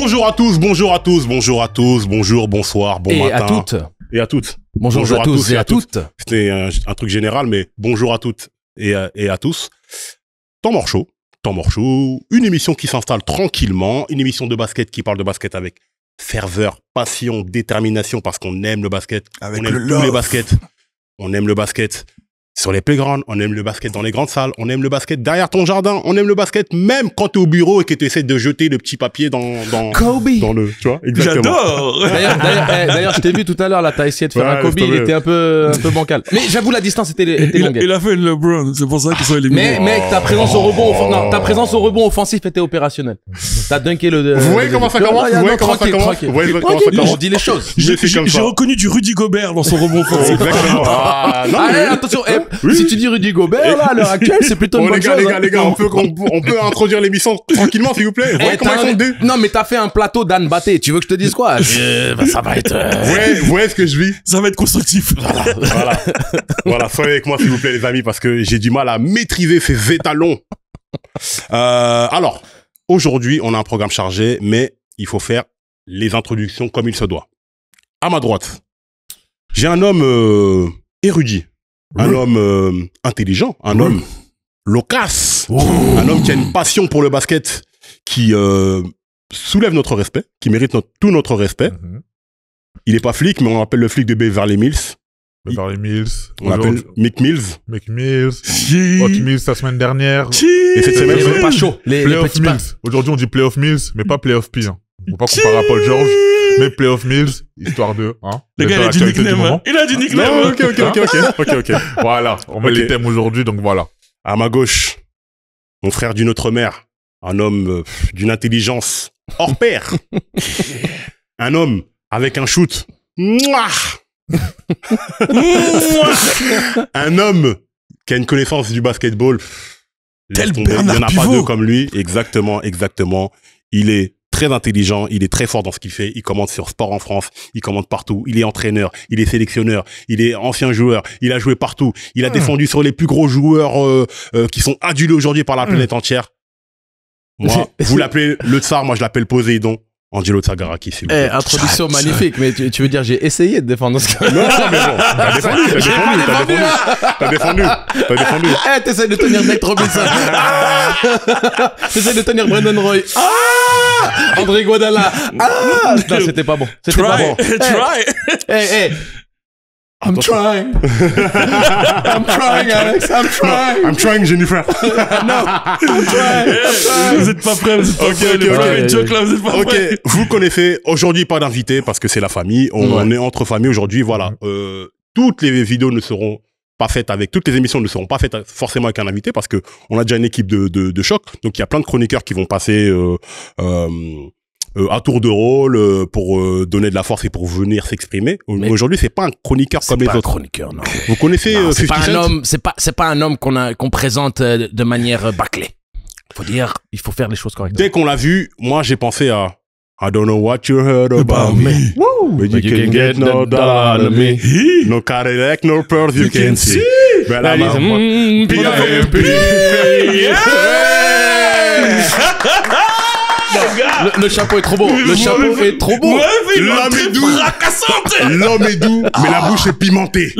Bonjour à tous, bonjour à tous, bonjour à tous, bonjour, bonsoir, bon matin. Et à toutes. Et à toutes. Bonjour à tous et à toutes. C'était un truc général, mais bonjour à toutes et à tous. Temps mort chaud, une émission qui s'installe tranquillement, une émission de basket qui parle de basket avec ferveur, passion, détermination, parce qu'on aime le basket, avec on aime tous les baskets, on aime le basket sur les playgrounds, on aime le basket dans les grandes salles, on aime le basket derrière ton jardin, on aime le basket même quand t'es au bureau et que tu essaies de jeter le petit papier dans le, tu vois, exactement. J'adore. D'ailleurs, je t'ai vu tout à l'heure, là, t'as essayé de faire un Kobe, il était un peu bancal. Mais j'avoue, la distance était longue. Il a fait une LeBron, c'est pour ça qu'il soit éliminé. Mais, mec, ta présence au rebond offensif était opérationnelle. T'as dunké le... Vous voyez comment ça commence? Vous voyez comment ça commence? Vous voyez comment ça commence? Je dis les choses. J'ai reconnu du Rudy Gobert dans son rebond offensif. Exactement. Attention, si tu dis Rudy Gobert, là, à l'heure actuelle, c'est plutôt une bonne chose. Les gars, on peut introduire l'émission tranquillement, s'il vous plaît. Vous voyez comment ils sont deux? Non, mais t'as fait un plateau d'Anne Batté. Tu veux que je te dise quoi? Ça va être... Vous voyez ce que je vis? Ça va être constructif. Voilà, soyez avec moi, s'il vous plaît, les amis, parce que j'ai du mal à maîtriser ces étalons. Alors, aujourd'hui, on a un programme chargé, mais il faut faire les introductions comme il se doit. À ma droite, j'ai un homme érudit, un homme intelligent, un homme loquace, un homme qui a une passion pour le basket, qui soulève notre respect, qui mérite tout notre respect. Il est pas flic, mais on l'appelle le flic de Beverly Mills. Beverly Mills. On l'appelle Mick Mills. Mick Mills. Hot Mills la semaine dernière. Et cette semaine, c'est pas chaud. Les Playoff Mills. Aujourd'hui, on dit Playoff Mills, mais pas Playoff P. Hein. Faut pas comparer à Paul George, mais Playoff Mills, histoire de, hein. Le gars, il a dit nickname. Il a dit nickname. Ok. Voilà. On met les thèmes aujourd'hui, donc voilà. À ma gauche, mon frère d'une autre mère. Un homme d'une intelligence hors pair. Un homme avec un shoot. Mouah. Un homme qui a une connaissance du basketball. Tel Il n'y en Bernard a pas Pivot. deux comme lui. Exactement. Il est très intelligent, il est très fort dans ce qu'il fait. Il commente sur Sport en France, il commente partout. Il est entraîneur, il est sélectionneur, il est ancien joueur, il a joué partout. Il a défendu sur les plus gros joueurs qui sont adulés aujourd'hui par la planète entière. Moi, vous l'appelez le tsar, moi je l'appelle Poséidon. Angelo Tsagaraki, s'il vous plaît. Introduction magnifique, mais tu veux dire j'ai essayé de défendre ce gars. Non, mais bon, t'as défendu. T'essayes de tenir Nate Robinson. T'essayes de tenir Brandon Roy. André Guadala. Non, c'était pas bon. Hey. I'm trying, Alex. I'm trying, Jennifer. Vous êtes pas prêts, vous êtes pas prêts. Les private jokes là, vous êtes pas prêts. Ok, vous connaissez, aujourd'hui pas d'invité parce que c'est la famille, on est entre familles aujourd'hui, voilà. Toutes les vidéos ne seront pas faites toutes les émissions ne seront pas faites forcément avec un invité parce que on a déjà une équipe de choc, donc il y a plein de chroniqueurs qui vont passer à tour de rôle pour donner de la force et pour venir s'exprimer. Aujourd'hui, c'est pas un chroniqueur comme les autres. C'est pas un chroniqueur, non. Vous connaissez c'est 50 pas un Cent? homme, c'est pas un homme qu'on présente de manière bâclée. Faut dire, il faut faire les choses correctement. Dès qu'on l'a vu, moi j'ai pensé à I don't know what you heard about me, but you can get no dollar out of me. No Cadillac, no pearls you can see. But I'm P.I.M.P. Le chapeau est trop beau. L'homme est doux, mais la bouche est pimentée.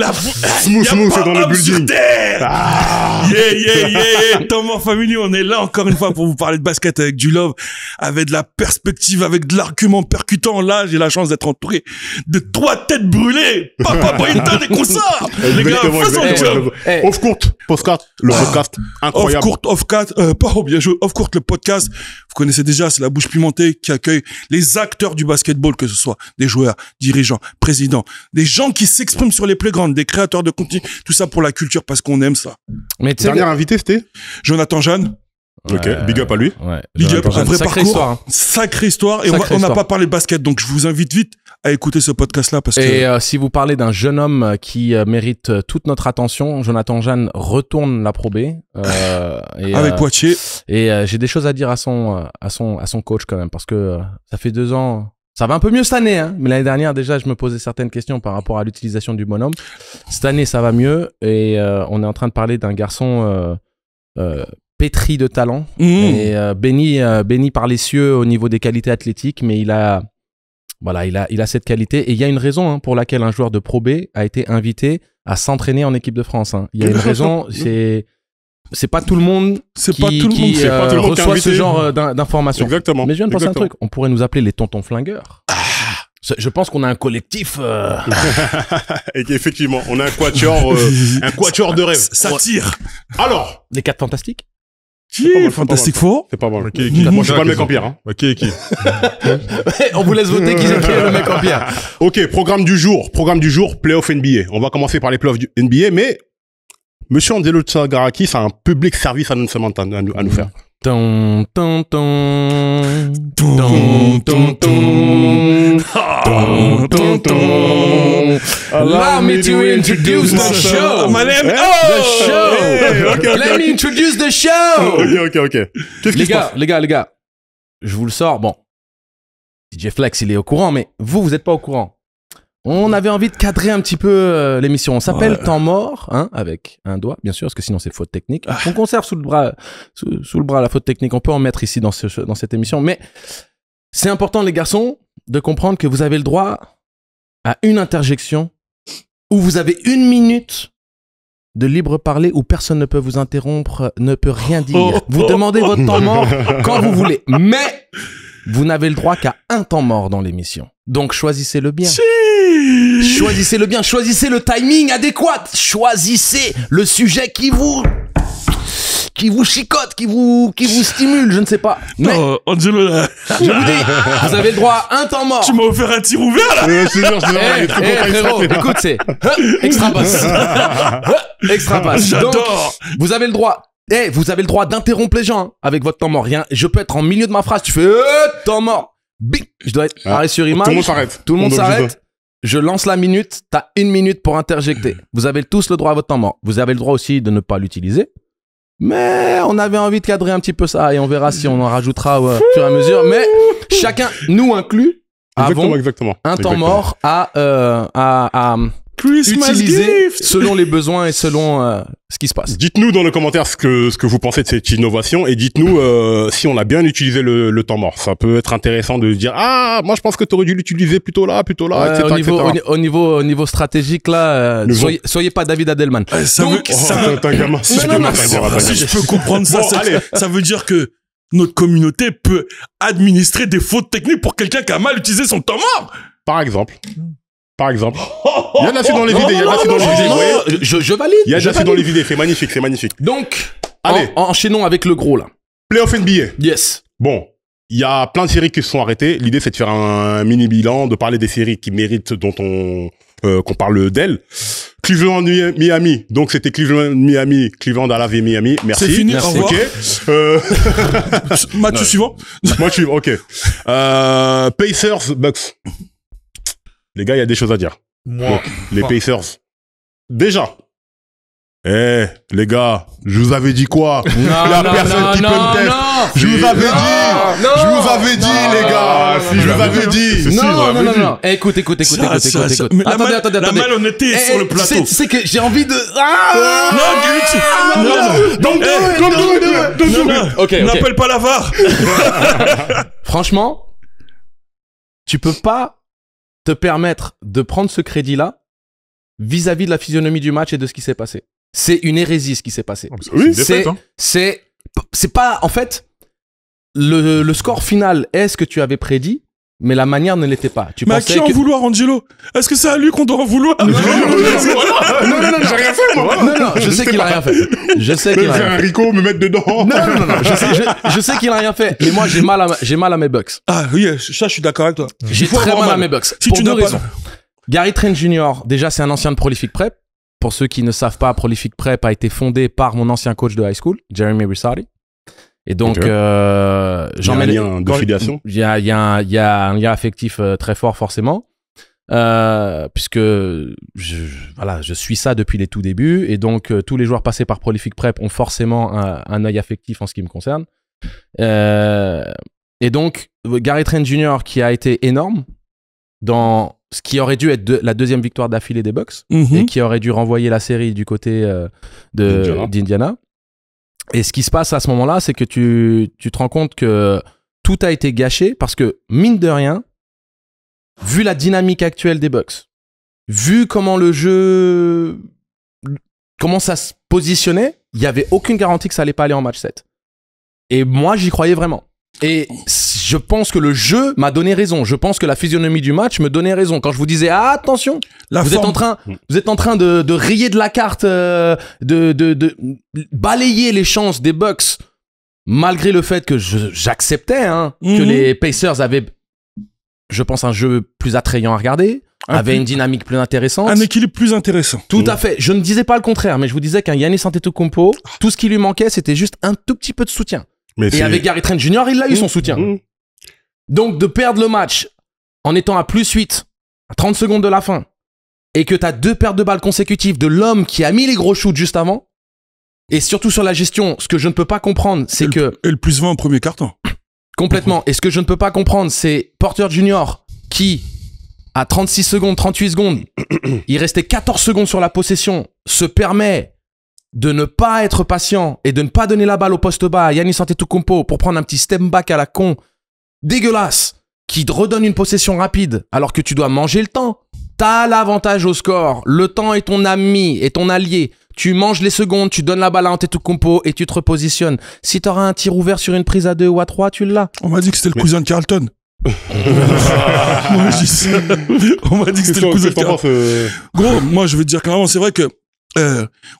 Smooth, c'est dans le building. Thomas Family, on est là encore une fois pour vous parler de basket avec du love, avec de la perspective, avec de l'argument percutant. Là, j'ai la chance d'être entouré de 3 têtes brûlées. Papa Boyton et consorts. Les gars, faisons le job. Off Court, podcast, le podcast incroyable. Off Court, le podcast. Vous connaissez déjà, c'est la bouche pimentée qui accueille les acteurs du basketball, que ce soit des joueurs, dirigeants, présidents, des gens qui s'expriment sur les playgrounds, des créateurs de contenu, tout ça pour la culture parce qu'on aime ça. Mais Dernier invité, c'était Jonathan Jeanne. Ok, big up à lui. Ouais. Big up, un vrai sacrée parcours. Histoire, hein. Sacrée histoire. Et Sacrée on n'a histoire. pas parlé de basket, donc je vous invite vite à écouter ce podcast-là parce que... Et si vous parlez d'un jeune homme qui mérite toute notre attention, Jonathan Jeanne retourne la Pro B. avec Poitiers. Et j'ai des choses à dire à son coach quand même, parce que ça fait 2 ans... Ça va un peu mieux cette année, hein. Mais l'année dernière, déjà, je me posais certaines questions par rapport à l'utilisation du bonhomme. Cette année, ça va mieux. Et on est en train de parler d'un garçon pétri de talent et béni par les cieux au niveau des qualités athlétiques, mais il a cette qualité. Et il y a une raison pour laquelle un joueur de Pro B a été invité à s'entraîner en équipe de France. Il y a une raison, c'est pas tout le monde qui reçoit ce genre d'informations. Exactement. Mais je viens de penser à un truc. On pourrait nous appeler les tontons flingueurs. Je pense qu'on a un collectif. Et qu'effectivement, on a un quatuor de rêve. Ça tire. Alors, Les 4 fantastiques. Fantastic Four. c'est pas mal. Moi, Moi, je suis pas le mec en pierre. Hein. Qui est qui? On vous laisse voter qui est le mec en pierre. Ok, programme du jour, playoff NBA. On va commencer par les playoffs du NBA, mais Monsieur Angelo Tsagarakis a un public service announcement à nous faire. Ton, ton, ton. Ton, ton, ton. Ton, ton, ton. Allow me to introduce the show. My name. The show. Okay. Let me introduce the show. Ok. Qu'est-ce qui se passe? Les gars, je vous le sors. Bon, DJ Flex, il est au courant, mais vous êtes pas au courant. On avait envie de cadrer un petit peu l'émission. On s'appelle Temps mort, avec un doigt, bien sûr, parce que sinon c'est faute technique. On conserve sous le bras la faute technique. On peut en mettre ici dans cette émission, mais c'est important, les garçons, de comprendre que vous avez le droit à une interjection où vous avez 1 minute de libre parler où personne ne peut vous interrompre, ne peut rien dire. Vous demandez votre temps mort quand vous voulez, mais vous n'avez le droit qu'à un temps mort dans l'émission. Donc choisissez-le bien. Choisissez-le bien, choisissez le timing adéquat, choisissez le sujet qui vous chicote, qui vous stimule, je ne sais pas. Mais Angelo, là, je vous dis, vous avez le droit à un temps mort. tu m'as offert un tir ouvert, là. Frérot, écoute, c'est extra passe. Extra passe. Donc, J'adore. vous avez le droit. Vous avez le droit d'interrompre les gens avec votre temps mort. Rien. Je peux être en milieu de ma phrase. Tu fais temps mort. Bing. Je dois être arrêt sur image. Tout le monde s'arrête. Tout le monde s'arrête. Je lance la minute. T'as 1 minute pour interjecter. Vous avez tous le droit à votre temps mort. Vous avez le droit aussi de ne pas l'utiliser. Mais on avait envie de cadrer un petit peu ça et on verra si on en rajoutera au fur et à mesure. Mais chacun, nous inclus, avons Exactement. un temps mort à Christmas utiliser gift. selon les besoins et selon ce qui se passe. Dites-nous dans les commentaires ce que vous pensez de cette innovation et dites-nous si on a bien utilisé le temps mort. Ça peut être intéressant de dire moi je pense que tu aurais dû l'utiliser plutôt là, etc. Au niveau stratégique là, soyez pas David Adelman. Donc, T'es un gamin. Si je peux comprendre ça, ça veut dire que notre communauté peut administrer des fautes techniques pour quelqu'un qui a mal utilisé son temps mort. Par exemple. Il y a de la dans les vidéos, je valide. Il y a de la dans les vidéos, c'est magnifique. Donc, allez, enchaînons avec le gros là. Playoff NBA. Yes. Bon, il y a plein de séries qui se sont arrêtées. L'idée, c'est de faire un mini bilan, de parler des séries qui méritent, dont qu'on parle d'elles. Cleveland, Miami. Donc, c'était Cleveland, Miami, Cleveland à la vie, Miami. Merci. C'est fini, Merci. au revoir. Ok. Match suivant. Moi, je suis, ok. Pacers, Bucks. Les gars, il y a des choses à dire. Moi. Les Pacers. Déjà. Les gars, je vous avais dit quoi? La personne qui peut me tester. Je vous avais dit, les gars. Je vous avais dit. Non. Écoute. Attendez. La malhonnêteté sur le plateau. Tu sais que j'ai envie de... Non. Ok. N'appelle pas la VAR. Franchement, tu peux pas te permettre de prendre ce crédit-là vis-à-vis de la physionomie du match et de ce qui s'est passé. C'est une hérésie ce qui s'est passé. Oui, c'est pas, en fait, le score final est ce que tu avais prédit, mais la manière ne l'était pas. Mais à qui en vouloir, Angelo? Est-ce que c'est à lui qu'on doit en vouloir? Non, j'ai rien fait, moi. Non, je sais qu'il a rien fait. Faire un Rico, me mettre dedans. Non. Je sais qu'il a rien fait. Mais moi, j'ai mal à mes Bucks. Ah oui, ça, je suis d'accord avec toi. J'ai très mal à mes Bucks. Si pour tu deux n'as pas- raisons. Gary Trent Jr., déjà, c'est un ancien de Prolific Prep. Pour ceux qui ne savent pas, Prolific Prep a été fondé par mon ancien coach de high school, Jeremy Rissardi. Et donc, Ok. j'en mets Il y a un lien de filiation. Il y a un lien affectif très fort, forcément. Puisque je suis ça depuis les tout débuts. Et donc, tous les joueurs passés par Prolific Prep ont forcément un œil affectif en ce qui me concerne. Et donc, Gary Trent Jr., qui a été énorme dans ce qui aurait dû être la deuxième victoire d'affilée des Bucks et qui aurait dû renvoyer la série du côté d'Indiana. Et ce qui se passe à ce moment-là, c'est que tu te rends compte que tout a été gâché parce que, mine de rien, vu la dynamique actuelle des Bucks, vu comment le jeu, comment ça se positionnait, il n'y avait aucune garantie que ça allait pas aller en match 7. Et moi, j'y croyais vraiment. Et je pense que le jeu m'a donné raison. Je pense que la physionomie du match me donnait raison. Quand je vous disais, ah, attention, vous êtes en train de rayer de la carte, de balayer les chances des Bucks, malgré le fait que j'acceptais que les Pacers avaient, je pense, un jeu plus attrayant à regarder, avait une dynamique plus intéressante. Un équilibre plus intéressant. Tout à fait. Je ne disais pas le contraire, mais je vous disais qu'un Giannis Antetokounmpo, tout ce qui lui manquait, c'était juste un tout petit peu de soutien. Et avec Gary Trent Jr., il a eu son soutien. Donc, de perdre le match en étant à +8, à 30 secondes de la fin, et que tu as 2 pertes de balles consécutives de l'homme qui a mis les gros shoots juste avant, et surtout sur la gestion, ce que je ne peux pas comprendre, c'est que... Et le +20 au premier quart-temps. Complètement. Et ce que je ne peux pas comprendre, c'est Porter Jr. qui, à 36 secondes, 38 secondes, il restait 14 secondes sur la possession, se permet de ne pas être patient et de ne pas donner la balle au poste bas à Giannis Antetokounmpo pour prendre un petit step back à la con dégueulasse qui te redonne une possession rapide alors que tu dois manger le temps. T'as l'avantage au score. Le temps est ton ami et ton allié. Tu manges les secondes, tu donnes la balle à Antetokounmpo et tu te repositionnes. Si t'auras un tir ouvert sur une prise à 2 ou à 3, tu l'as. On m'a dit que c'était le cousin de Carlton. On m'a dit que c'était le cousin de Carlton. Gros, moi je veux te dire clairement, c'est vrai que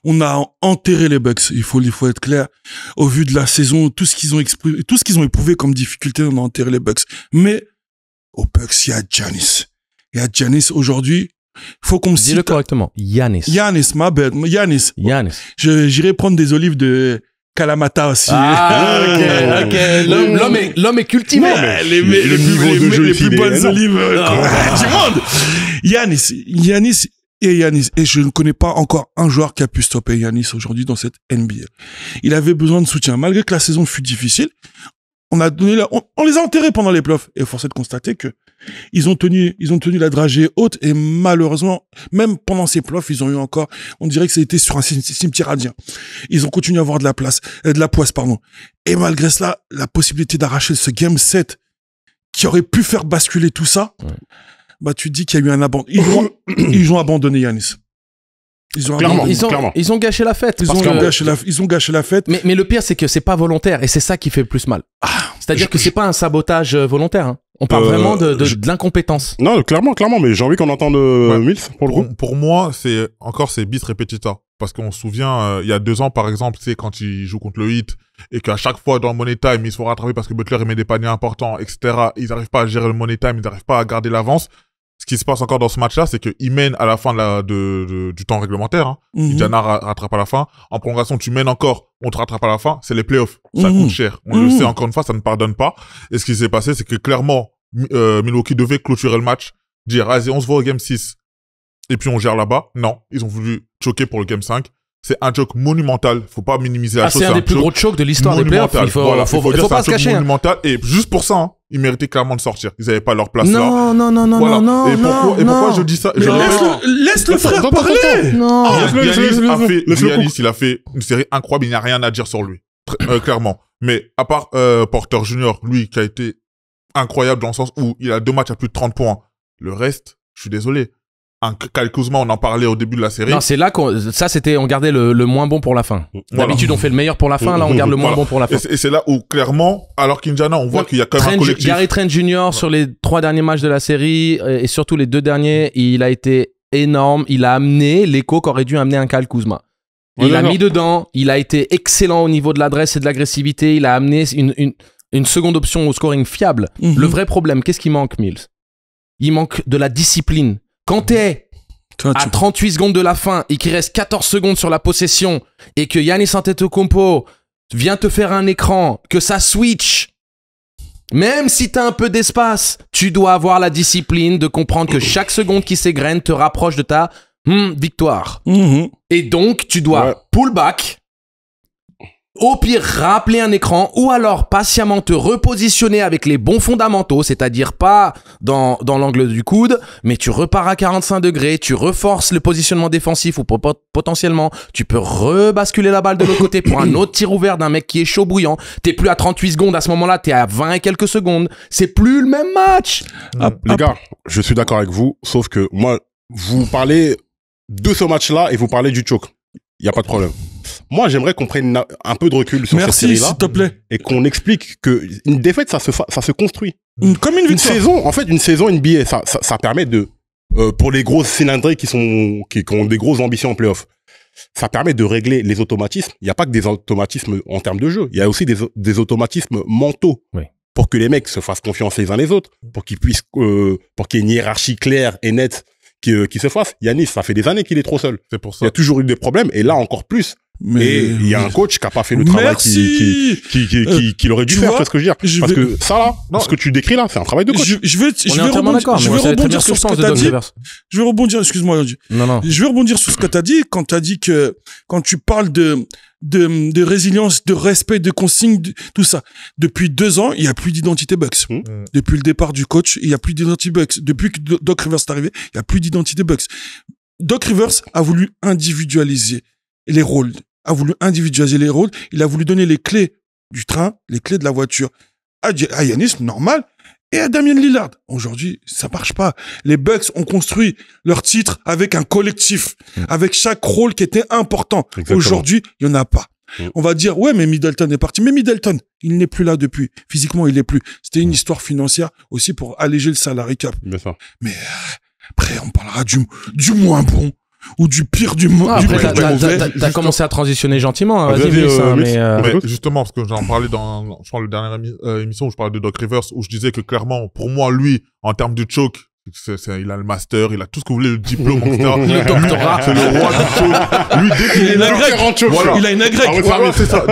on a enterré les Bucks. Il faut être clair. Au vu de la saison, tout ce qu'ils ont éprouvé comme difficulté, on a enterré les Bucks. Mais aux Bucks, il y a Giannis. Il y a Giannis aujourd'hui. Faut qu'on me cite. Dis-le correctement. Giannis, my bad. Giannis. J'irai prendre des olives de Kalamata aussi. Ah, ok. L'homme est cultivé. Les plus bonnes olives du monde. Giannis. Et je ne connais pas encore un joueur qui a pu stopper Giannis aujourd'hui dans cette NBA. Il avait besoin de soutien. Malgré que la saison fut difficile, on les a enterrés pendant les playoffs. Et force est de constater que ils ont tenu la dragée haute et malheureusement, même pendant ces playoffs, ils ont eu encore, on dirait que c'était sur un cimetière indien. Ils ont continué à avoir de la poisse, pardon. Et malgré cela, la possibilité d'arracher ce game 7 qui aurait pu faire basculer tout ça, bah, tu te dis qu'il y a eu un abandon. Ils ont abandonné Giannis. Ils ont gâché la fête. Ils ont gâché la fête. Mais le pire, c'est que c'est pas volontaire et c'est ça qui fait le plus mal. C'est-à-dire que c'est pas un sabotage volontaire. Hein. On parle vraiment de l'incompétence. Non, clairement, mais j'ai envie qu'on entende Mills pour le coup. Pour moi, c'est bis repetita. Parce qu'on se souvient, il y a 2 ans, par exemple, c'est quand ils jouent contre le Heat et qu'à chaque fois dans le money time, ils se font rattraper parce que Butler met des paniers importants, etc. Ils n'arrivent pas à gérer le money time, ils n'arrivent pas à garder l'avance. Ce qui se passe encore dans ce match-là, c'est qu'ils mènent à la fin du temps réglementaire. Hein. Indiana rattrape à la fin. En prolongation, tu mènes encore, on te rattrape à la fin. C'est les playoffs. Ça coûte cher. On le sait encore une fois, ça ne pardonne pas. Et ce qui s'est passé, c'est que clairement, Milwaukee devait clôturer le match, dire, vas-y, on se voit au game 6. Et puis on gère là-bas. Non, ils ont voulu choquer pour le game 5. C'est un choke monumental. Faut pas minimiser la chose. C'est un des plus gros chokes de l'histoire des playoffs. Il faut pas se cacher. Monumental. Et juste pour ça, hein, ils méritaient clairement de sortir. Ils avaient pas leur place là. Non. Et pourquoi je dis ça? Laisse le frère parler. Non. Giannis, il a fait une série incroyable. Il n'y a rien à dire sur lui. Clairement. Mais à part Porter Jr., lui, qui a été incroyable dans le sens où il a 2 matchs à plus de 30 points. Le reste, je suis désolé. Kyle Kuzma, on en parlait au début de la série. Non, c'est là on gardait le moins bon pour la fin. D'habitude, on fait le meilleur pour la fin, là, on garde le moins bon pour la fin. Et c'est là où, clairement, alors qu'Indiana, on voit qu'il y a quand même un collectif. Gary Trent Jr., sur les 3 derniers matchs de la série, et surtout les 2 derniers, il a été énorme. Il a amené l'écho qu'aurait dû amener un Kyle Kuzma. Il a mis dedans, il a été excellent au niveau de l'adresse et de l'agressivité, il a amené une seconde option au scoring fiable. Le vrai problème, qu'est-ce qui manque, Mills? Il manque de la discipline. Quand t'es à 38 secondes de la fin et qu'il reste 14 secondes sur la possession et que Giannis Antetokounmpo vient te faire un écran, que ça switch, même si t'as un peu d'espace, tu dois avoir la discipline de comprendre que chaque seconde qui s'égrène te rapproche de ta victoire. Et donc, tu dois pull back, Au pire, rappeler un écran ou alors patiemment te repositionner avec les bons fondamentaux, c'est-à-dire pas dans l'angle du coude, mais tu repars à 45 degrés, tu reforces le positionnement défensif ou potentiellement tu peux rebasculer la balle de l'autre côté pour un autre tir ouvert d'un mec qui est chaud bouillant. T'es plus à 38 secondes à ce moment-là, t'es à 20 et quelques secondes. C'est plus le même match. Les gars, je suis d'accord avec vous, sauf que moi, vous parlez de ce match-là et vous parlez du choke. Il n'y a pas de problème. Moi, j'aimerais qu'on prenne un peu de recul sur cette série-là. Merci, s'il te plaît. Et qu'on explique que une défaite, ça se construit. Comme une victoire. Une saison NBA, ça permet de, pour les grosses cylindrées qui ont des grosses ambitions en playoff, ça permet de régler les automatismes. Il n'y a pas que des automatismes en termes de jeu. Il y a aussi des automatismes mentaux. Oui. Pour que les mecs se fassent confiance les uns les autres, pour qu'il y ait une hiérarchie claire et nette qui se fasse. Yanis, ça fait des années qu'il est trop seul. C'est pour Il y ça. a toujours eu des problèmes, et là encore plus. Et il y a un coach qui a pas fait le travail qu'il aurait dû faire, tu vois ce que je veux dire. Parce que ça là, ce que tu décris là, c'est un travail de coach. Je vais d'accord. je vais rebondir sur ce que t'as dit. Je vais rebondir, excuse-moi. Non. Je vais rebondir sur ce que t'as dit quand t'as dit que quand tu parles de résilience, de respect, de consignes, tout ça. Depuis 2 ans, il y a plus d'identité Bucks. Depuis le départ du coach, il y a plus d'identité Bucks. Depuis que Doc Rivers est arrivé, il y a plus d'identité Bucks. Doc Rivers a voulu individualiser les rôles. Il a voulu donner les clés du train, les clés de la voiture à Giannis, normal, et à Damian Lillard. Aujourd'hui, ça marche pas. Les Bucks ont construit leur titre avec un collectif, avec chaque rôle qui était important. Exactement. Aujourd'hui, il y en a pas. On va dire, ouais, mais Middleton est parti. Mais Middleton, il n'est plus là depuis. Physiquement, il n'est plus. C'était une histoire financière aussi pour alléger le salary cap. Bien sûr. Mais après, on parlera du moins bon ou du pire du mauvais. T'as commencé à transitionner gentiment. Hein, vas-y, mais justement, parce que j'en parlais dans, je crois, la dernière émission où je parlais de Doc Rivers, où je disais que clairement, pour moi, lui, en termes de choke, il a le master, il a tout ce que vous voulez, le diplôme, etc. Le doctorat. C'est le roi du choke. Lui, dès qu'il est là, il a une agrègue. C'est ça.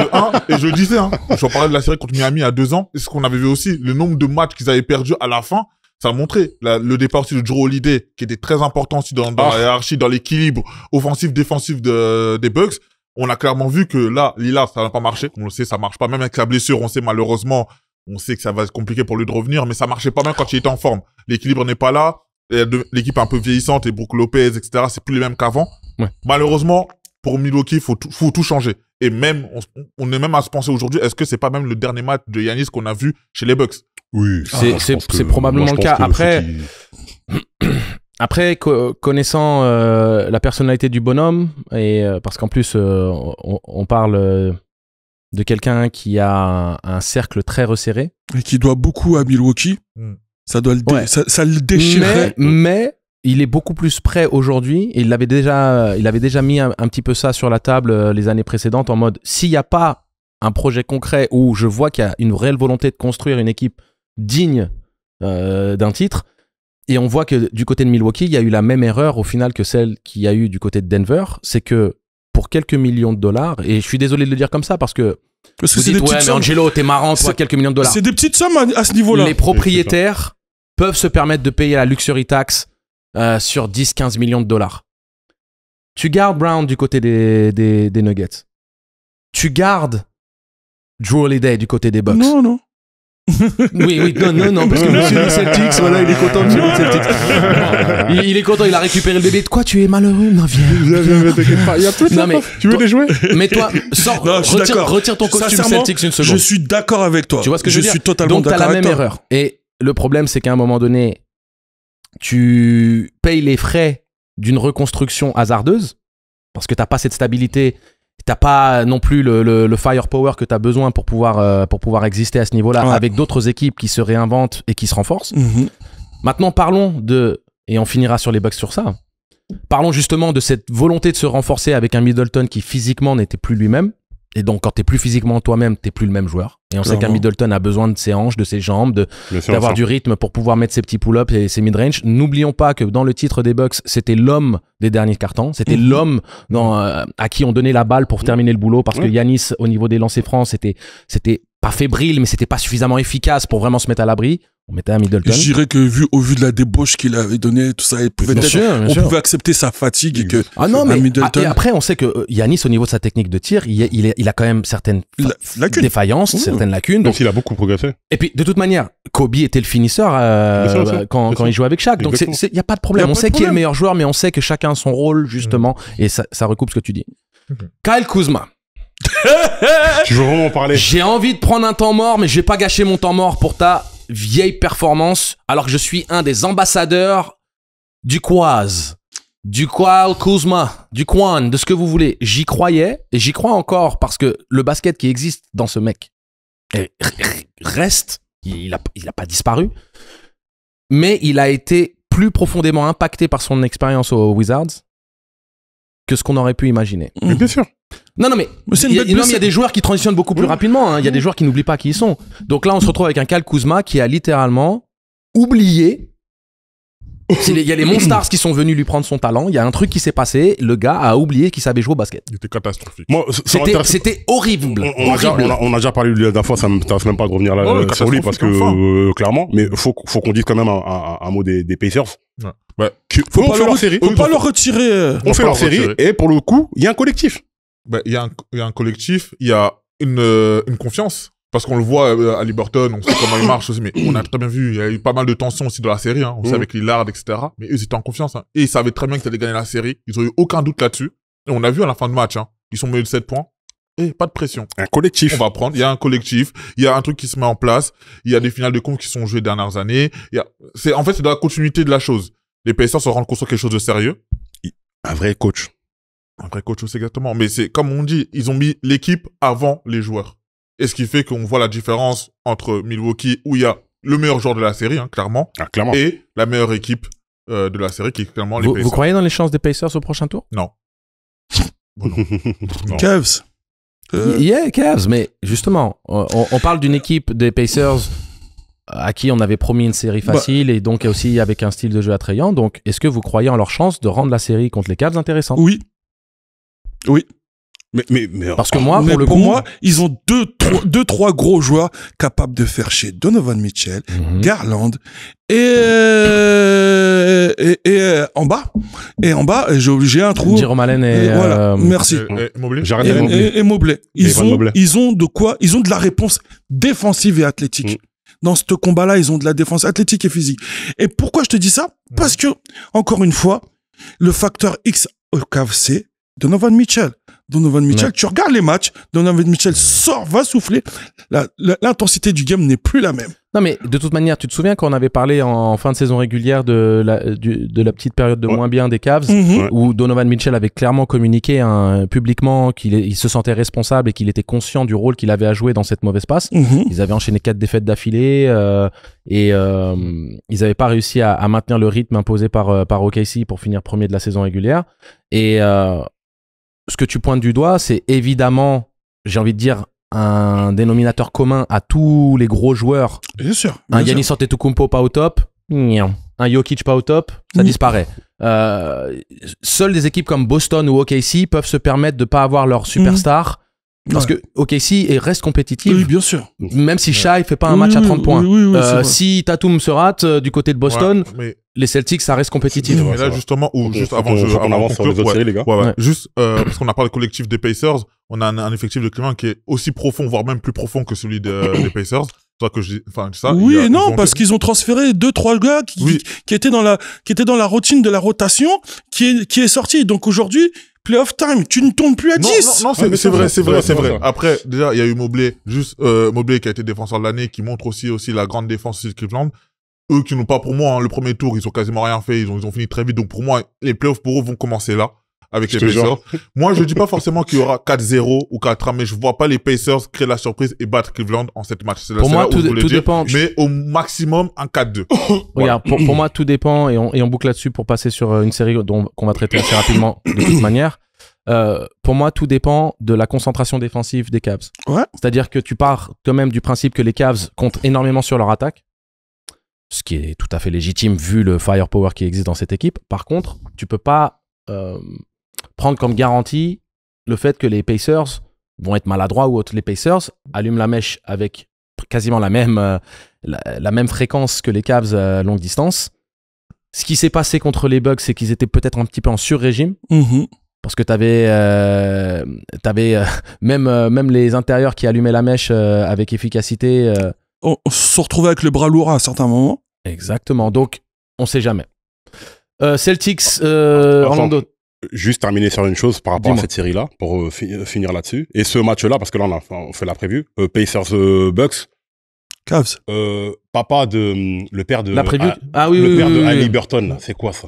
Et je le disais, j'en parlais de la série contre Miami il y a 2 ans, et ce qu'on avait vu aussi, le nombre de matchs qu'ils avaient perdus à la fin, ça a montré le départ aussi de Jrue Holiday, qui était très important aussi dans la hiérarchie, dans l'équilibre offensif-défensif des Bucks. On a clairement vu que là, Lillard, ça n'a pas marché. On le sait, ça marche pas. Même avec sa blessure, on sait malheureusement, on sait que ça va être compliqué pour lui de revenir, mais ça marchait pas même quand il était en forme. L'équilibre n'est pas là. L'équipe est un peu vieillissante et Brook Lopez, etc. C'est plus les mêmes qu'avant. Ouais. Malheureusement, pour Milwaukee, faut tout changer. Et même, on est même à se penser aujourd'hui, est-ce que c'est pas même le dernier match de Giannis qu'on a vu chez les Bucks? Oui. C'est probablement le cas. Après, connaissant la personnalité du bonhomme, et parce qu'en plus, on parle de quelqu'un qui a un cercle très resserré. Et qui doit beaucoup à Milwaukee. Ça doit ça le déchirer. Mais il est beaucoup plus prêt aujourd'hui. Il avait déjà mis un petit peu ça sur la table les années précédentes en mode, s'il n'y a pas un projet concret où je vois qu'il y a une réelle volonté de construire une équipe digne d'un titre, et on voit que du côté de Milwaukee, il y a eu la même erreur au final que celle qu'il y a eu du côté de Denver, c'est que pour quelques millions de dollars, et je suis désolé de le dire comme ça parce que vous dites, ouais, mais Angelo, t'es marrant, toi, quelques millions de dollars. C'est des petites sommes à ce niveau-là. Les propriétaires peuvent se permettre de payer la luxury tax sur 10-15 millions de dollars. Tu gardes Brown du côté des Nuggets. Tu gardes Jrue Holiday du côté des Bucks. Non. Oui, non, parce que monsieur les Celtics, voilà, il est content de les Celtics. Il est content, il a récupéré le bébé. De quoi tu es malheureux? Non, viens, t'inquiète pas. Il y a plus de ça. Tu veux les jouer? Mais toi, sors, retire ton costume Celtics une seconde. Je suis d'accord avec toi. Tu vois ce que je veux dire? suis totalement d'accord avec toi. Donc, t'as la même erreur. Et le problème, c'est qu'à un moment donné, tu payes les frais d'une reconstruction hasardeuse parce que t'as pas cette stabilité. T'as pas non plus le firepower que t'as besoin pour pouvoir exister à ce niveau-là, avec d'autres équipes qui se réinventent et qui se renforcent. Maintenant, parlons et on finira sur les Bucks sur ça. Parlons justement de cette volonté de se renforcer avec un Middleton qui physiquement n'était plus lui-même. Et donc, quand t'es plus physiquement toi-même, t'es plus le même joueur. Et on sait qu'un Middleton a besoin de ses hanches, de ses jambes, d'avoir du rythme pour pouvoir mettre ses petits pull-ups et ses mid-range. N'oublions pas que dans le titre des Bucks, c'était l'homme des derniers cartons. C'était l'homme à qui on donnait la balle pour terminer le boulot. Parce que Giannis, au niveau des lancers francs, c'était pas fébrile, mais c'était pas suffisamment efficace pour vraiment se mettre à l'abri. On mettait un Middleton. Je dirais que au vu de la débauche qu'il avait donnée, tout ça, on pouvait accepter sa fatigue et que Middleton... Et après, on sait que Giannis, au niveau de sa technique de tir, il a quand même certaines défaillances, certaines lacunes. Donc il a beaucoup progressé. Et puis, de toute manière, Kobe était le finisseur quand il jouait avec Shaq. Donc, il n'y a pas de problème. On sait qui est le meilleur joueur, mais on sait que chacun a son rôle, justement. Et ça recoupe ce que tu dis. Kyle Kuzma. Tu veux vraiment en parler? J'ai envie de prendre un temps mort, mais je vais pas gâcher mon temps mort pour ta vieille performance, alors que je suis un des ambassadeurs du Quaz, du Kyle Kuzma, du Quan, de ce que vous voulez. J'y croyais et j'y crois encore parce que le basket qui existe dans ce mec reste, il a pas disparu, mais il a été plus profondément impacté par son expérience aux Wizards que ce qu'on aurait pu imaginer. Mais bien sûr. Non, mais il y a des joueurs qui transitionnent beaucoup plus rapidement. Hein. Il y a des joueurs qui n'oublient pas qui ils sont. Donc là, on se retrouve avec un Kyle Kuzma qui a littéralement oublié. Il y a les Monstars qui sont venus lui prendre son talent. Il y a un truc qui s'est passé. Le gars a oublié qu'il savait jouer au basket. Il était catastrophique. Moi, c'était horrible. On a déjà parlé de lui la dernière fois. Ça m'intéresse même pas de revenir là sur lui parce que clairement, mais faut qu'on dise quand même un mot des Pacers. Ouais. Ouais. Faut pas leur retirer. On fait leur série et pour le coup, il y a un collectif. Il y a un collectif, il y a une confiance. Parce qu'on le voit à Liberton, on sait comment il marche aussi, mais on a très bien vu, il y a eu pas mal de tensions aussi dans la série, hein. On sait avec Lillard, etc. Mais eux, ils étaient en confiance, hein. Et ils savaient très bien qu'ils allaient gagner la série. Ils ont eu aucun doute là-dessus. Et on a vu à la fin de match, hein. Ils sont menés de 7 points. Et pas de pression. Un collectif. On va prendre. Il y a un collectif. Il y a un truc qui se met en place. Il y a des finales de conf qui sont jouées dernières années. En fait, c'est dans la continuité de la chose. Les Pacers se rendent compte sur quelque chose de sérieux. Un vrai coach. Un vrai coach aussi, exactement. Mais c'est, comme on dit, ils ont mis l'équipe avant les joueurs. Et ce qui fait qu'on voit la différence entre Milwaukee, où il y a le meilleur joueur de la série, hein, clairement. Ah, clairement. Et la meilleure équipe de la série, qui est clairement les Pacers. Vous croyez dans les chances des Pacers au prochain tour? Non. Bon, non. Cavs. Yeah, Cavs. Mais justement, on parle d'une équipe des Pacers à qui on avait promis une série facile et donc aussi avec un style de jeu attrayant. Donc, est-ce que vous croyez en leur chance de rendre la série contre les Cavs intéressante? Oui. Mais parce que moi, pour moi, ils ont deux, trois gros joueurs capables de faire chez Donovan Mitchell, Garland et en bas. Et en bas, j'ai obligé un trou. Jerome Allen et voilà. Merci. Et Mobley. Et Mobley. Ils ont de quoi? Ils ont de la réponse défensive et athlétique. Dans ce combat-là, ils ont de la défense athlétique et physique. Et pourquoi je te dis ça? Parce que, encore une fois, le facteur X au Cavs, c'est Donovan Mitchell. Tu regardes les matchs, Donovan Mitchell sort, va souffler. L'intensité du game n'est plus la même. Non, mais de toute manière, tu te souviens quand on avait parlé en fin de saison régulière de la petite période de moins bien des Cavs, où Donovan Mitchell avait clairement communiqué publiquement qu'il se sentait responsable et qu'il était conscient du rôle qu'il avait à jouer dans cette mauvaise passe. Ils avaient enchaîné 4 défaites d'affilée et ils n'avaient pas réussi à maintenir le rythme imposé par OKC pour finir premier de la saison régulière. Et ce que tu pointes du doigt, c'est évidemment, j'ai envie de dire, un dénominateur commun à tous les gros joueurs. Bien sûr. Un Giannis Antetokounmpo pas au top, un Jokic pas au top, ça disparaît. Seules des équipes comme Boston ou OKC peuvent se permettre de pas avoir leur superstar. Parce que OKC reste compétitif. Oui, bien sûr. Même si Shai fait pas un match à 30 points. Si Tatum se rate du côté de Boston, les Celtics, ça reste compétitif. Mais là, justement, juste avant on avance sur les autres séries, les gars. Juste, parce qu'on a parlé de collectif des Pacers, on a un effectif de Cleveland qui est aussi profond, voire même plus profond que celui des Pacers. C'est ça que je dis, enfin, ça. Oui et non, parce qu'ils ont transféré 2-3 gars qui étaient dans la routine de la rotation, qui est sorti. Donc aujourd'hui, playoff time, tu ne tournes plus à 10. Non, c'est vrai. Après, déjà, il y a eu Mobley, Mobley qui a été défenseur de l'année, qui montre aussi la grande défense de Cleveland. Eux qui n'ont pas, pour moi, le premier tour, ils ont quasiment rien fait, ils ont fini très vite. Donc pour moi, les playoffs pour eux vont commencer là, avec les Pacers. Moi, je dis pas forcément qu'il y aura 4-0 ou 4-1, mais je vois pas les Pacers créer la surprise et battre Cleveland en 7 matchs. Pour moi, tout dépend. Mais au maximum, un 4-2. Regarde, pour moi, tout dépend, et on boucle là-dessus pour passer sur une série qu'on va traiter assez rapidement de toute manière. Pour moi, tout dépend de la concentration défensive des Cavs. C'est-à-dire que tu pars quand même du principe que les Cavs comptent énormément sur leur attaque, ce qui est tout à fait légitime vu le firepower qui existe dans cette équipe. Par contre, tu peux pas prendre comme garantie le fait que les Pacers vont être maladroits ou autres. Les Pacers allument la mèche avec quasiment la même fréquence que les Cavs longue distance. Ce qui s'est passé contre les Bucks, c'est qu'ils étaient peut-être un petit peu en sur-régime. Parce que t'avais même les intérieurs qui allumaient la mèche avec efficacité. On se retrouvait avec le bras lourd à un certain moment. Exactement. Donc, on sait jamais. Celtics, Attends, Orlando. Juste terminer sur une chose par rapport Dis-moi. à cette série-là, pour finir là-dessus. Et ce match-là, parce que là, on fait la prévue. Pacers-Bucks. Cavs. Papa le père de... La prévue. le père de oui. Haliburton, là, c'est quoi ça?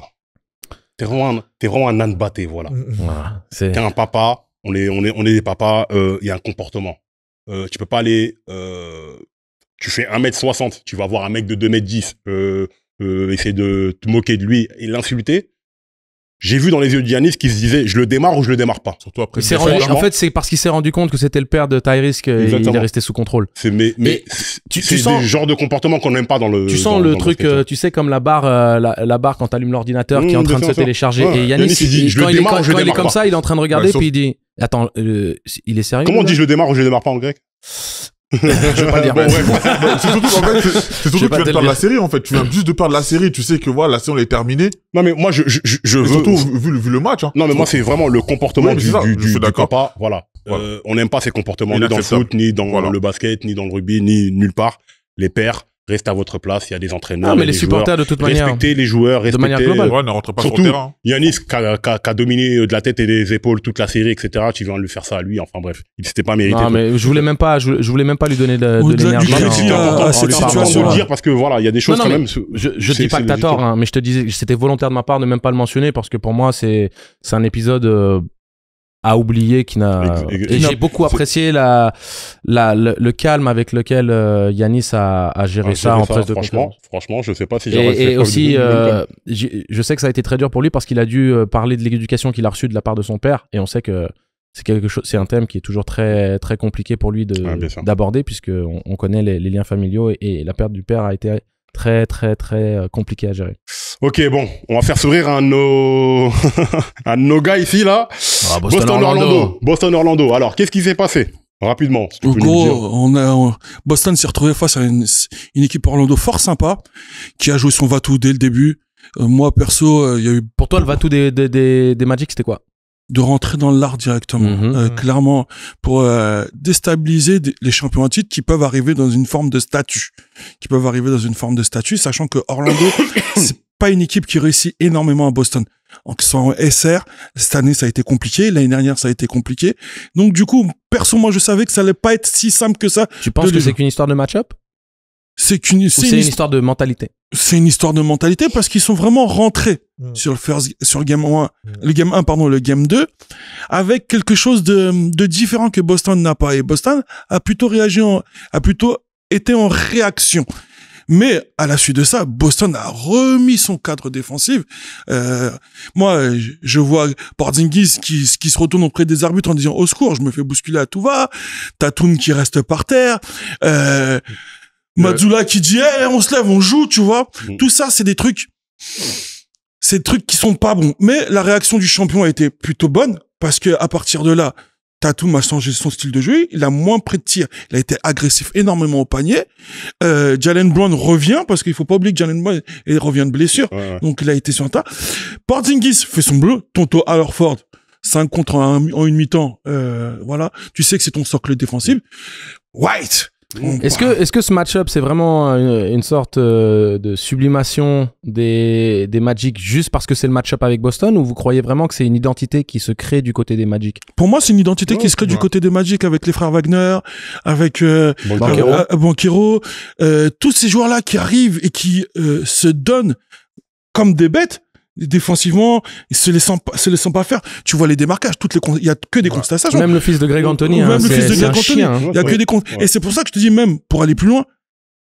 T'es vraiment un âne batté, voilà. Voilà, c'est... T'es un papa, on est des papas, il y a un comportement. Tu peux pas aller... tu fais 1m60, tu vas voir un mec de 2m10, essayer de te moquer de lui et l'insulter. J'ai vu dans les yeux de Giannis qu'il se disait, je le démarre ou je le démarre pas. Surtout après. En fait, c'est parce qu'il s'est rendu compte que c'était le père de Tyrese qu'il Exactement. est resté sous contrôle. Mais tu c'est sens- des genres de comportement qu'on n'aime pas dans le... Tu sens dans le le truc, basket. tu sais, comme la barre quand t'allumes l'ordinateur qui est en train de se bien sûr. télécharger. Ouais. Et Yannis, Yanis, il dit, je le quand il est démarre ou je le quand il est démarre comme pas. ça, il est en train de regarder, Ouais, sauf- puis il dit, attends, il est sérieux? Comment on là dit je le démarre ou je le démarre pas en grec? Je vais pas le dire. Bon, ouais. C'est surtout qu'en fait, c'est surtout que tu pas viens te de le perdre dire. la série, en fait. Tu viens juste de perdre la série. Tu sais que voilà, la série, elle est terminée. Non, mais moi, je Et veux... surtout, vu le match, hein. Non, mais moi, c'est vraiment le comportement Oui, mais c'est ça, je suis du d'accord. papa. Voilà. Voilà. On n'aime pas ces comportements, ni dans le Inacceptable. foot, ni dans Voilà. le basket, ni dans le rugby, ni nulle part. Les pères, restez à votre place. Il y a des entraîneurs. Non, mais il y a les des supporters, de toute joueurs. manière. Respectez les joueurs, De manière respectez... globale. Ouais, ne rentre pas sur Surtout, le terrain. Yanis, qui a dominé de la tête et des épaules toute la série, etc. Tu viens de lui faire ça à lui. Enfin, bref. Il s'était pas mérité. Non, mais je voulais même pas lui donner de Au-delà l'énergie. du Non, mais crédit c'était en- important à en cette lui c'est parlant. important de situation-là. le dire parce que voilà, il y a des choses Non, quand mais même. Je dis pas que t'as tort, hein, mais je te disais que c'était volontaire de ma part de même pas le mentionner parce que pour moi, c'est un épisode à oublier qui n'a. Et j'ai beaucoup apprécié le calme avec lequel Yanis a géré ça en presse de conférence. Franchement, je sais pas si j'aurais fait Et preuve aussi, de- je sais que ça a été très dur pour lui parce qu'il a dû parler de l'éducation qu'il a reçue de la part de son père. Et on sait que c'est un thème qui est toujours très, très compliqué pour lui Ouais, bien sûr. d'aborder puisque on connaît les liens familiaux et la perte du père a été très, très, très compliqué à gérer. Ok, bon, on va faire sourire un de nos, un de nos gars ici, là. Boston-Orlando. Alors, qu'est-ce qui s'est passé? Rapidement, si tu En peux nous dire. gros, Boston s'est retrouvé face à une équipe Orlando fort sympa, qui a joué son va-tout dès le début. Moi, perso, il y a eu Pour toi, le va-tout des Magic, c'était quoi? de rentrer dans l'art directement. Mhm. Clairement, pour déstabiliser les champions en titre qui peuvent arriver dans une forme de statut. Sachant que Orlando, c'est pas une équipe qui réussit énormément à Boston. Donc, soit en SR, cette année, ça a été compliqué. L'année dernière, ça a été compliqué. Donc, du coup, perso, moi, je savais que ça allait pas être si simple que ça. Tu penses de que les- c'est qu'une histoire de match-up? C'est Ou c'est une histoire de mentalité? c'est une histoire de mentalité parce qu'ils sont vraiment rentrés Mm. sur le game 1, le game 2, avec quelque chose de différent que Boston n'a pas. Et Boston a plutôt été en réaction. Mais à la suite de ça, Boston a remis son cadre défensif. Moi, je vois Porzingis qui se retourne auprès des arbitres en disant au secours, je me fais bousculer à tout va. Tatum qui reste par terre. Mazzulla qui dit on se lève, on joue, tu vois. Tout ça, c'est des trucs qui sont pas bons. Mais la réaction du champion a été plutôt bonne parce que à partir de là, Tatum a changé son style de jeu, il a moins pris de tir, il a été agressif énormément au panier. Jalen Brown revient parce qu'il faut pas oublier que Jalen Brown il revient de blessure, Ouais. donc il a été sur un tas. Porzingis fait son bleu, Tonto Allerford 5 contre en une mi-temps, voilà, tu sais que c'est ton socle défensif. White. Est-ce que ce match-up, c'est vraiment une sorte de sublimation des Magic juste parce que c'est le match-up avec Boston ou vous croyez vraiment que c'est une identité qui se crée du côté des Magic? Pour moi, c'est une identité qui se crée du ouais. côté des Magic avec les frères Wagner, avec Banchero. Banchero, tous ces joueurs-là qui arrivent et qui se donnent comme des bêtes défensivement, se laissant pas faire. Tu vois les démarquages, il y a que des contestations. Même le fils de Greg Anthony, Même hein, le fils de c'est Greg un Anthony. chien. hein. Il y a que des comptes. Ouais. Et c'est pour ça que je te dis même, pour aller plus loin,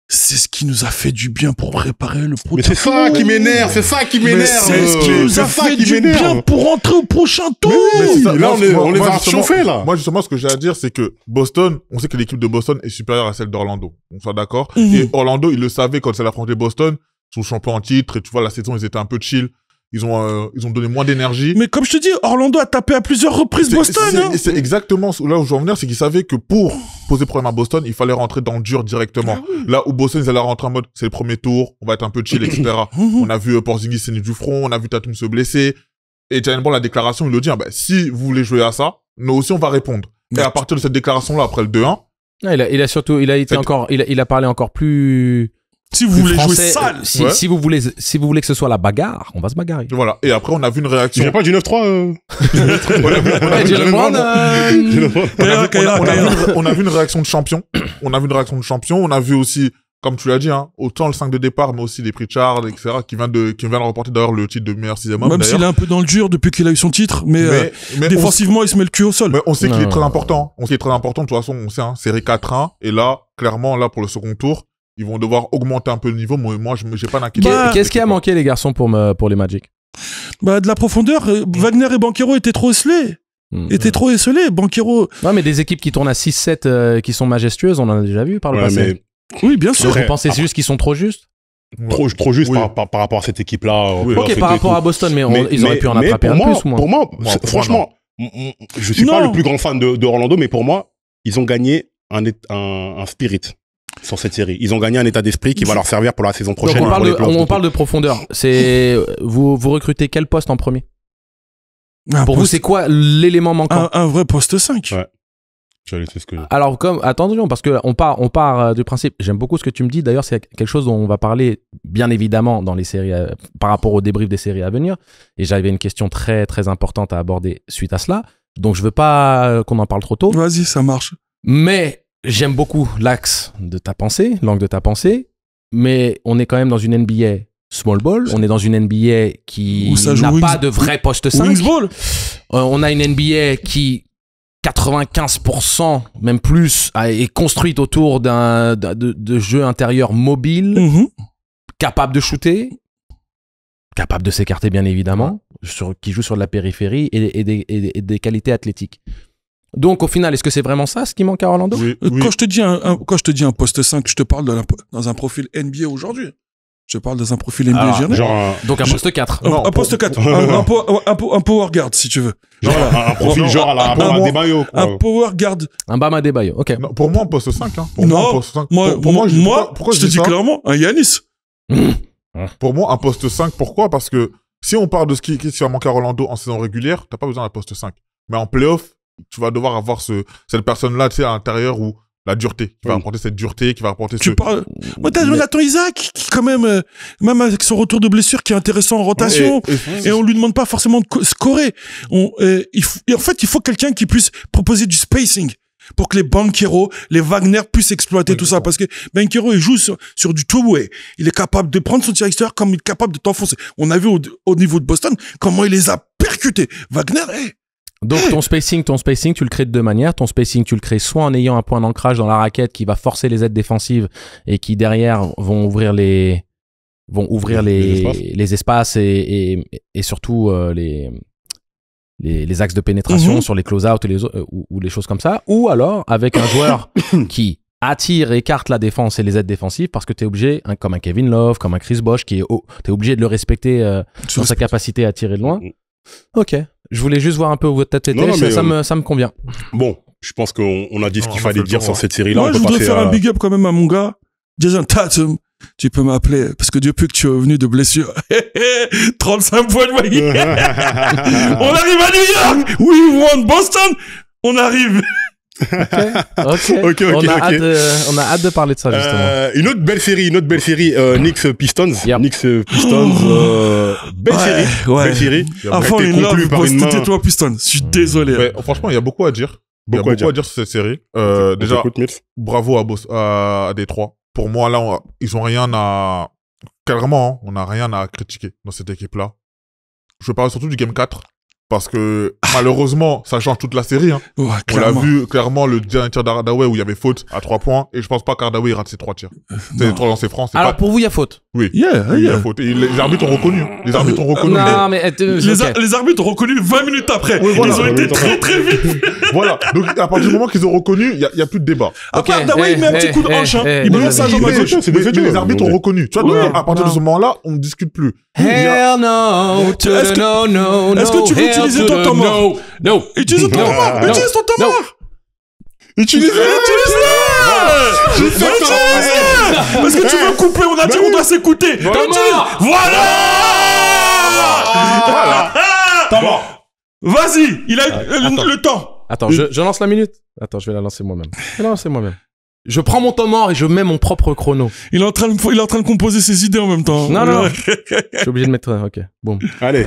c'est ce qui nous a fait du bien pour préparer le prochain. Mais c'est ça qui m'énerve, c'est ça qui m'énerve. C'est ce qui nous a C'est ça fait qui du m'énerve. bien pour rentrer au prochain tour. Mais c'est ça. là, Moi, on les a justement- chauffés, là. Moi, justement, ce que j'ai à dire, c'est que Boston, on sait que l'équipe de Boston est supérieure à celle d'Orlando. On soit d'accord. Mhm. Et Orlando, il le savait quand elle affrontait Boston, son champion en titre, et tu vois, la saison, ils étaient un peu chill. ils ont donné moins d'énergie. Mais comme je te dis, Orlando a tapé à plusieurs reprises Boston. Hein. C'est exactement là où je veux en venir, c'est qu'ils savaient que pour poser problème à Boston, il fallait rentrer dans le dur directement. Ah oui. Là où Boston, ils allaient rentrer en mode, c'est le premier tour, on va être un peu chill, etc. On a vu Porzingis saigner du front, on a vu Tatum se blesser. Et Jalen Brown, la déclaration, il le dit, si vous voulez jouer à ça, nous aussi, on va répondre. Et à partir de cette déclaration-là, après le 2-1. Il a surtout, il a parlé encore plus. Si vous plus voulez jouer français. sale. Si vous voulez que ce soit la bagarre, on va se bagarrer. Voilà. Et après, on a vu une Tu réaction. viens pas du 9-3 Jalen Brown, On a vu une réaction de champion. On a vu aussi, comme tu l'as dit, autant le 5 de départ, mais aussi des Pritchard, etc., qui vient de remporter d'ailleurs le titre de meilleur 6e homme. Même s'il est un peu dans le dur depuis qu'il a eu son titre, mais défensivement, il se met le cul au sol. Mais on sait qu'il Non. est très important. De toute façon, on sait, série 4-1. Et là, clairement, pour le second tour, ils vont devoir augmenter un peu le niveau. Moi, j'ai pas d'inquiétude. Qu'est-ce qui a manqué, les garçons, pour les Magic? De la profondeur. Wagner et Banchero étaient trop esselés. Banchero. Ouais, mais des équipes qui tournent à 6-7, qui sont majestueuses, on en a déjà vu par le passé. Oui, bien sûr. Donc, Après- vous pensez c'est juste qu'ils sont trop justes? Trop juste Oui. par rapport à cette équipe-là. Oui. Ok, par rapport à Boston, mais ils auraient pu en attraper un de plus ou moins. Pour moi, pour franchement, je suis Non. pas le plus grand fan de Orlando, mais pour moi, ils ont gagné un spirit sur cette série. Ils ont gagné un état d'esprit qui va leur servir pour la saison Donc prochaine. on parle de profondeur. Vous recrutez quel poste en premier? Pour vous, c'est quoi l'élément manquant? un vrai poste 5. Ouais. C'est ce que... Alors, attention, parce que on part du principe. J'aime beaucoup ce que tu me dis. D'ailleurs, c'est quelque chose dont on va parler, bien évidemment, dans les séries, par rapport au débrief des séries à venir. Et j'avais une question très, très importante à aborder suite à cela. Donc, je veux pas qu'on en parle trop tôt. Vas-y, ça marche. Mais j'aime beaucoup l'angle de ta pensée. Mais on est quand même dans une NBA small ball. On est dans une NBA qui Où ça joue n'a Wings- pas de vrai poste 5. Wingsball. On a une NBA qui 95%, même plus, est construite autour de jeux intérieurs mobiles, capable de shooter, capable de s'écarter bien évidemment, qui joue sur de la périphérie et des qualités athlétiques. Donc au final, est-ce que c'est vraiment ça ce qui manque à Orlando? Oui. Quand je te dis un poste 5, je te parle dans un profil NBA aujourd'hui. Je te parle dans un profil NBA Alors, général. Genre, Donc un poste 4. Non, un poste 4. Un power guard, si tu veux. un profil genre à la Adebayo. Un power guard. Un Bam Adebayo, ok. Non, pour moi, un poste 5. Pour Non. moi, un poste 5. Moi, pourquoi je te dis ça clairement, un Yanis. Pour moi, un poste 5, pourquoi? Parce que si on parle de ce qui va manquer à Orlando en saison régulière, t'as pas besoin d'un poste 5. Mais en playoff, tu vas devoir avoir cette personne-là, tu sais, à l'intérieur où la dureté, qui va apporter cette dureté, qui va apporter Tu parles. Moi, t'as Jonathan Isaac, qui quand même avec son retour de blessure, qui est intéressant en rotation. Et on lui demande pas forcément de scorer. En fait, il faut quelqu'un qui puisse proposer du spacing pour que les Banchero, les Wagner puissent exploiter tout ça. Parce que Banchero, il joue sur du two-way. Il est capable de prendre son tir extérieur comme il est capable de t'enfoncer. On a vu au niveau de Boston comment il les a percutés. Wagner, Donc ton spacing, tu le crées de deux manières. Ton spacing, tu le crées soit en ayant un point d'ancrage dans la raquette qui va forcer les aides défensives et qui derrière vont ouvrir les espaces et surtout les axes de pénétration sur les close-out ou les choses comme ça. Ou alors avec un joueur qui attire et écarte la défense et les aides défensives parce que tu es obligé, comme un Kevin Love, comme un Chris Bosh, tu es obligé de le respecter dans sa capacité à tirer de loin. Ok. Je voulais juste voir un peu où votre tête était. Non, mais, ça me convient. Bon, je pense qu'on a dit ce Non, qu'il on a fallait fait dire le sur tour, cette série-là. moi, je voudrais faire un big up quand même à mon gars, Jason Tatum. Tu peux m'appeler, parce que depuis que tu es revenu de blessure, 35 points de moyenne. On arrive à New York. We won Boston. On arrive. Ok. On a hâte de parler de ça, justement. Une autre belle série, Knicks Pistons. Yep. Knicks Pistons, belle série. Belle série. Avant A été une conclue love, par une main. tais-toi, Piston. Je suis désolé. Mais, franchement, il y a beaucoup à dire. Il y a beaucoup à dire sur cette série. Déjà, Écoute, Mills. bravo à Détroit. Pour moi, là, ils ont rien à... Clairement, on n'a rien à critiquer dans cette équipe-là. Je parle surtout du Game 4. Parce que, malheureusement, ça change toute la série, hein. Ouais, On l'a clairement. vu, clairement, le dernier tir d'Hardaway où il y avait faute à 3 points. Et je pense pas qu'Hardaway rate ses 3 tirs. C'est les 3 lancers francs. Alors, pour vous, il y a faute. Oui. Yeah, Il y a yeah. faute. Et les arbitres ont reconnu. Les arbitres ont reconnu. Non, mais... Les arbitres ont reconnu 20 minutes après. Oui, voilà. Ils ont été très très vite. Voilà. Donc, à partir du moment qu'ils ont reconnu, il y a plus de débat. Après, Ok, Hardaway, il met un petit coup de hanche, hein. Il les balance sa amis. jambe à gauche. C'est des faits Mais de les jeu. arbitres ont reconnu. Tu vois, Ouais. donc, à partir de ce moment-là, on ne discute plus. Hell no, to Est-ce the que- no, no, no. est-ce que tu veux hell utiliser to ton the temps mort? No. Utilise ton temps mort. Non. Utilise ton temps Non. mort. Utilisez-le. Parce que tu veux couper, on a dit on doit s'écouter. Temps Utilise. mort. Voilà. Temps mort. Vas-y, il a le temps. Attends, je lance la minute. Attends, je vais la lancer moi-même. Je vais la lancer moi-même. Je prends mon temps mort et je mets mon propre chrono. Il est en train de composer ses idées en même temps. Non, non. Je suis obligé de mettre... Ok, boum. Allez.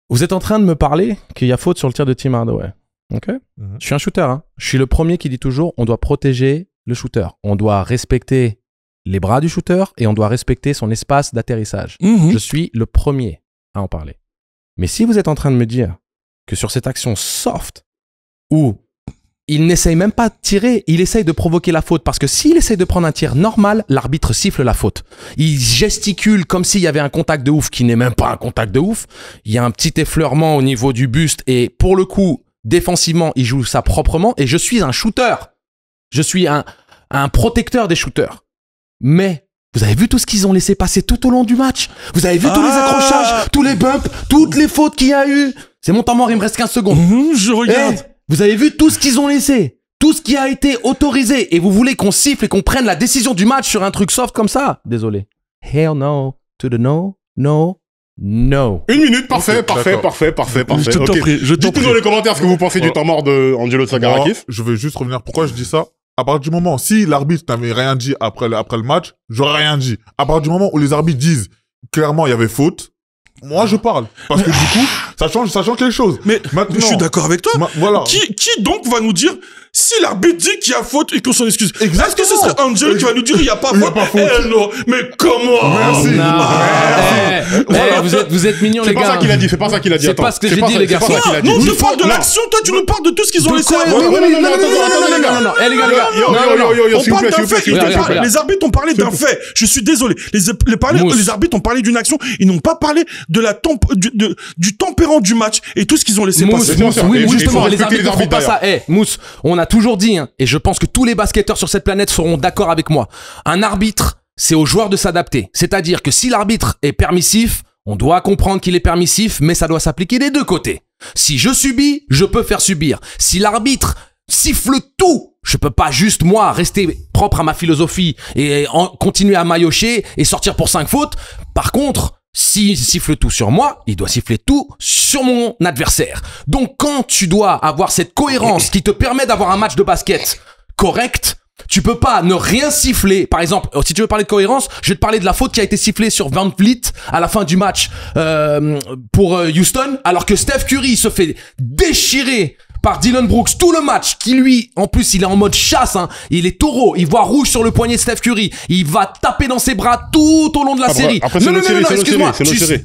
Vous êtes en train de me parler qu'il y a faute sur le tir de Tim Hardaway. Ok. Mhm. Je suis un shooter. Hein. Je suis le premier qui dit toujours on doit protéger le shooter. On doit respecter les bras du shooter et on doit respecter son espace d'atterrissage. Mhm. Je suis le premier à en parler. Mais si vous êtes en train de me dire que sur cette action soft, où il n'essaye même pas de tirer, il essaye de provoquer la faute. Parce que s'il essaye de prendre un tir normal, l'arbitre siffle la faute. Il gesticule comme s'il y avait un contact de ouf qui n'est même pas un contact de ouf. Il y a un petit effleurement au niveau du buste et pour le coup, défensivement, il joue ça proprement. Et je suis un shooter. Je suis un protecteur des shooters. Mais vous avez vu tout ce qu'ils ont laissé passer tout au long du match. Vous avez vu tous les accrochages, tous les bumps, toutes les fautes qu'il y a eu. C'est mon temps mort, il me reste 15 secondes. Je regarde. Eh, vous avez vu tout ce qu'ils ont laissé, tout ce qui a été autorisé, et vous voulez qu'on siffle et qu'on prenne la décision du match sur un truc soft comme ça? Désolé. Hell no to the no, no, no. 1 minute, parfait, Ok, parfait, d'accord. parfait, parfait, parfait. Je t'en Ok. prie, je t'en Dites-nous prie. dans les commentaires ce que vous pensez du Ouais. temps mort de Angelo Moi, Tsagarakis. je vais juste revenir. Pourquoi je dis ça? À partir du moment, si l'arbitre n'avait rien dit après le match, j'aurais rien dit. À partir du moment où les arbitres disent clairement il y avait faute, moi je parle. Parce que du coup, ça change quelque chose. Mais Maintenant, je suis d'accord avec toi. Voilà. Qui donc va nous dire si l'arbitre dit qu'il y a faute et qu'on s'en excuse? Exactement. Est-ce que ce serait Angel qui va nous dire il y a pas Il y a faute? pas faute. Eh non, mais comment? Merci. Vous êtes mignons C'est les pas gars. ça qu'il a dit, c'est pas ça qu'il a dit. C'est attends. pas ce que C'est j'ai pas dit, ça- les c'est pas garçons. ça qu'il a dit. Non, on te Il parle de faut- l'action, toi tu nous parles de tout ce qu'ils ont De laissé quoi? avant. Oui, oui, oui, non, non, non, non, attendez, non, attendez, non, les gars. non, non, eh, les gars, les gars. Yo, Non, yo, non, non. yo, yo, On s'il vous parle plaît, d'un s'il vous plaît, fait. s'il vous plaît, s'il vous plaît. Les arbitres ont parlé d'un fait. Je suis désolé. Mousse. Les arbitres ont parlé d'une action. Ils n'ont pas parlé de du tempérament du match et tout ce qu'ils ont laissé Mousse, passer. bien Mousse, sûr. oui, Et il justement, faut les respecter arbitres les ne font pas arbitres, ça. Eh, Mousse, on a toujours dit, hein, et je pense que tous les basketteurs sur cette planète seront d'accord avec moi. Un arbitre, c'est au joueur de s'adapter. C'est-à-dire que si l'arbitre est permissif, on doit comprendre qu'il est permissif, mais ça doit s'appliquer des deux côtés. Si je subis, je peux faire subir. Si l'arbitre siffle tout, je peux pas juste, moi, rester propre à ma philosophie et continuer à maillotcher et sortir pour 5 fautes. Par contre, s'il siffle tout sur moi, il doit siffler tout sur mon adversaire. Donc quand tu dois avoir cette cohérence qui te permet d'avoir un match de basket correct, tu peux pas ne rien siffler. Par exemple, si tu veux parler de cohérence, je vais te parler de la faute qui a été sifflée sur Van Vliet à la fin du match pour Houston, alors que Steph Curry se fait déchirer par Dylan Brooks tout le match, qui lui, en plus, il est en mode chasse, hein. Il est taureau, il voit rouge sur le poignet de Steph Curry, il va taper dans ses bras tout au long de la série. après, c'est notre série, c'est notre excuse-moi. série, c'est notre série.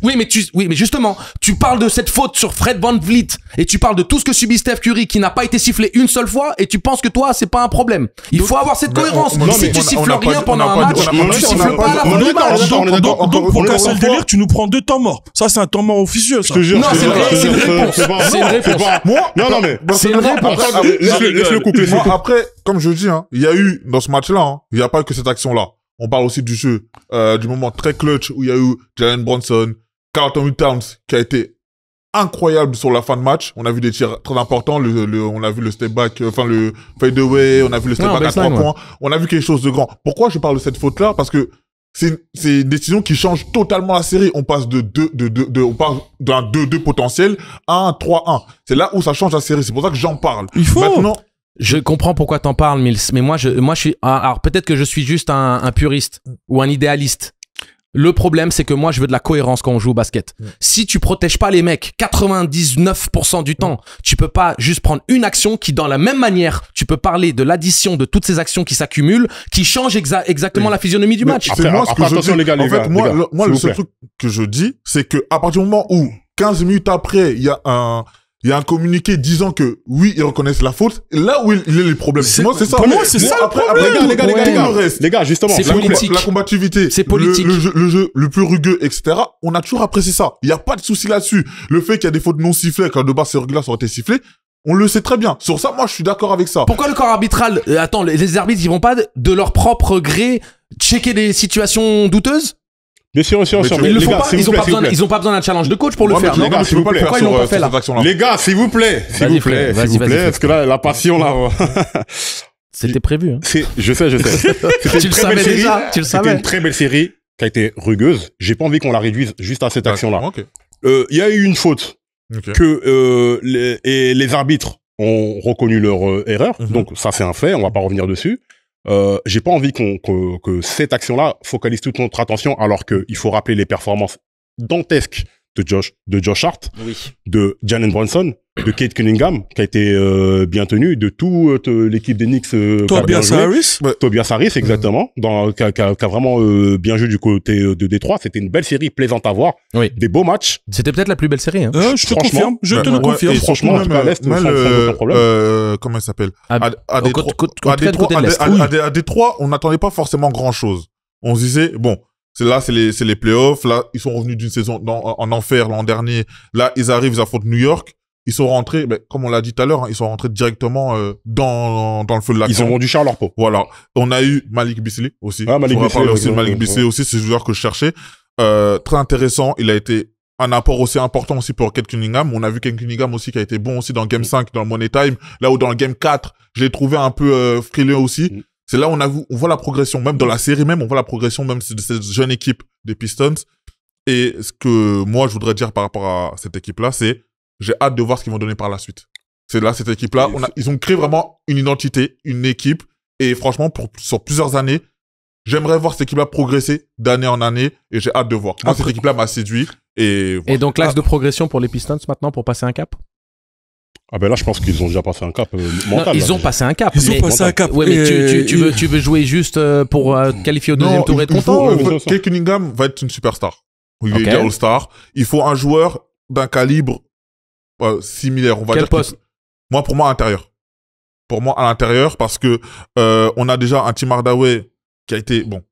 Oui, mais justement, tu parles de cette faute sur Fred Van Vliet, et tu parles de tout ce que subit Steph Curry, qui n'a pas été sifflé une seule fois, et tu penses que toi, c'est pas un problème. Il faut avoir cette cohérence. non, Si mais tu on siffles n'a pas rien dit- pendant on n'a un pas match, dit- on n'a pas tu dit- siffles on n'a pas à la pas fin dit- du on est match. d'accord, on est d'accord. Donc, pour On est casser le d'accord. délire, tu nous prends 2 temps morts. Ça, c'est un temps mort officieux, ça. Je te jure, Non, je te c'est jure, une je te jure, réponse. c'est pas- C'est une réponse. pas- Moi, Non, non, mais. C'est une réponse. Laisse-le couper, Moi, après, comme je dis, hein, il y a eu, dans ce match-là, hein, il n'y a pas que cette action-là. On parle aussi du jeu, du moment très clutch où il y a eu Jalen Brunson, Carlton Towns, qui a été incroyable sur la fin de match. On a vu des tirs très importants, on a vu le step back, le fade away, on a vu le step Non, back à 3 baseline, points. On a vu quelque chose de grand. Pourquoi je parle de cette faute-là? Parce que c'est une décision qui change totalement la série. On passe on passe d'un 2-2 potentiel à un 3-1. C'est là où ça change la série. C'est pour ça que j'en parle. Il faut. Maintenant, Je comprends pourquoi t'en parles, Mills, mais moi je suis, alors peut-être que je suis juste un puriste ou un idéaliste. Le problème, c'est que moi, je veux de la cohérence quand on joue au basket. Si tu protèges pas les mecs 99% du temps, tu peux pas juste prendre une action qui, dans la même manière, tu peux parler de l'addition de toutes ces actions qui s'accumulent, qui changent exactement la physionomie du match. c'est moi ce que je attention, dis. les gars, en fait, moi, s'il vous le plaît. seul truc que je dis, c'est que à partir du moment où 15 minutes après, il y a un communiqué disant que oui, ils reconnaissent la faute. Et là où il est les problèmes. Moi, c'est ça. Pour moi, c'est ça le problème. Les gars, justement. C'est politique. La combativité. C'est politique. Le jeu le plus rugueux, etc. On a toujours apprécié ça. Il n'y a pas de souci là-dessus. Le fait qu'il y a des fautes non sifflées, quand de base ces règles-là ont été sifflées, on le sait très bien. Sur ça, moi, je suis d'accord avec ça. Pourquoi le corps arbitral, attends, les arbitres, ils vont pas de leur propre gré checker des situations douteuses? Bien sûr. Mais ils le font pas. Ils ont pas besoin d'un challenge de coach pour le faire. les gars, s'il vous plaît. Pourquoi ils l'ont pas fait là? Les gars, s'il vous plaît. Vas-y. Parce que là, la passion, là. C'était prévu. Hein. Je sais. Tu le savais déjà. Tu le C'était savais. une très belle série qui a été rugueuse. J'ai pas envie qu'on la réduise juste à cette action-là. Ok. Il y a eu une faute Ok. que les arbitres ont reconnu leur erreur. Mhm. Donc ça, c'est un fait. On va pas revenir dessus. J'ai pas envie que cette action-là focalise toute notre attention, alors qu'il faut rappeler les performances dantesques de Josh Hart, Oui. de Jalen Brunson, de Kate Cunningham, qui a été bien tenu, de toute l'équipe des Knicks. Tobias Harris. Tobias Harris, exactement, qui a vraiment bien joué du côté de Détroit. C'était une belle série, plaisante à voir. Oui. Des beaux matchs. C'était peut-être la plus belle série. Hein. Je te confirme. Je te le confirme. Et franchement, en tout cas, à l'Est, sans aucun problème. Comment il s'appelle? À Détroit, on n'attendait pas forcément grand chose. On se disait, bon, c'est les playoffs. Là, ils sont revenus d'une saison en enfer l'an dernier. Là, ils arrivent, ils affrontent New York. Ils sont rentrés, comme on l'a dit tout à l'heure, ils sont rentrés directement dans le feu de l'action. Ils ont vendu cher leur peau. Voilà. On a eu Malik Beasley aussi. Ah, Malik Beasley aussi. Malik Beasley aussi, c'est le joueur que je cherchais. Très intéressant. Il a été un apport aussi important aussi pour Kate Cunningham. On a vu Kate Cunningham aussi qui a été bon aussi dans le Game 5, dans le Money Time. Là où dans le Game 4, je l'ai trouvé un peu frileux aussi. C'est là où on voit la progression. Même dans la série même, on voit la progression même de cette jeune équipe des Pistons. Et ce que moi, je voudrais dire par rapport à cette équipe-là, c'est j'ai hâte de voir ce qu'ils vont donner par la suite. C'est là, cette équipe-là, ils ont créé vraiment une identité, une équipe. Et franchement, sur plusieurs années, j'aimerais voir cette équipe-là progresser d'année en année. Et j'ai hâte de voir. Moi, cette équipe-là m'a séduit. Et donc, l'axe de progression pour les Pistons maintenant pour passer un cap? Ah ben là, je pense qu'ils ont déjà passé un cap mental. Non, ils ont passé un cap. Ils ont passé un cap. Ouais, mais tu veux jouer juste pour qualifier au deuxième tour et être content? Kate Cunningham va être une superstar. Il est All-Star. Il faut un joueur d'un calibre similaire. On va dire poste? Pour moi, à l'intérieur. Pour moi, à l'intérieur, parce que on a déjà un Tim Hardaway qui a été bon.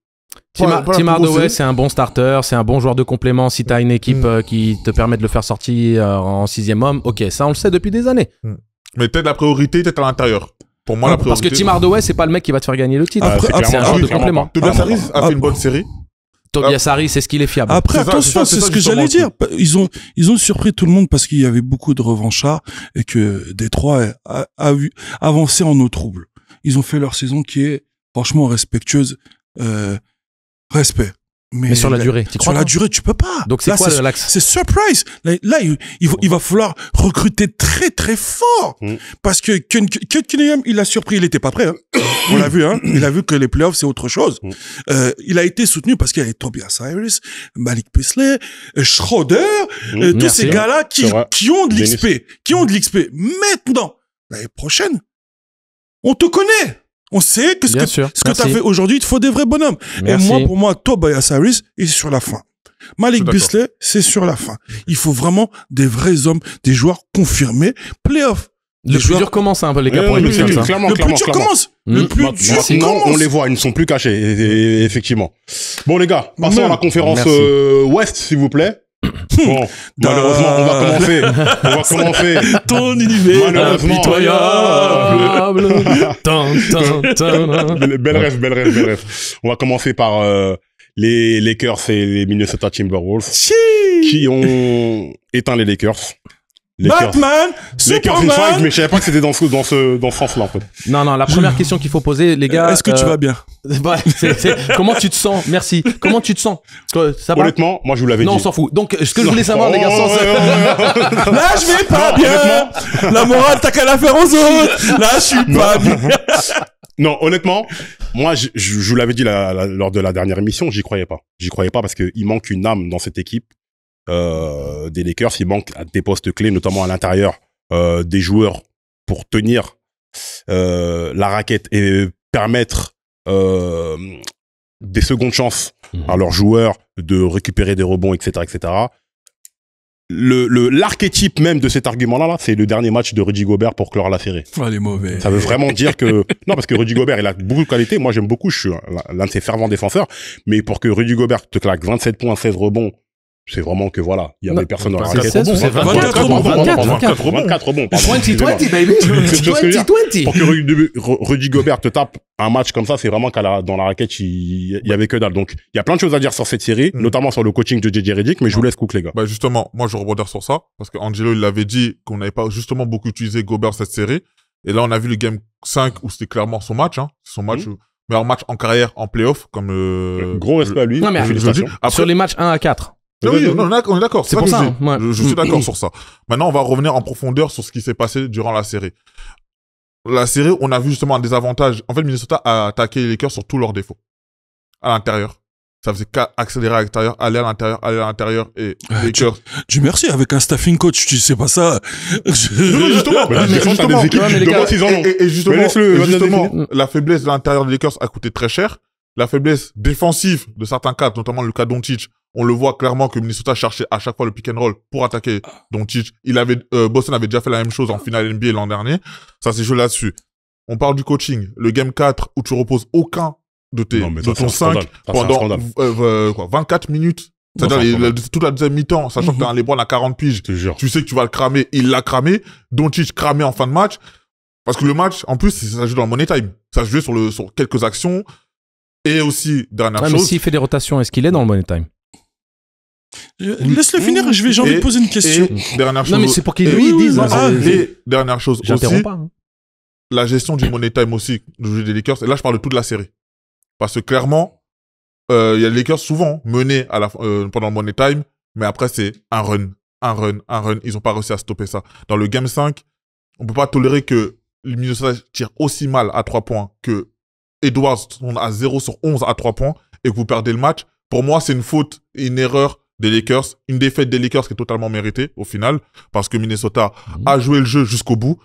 Tim Hardaway, c'est un bon starter, c'est un bon joueur de complément. Si t'as une équipe qui te permet de le faire sortir en 6e homme, ok, ça on le sait depuis des années. Mais peut-être la priorité, peut-être à l'intérieur. Pour moi, la priorité. Parce que Tim Hardaway, c'est pas le mec qui va te faire gagner le titre. C'est un joueur de complément. Tobias Harris a fait une bonne série. Tobias Harris, c'est ce qu'il est fiable. Après, attention, c'est ce que j'allais dire. Ils ont surpris tout le monde parce qu'il y avait beaucoup de revanchards et que Détroit a vu avancer en eau trouble. Ils ont fait leur saison qui est franchement respectueuse. Respect. Mais sur la durée, tu crois? Sur la durée, tu peux pas. Donc c'est quoi l'axe? C'est surprise. Là, il va falloir recruter très très fort. Parce que Cunningham, il a surpris, il était pas prêt. Hein. On l'a vu, hein. Il a vu que les playoffs c'est autre chose. Il a été soutenu parce qu'il y avait Tobias Harris, Malik Beasley, Schroeder, tous ces gars-là qui ont de l'XP, Maintenant, l'année prochaine, on te connaît. On sait que ce que tu as fait aujourd'hui, il te faut des vrais bonhommes. Merci. Et pour moi, Tobias Harris est sur la fin. Malik Beasley, c'est sur la fin. Il faut vraiment des vrais hommes, des joueurs confirmés. Playoff. Le plus dur commence, hein, les gars, pour les Pistons. Le plus dur commence. Le plus dur commence. On les voit, ils ne sont plus cachés, effectivement. Bon, les gars, passons à la conférence Ouest, s'il vous plaît. Bon, malheureusement, on va commencer. Ton univers impitoyable. Belle rêve. On va commencer par les Lakers et les Minnesota Timberwolves qui ont éteint les Lakers. Batman, Lakers in 5, mais je savais pas que c'était dans ce sens-là, en fait. Non, la première question qu'il faut poser, les gars. Est-ce que tu vas bien? Comment tu te sens? Merci. Comment tu te sens? Ça va? Honnêtement, moi, je vous l'avais dit. Non, on s'en fout. Donc, ce que je voulais savoir, les gars, là, je vais pas bien. La morale, t'as qu'à la faire aux autres. Là, je suis pas bien. Non, honnêtement, moi, je vous l'avais dit lors de la dernière émission, j'y croyais pas. J'y croyais pas parce qu'il manque une âme dans cette équipe. Des Lakers, il manque des postes clés, notamment à l'intérieur, des joueurs pour tenir la raquette et permettre des secondes chances à leurs joueurs de récupérer des rebonds, etc., etc. l'archétype même de cet argument-là, c'est le dernier match de Rudy Gobert pour clore la série. Oh, les mauvais. Ça veut vraiment dire que, non, parce que Rudy Gobert, il a beaucoup de qualités. Moi, j'aime beaucoup, je suis l'un de ses fervents défenseurs. Mais pour que Rudy Gobert te claque 27 points, 16 rebonds, c'est vraiment que voilà, il y avait personne dans la raquette. C'est 24 rebonds. 24 rebonds. 20-20, baby. C'est ce que je veux dire. 20-20. Pour que Rudy Gobert te tape un match comme ça, c'est vraiment dans la raquette, il y avait que dalle. Donc, il y a plein de choses à dire sur cette série, notamment sur le coaching de JJ Redick, mais je vous laisse cook, les gars. Bah, justement, moi, je rebondir sur ça, parce que Angelo, il l'avait dit qu'on n'avait pas justement beaucoup utilisé Gobert cette série. Et là, on a vu le game 5 où c'était clairement son match, son match, meilleur match en carrière, en playoff, comme Gros respect à lui. Non, mais félicitations. sur les matchs 1 à 4. Oui, on est d'accord. C'est pour ça. Ouais. Je suis d'accord sur ça. Maintenant, on va revenir en profondeur sur ce qui s'est passé durant la série. La série, on a vu justement un désavantage. En fait, Minnesota a attaqué les Lakers sur tous leurs défauts. À l'intérieur. Ça faisait qu'accélérer à l'extérieur, aller à l'intérieur et les Lakers. Dieu merci, avec un staffing coach, tu sais pas ça. Non, justement. Et justement, la faiblesse de l'intérieur des Lakers a coûté très cher. La faiblesse défensive de certains cas, notamment le cas Doncic, on le voit clairement que Minnesota cherchait à chaque fois le pick and roll pour attaquer Doncic. Boston avait déjà fait la même chose en finale NBA l'an dernier. Ça s'est joué là-dessus. On parle du coaching. Le game 4 où tu reposes aucun de ton 5 pendant 24 minutes. C'est-à-dire toute la deuxième mi-temps, sachant que t'as un LeBron à 40 piges. Tu sais que tu vas le cramer. Il l'a cramé. Doncic cramé en fin de match. Parce que le match, en plus, ça joue dans le money time. Ça se joue sur quelques actions. Et aussi, dernière chose. Mais s'il fait des rotations, est-ce qu'il est dans le money time? Laisse-le finir, j'ai envie de poser une question. Dernière chose. Non, mais c'est pour qu'il lui dise. Et dernière chose aussi. J'interromps pas. La gestion du money time aussi, du jeu des Lakers. Et là, je parle de toute la série. Parce que clairement, il y a les Lakers souvent menés pendant le money time, mais après, c'est un run. Ils ont pas réussi à stopper ça. Dans le game 5, on peut pas tolérer que le Minnesota tire aussi mal à 3 points que Edwards tourne à 0 sur 11 à 3 points et que vous perdez le match. Pour moi, c'est une faute et une erreur des Lakers. Une défaite des Lakers qui est totalement méritée au final parce que Minnesota a joué le jeu jusqu'au bout,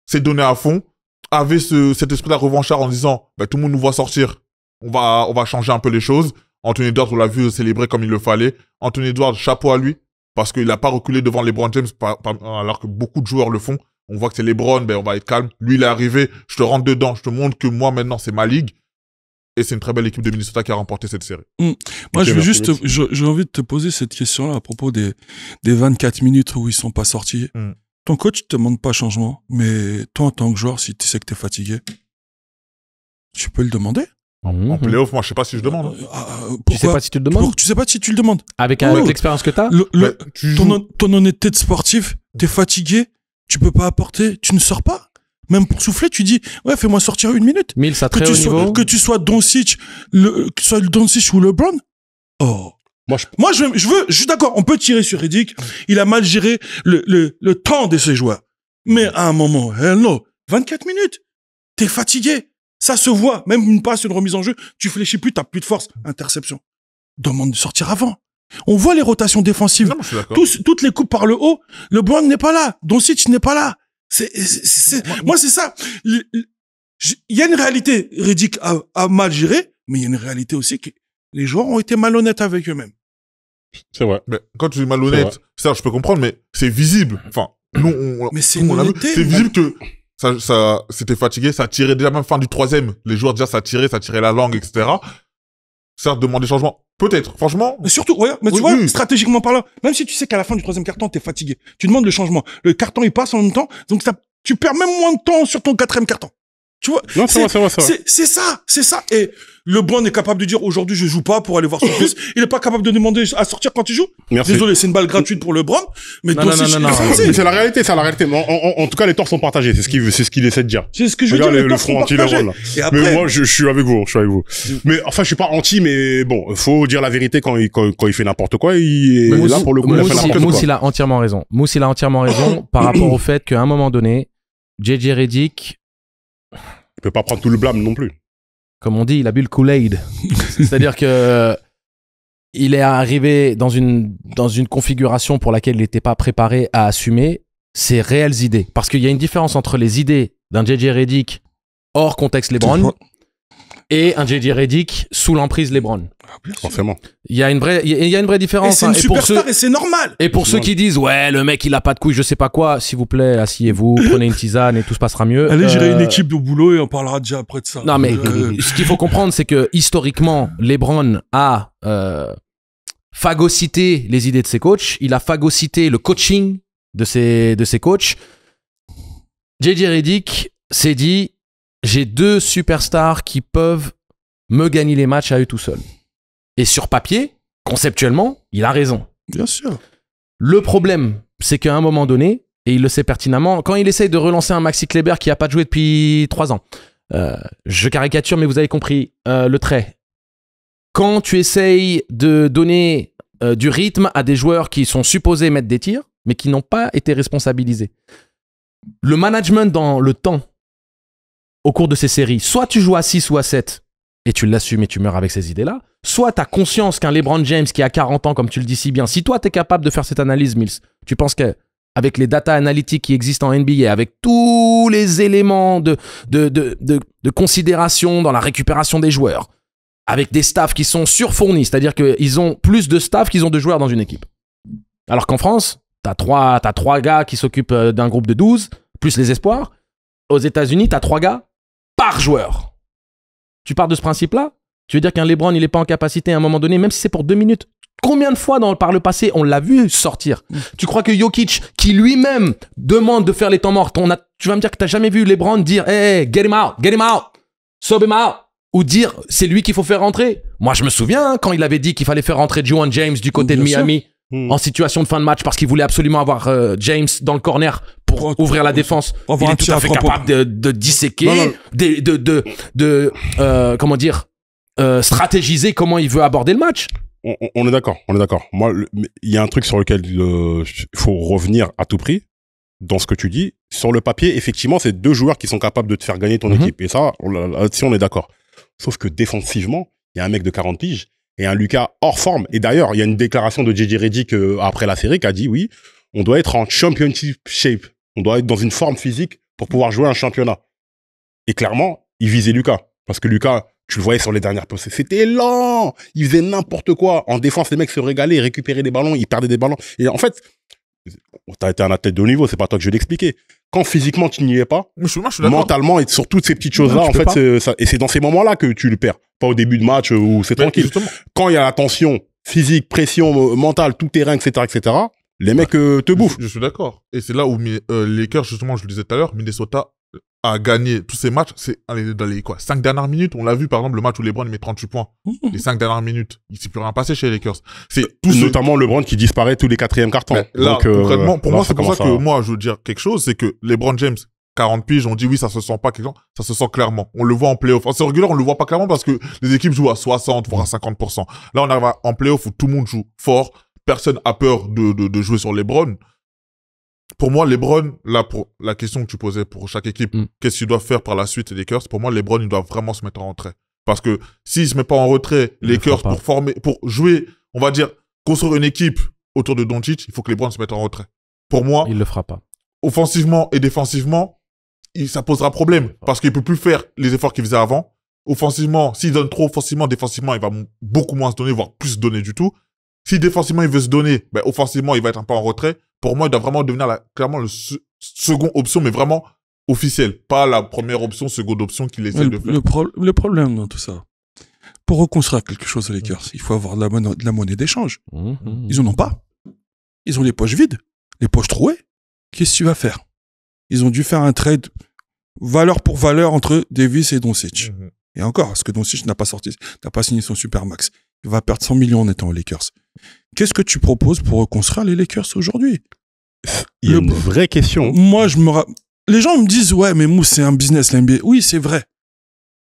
s'est donné à fond, avait cet esprit de la revanchard en disant tout le monde nous voit sortir, on va changer un peu les choses. Anthony Edwards, on l'a vu célébrer comme il le fallait. Anthony Edwards, chapeau à lui parce qu'il n'a pas reculé devant LeBron James alors que beaucoup de joueurs le font. On voit que c'est LeBron, on va être calme. Lui, il est arrivé, je te rentre dedans, je te montre que moi, maintenant, c'est ma ligue. Et c'est une très belle équipe de Minnesota qui a remporté cette série. Moi, j'ai envie de te poser cette question-là à propos des 24 minutes où ils sont pas sortis. Ton coach te demande pas changement, mais toi, en tant que joueur, si tu sais que t'es fatigué, tu peux le demander. En playoff, moi, je sais pas si je demande. Tu sais pas si tu le demandes? Tu sais pas si tu le demandes. Avec l'expérience que t'as? Ton honnêteté sportive, t'es fatigué, tu peux pas apporter, tu ne sors pas. Même pour souffler, tu dis, ouais, fais-moi sortir 1 minute. Mills à très haut niveau. Que tu sois Doncic, que tu sois Doncic ou LeBron. Oh. Moi, je suis d'accord, on peut tirer sur Redick. Il a mal géré le temps de ses joueurs. Mais à un moment, hello, 24 minutes. T'es fatigué. Ça se voit. Même une passe, une remise en jeu, tu fléchis plus, t'as plus de force. Interception. Demande de sortir avant. On voit les rotations défensives. Non, je suis d'accord. Toutes les coupes par le haut. LeBron n'est pas là. Doncic n'est pas là. Moi, c'est ça. Il y a une réalité. Redick a mal géré, mais il y a une réalité aussi que les joueurs ont été malhonnêtes avec eux-mêmes. C'est vrai. Mais quand tu es malhonnête, ça, je peux comprendre, mais c'est visible. Enfin, nous, mais c'est une honnêteté. C'est visible que ça, c'était fatigué, ça tirait déjà même fin du 3e. Les joueurs, déjà, ça tirait la langue, etc. Certes, demander changement. Peut-être, franchement. Mais surtout, regarde, mais tu vois, stratégiquement parlant, même si tu sais qu'à la fin du 3e carton, t'es fatigué, tu demandes le changement. Le carton, il passe en même temps, donc tu perds même moins de temps sur ton 4e carton. Tu vois? Non, c'est ça. Et LeBron est capable de dire, aujourd'hui, je joue pas pour aller voir son fils. Il est pas capable de demander à sortir quand il joue. Merci. Désolé, c'est une balle gratuite pour LeBron. Mais non. Mais c'est la réalité, En tout cas, les torts sont partagés. C'est ce qu'il essaie de dire. C'est ce que je veux dire. Le front anti-LeBron, là. Mais moi, je suis avec vous. Mais, enfin, je suis pas anti, mais bon, faut dire la vérité quand il fait n'importe quoi. Là, pour le coup, il a fait n'importe quoi. Mouss, il a entièrement raison. Par rapport au fait qu'à un moment donné, JJ Redick, il peut pas prendre tout le blâme non plus. Comme on dit, il a bu le Kool-Aid. C'est-à-dire que il est arrivé dans une configuration pour laquelle il n'était pas préparé à assumer ses réelles idées. Parce qu'il y a une différence entre les idées d'un JJ Redick hors contexte LeBron et un JJ Redick sous l'emprise LeBron. Forcément. Il y a une vraie différence. Et c'est une superstar et c'est normal. Et pour ceux qui disent ouais, le mec il a pas de couilles, je sais pas quoi, s'il vous plaît, asseyez-vous, prenez une tisane et tout se passera mieux. Allez, j'irai une équipe de boulot et on parlera déjà après de ça. Non mais ce qu'il faut comprendre, c'est que historiquement, LeBron a phagocyté les idées de ses coachs, il a phagocyté le coaching de ses coachs. JJ Redick s'est dit j'ai 2 superstars qui peuvent me gagner les matchs à eux tout seuls. Et sur papier, conceptuellement, il a raison. Bien sûr. Le problème, c'est qu'à un moment donné, et il le sait pertinemment, quand il essaye de relancer un Maxi Kleber qui n'a pas joué depuis 3 ans, je caricature, mais vous avez compris le trait. Quand tu essayes de donner du rythme à des joueurs qui sont supposés mettre des tirs, mais qui n'ont pas été responsabilisés. Le management dans le temps, au cours de ces séries, soit tu joues à 6 ou à 7, et tu l'assumes et tu meurs avec ces idées-là, soit tu as conscience qu'un LeBron James qui a 40 ans, comme tu le dis si bien, si toi tu es capable de faire cette analyse, Mills, tu penses qu'avec les data analytiques qui existent en NBA, avec tous les éléments de considération dans la récupération des joueurs, avec des staffs qui sont surfournis, c'est-à-dire qu'ils ont plus de staff qu'ils ont de joueurs dans une équipe. Alors qu'en France, t'as trois gars qui s'occupent d'un groupe de 12, plus les espoirs. Aux États-Unis, t'as 3 gars par joueur. Tu pars de ce principe-là? Tu veux dire qu'un LeBron, il n'est pas en capacité à un moment donné, même si c'est pour 2 minutes. Combien de fois par le passé, on l'a vu sortir? Tu crois que Jokic, qui lui-même demande de faire les temps morts, tu vas me dire que t'as jamais vu LeBron dire hey, get him out, sub him out, ou dire c'est lui qu'il faut faire rentrer? Moi, je me souviens quand il avait dit qu'il fallait faire rentrer Juwan James du côté de Miami en situation de fin de match parce qu'il voulait absolument avoir James dans le corner pour ouvrir la défense. Il est tout à fait capable de disséquer, comment dire, stratégiser comment il veut aborder le match. On est d'accord. Moi, il y a un truc sur lequel il faut revenir à tout prix. Dans ce que tu dis, sur le papier, effectivement, c'est 2 joueurs qui sont capables de te faire gagner ton équipe. Et ça, là-dessus, on est d'accord. Sauf que défensivement, il y a un mec de 40 piges et un Lucas hors forme. Et d'ailleurs, il y a une déclaration de JJ Redick après la série qui a dit oui, on doit être en championship shape. On doit être dans une forme physique pour pouvoir jouer un championnat. Et clairement, il visait Lucas. Parce que Lucas, tu le voyais sur les dernières possessions, c'était lent. Il faisait n'importe quoi. En défense, les mecs se régalaient, ils récupéraient des ballons, ils perdaient des ballons. Et en fait, t'as été un athlète de haut niveau, c'est pas toi que je vais l'expliquer. Quand physiquement tu n'y es pas, mentalement et sur toutes ces petites choses-là, en fait, et c'est dans ces moments-là que tu le perds. Pas au début de match où c'est tranquille. Justement. Quand il y a la tension physique, pression mentale, tout terrain, etc., les mecs te bouffent. Je suis d'accord. Et c'est là où les Lakers, justement, je le disais tout à l'heure, Minnesota a gagné tous ces matchs. C'est dans les 5 dernières minutes. On l'a vu, par exemple, le match où LeBron met 38 points. Les 5 dernières minutes. Il s'est plus rien passé chez les Lakers. C'est notamment LeBron qui disparaît tous les 4e cartons. Là, concrètement, pour moi, c'est pour ça que moi, je veux dire quelque chose, c'est que LeBron James, 40 piges, on dit oui, ça se sent pas, ça se sent clairement. On le voit en playoff. En série régulière, on le voit pas clairement parce que les équipes jouent à 60, voire à 50%. Là, on arrive en playoff où tout le monde joue fort. Personne a peur de jouer sur LeBron. Pour moi, LeBron, là, pour la question que tu posais pour chaque équipe, qu'est-ce qu'il doit faire par la suite, les Lakers? Pour moi, LeBron, il doit vraiment se mettre en retrait. Parce que s'il se met pas en retrait, les Lakers, pour jouer, on va dire, construire une équipe autour de Doncic, il faut que LeBron se mette en retrait. Pour moi, il le fera pas. Offensivement et défensivement, ça posera problème. Parce qu'il peut plus faire les efforts qu'il faisait avant. Offensivement, s'il donne trop offensivement, défensivement, il va beaucoup moins se donner, voire plus se donner du tout. Si défensivement, il veut se donner, ben, offensivement, il va être un peu en retrait. Pour moi, il doit vraiment devenir clairement le second option, mais vraiment officiel. Pas la première option, seconde option qu'il essaie de faire. Le problème dans tout ça, pour reconstruire quelque chose aux Lakers, il faut avoir de la monnaie d'échange. Ils en ont pas. Ils ont les poches vides, les poches trouées. Qu'est-ce que tu vas faire? Ils ont dû faire un trade valeur pour valeur entre Davis et Doncic. Et encore, parce que Doncic n'a pas signé son supermax. Il va perdre 100 millions en étant aux Lakers. Qu'est-ce que tu proposes pour reconstruire les Lakers aujourd'hui? Il y a une vraie question. Moi, les gens me disent, ouais, mais Mousse, c'est un business, l'NBA. Oui, c'est vrai.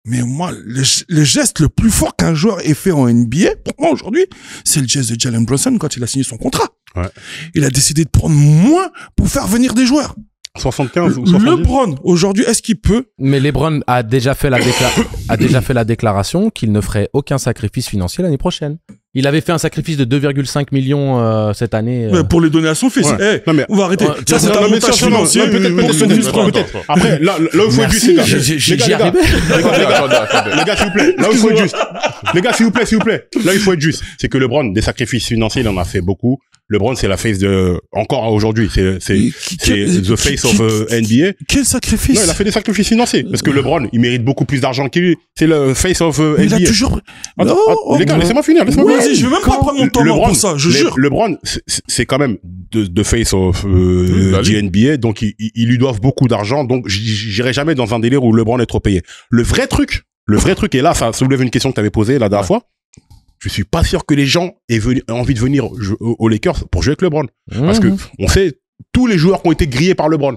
Mais moi, le geste le plus fort qu'un joueur ait fait en NBA, pour moi, aujourd'hui, c'est le geste de Jalen Brunson quand il a signé son contrat. Ouais. Il a décidé de prendre moins pour faire venir des joueurs. 75 ou 70. LeBron, aujourd'hui, est-ce qu'il peut? Mais LeBron a déjà fait la déclaration qu'il ne ferait aucun sacrifice financier l'année prochaine. Il avait fait un sacrifice de 2,5 millions cette année. Mais pour les donner à son fils. Ouais. Eh, Non, mais- on va arrêter. Ça, c'est Non, un mais montage ça, financier. non, peut-être, pour son fils. peut-être. Après, là où il faut être juste, les gars. J'y Les gars, arrivais. Les gars, s'il vous plaît, là où il faut être juste. Les gars, s'il vous plaît. Là, il faut être juste. C'est que LeBron, des sacrifices financiers, il en a fait beaucoup. LeBron, c'est la face de, encore aujourd'hui, c'est the face of NBA. Quel sacrifice. Non, il a fait des sacrifices financiers. Parce que LeBron, il mérite beaucoup plus d'argent qu'il lui. C'est le face of Mais il NBA. a toujours. Attends, les gars, laissez-moi finir. Vas-y, je vais même pas prendre mon temps mort pour ça, je jure. LeBron, c'est quand même de face of NBA, donc ils lui doivent beaucoup d'argent. Donc j'irai jamais dans un délire où LeBron est trop payé. Le vrai truc, et là, ça soulève une question que tu avais posée la dernière fois. Je suis pas sûr que les gens aient envie de venir aux Lakers pour jouer avec LeBron. Parce que on sait tous les joueurs qui ont été grillés par LeBron.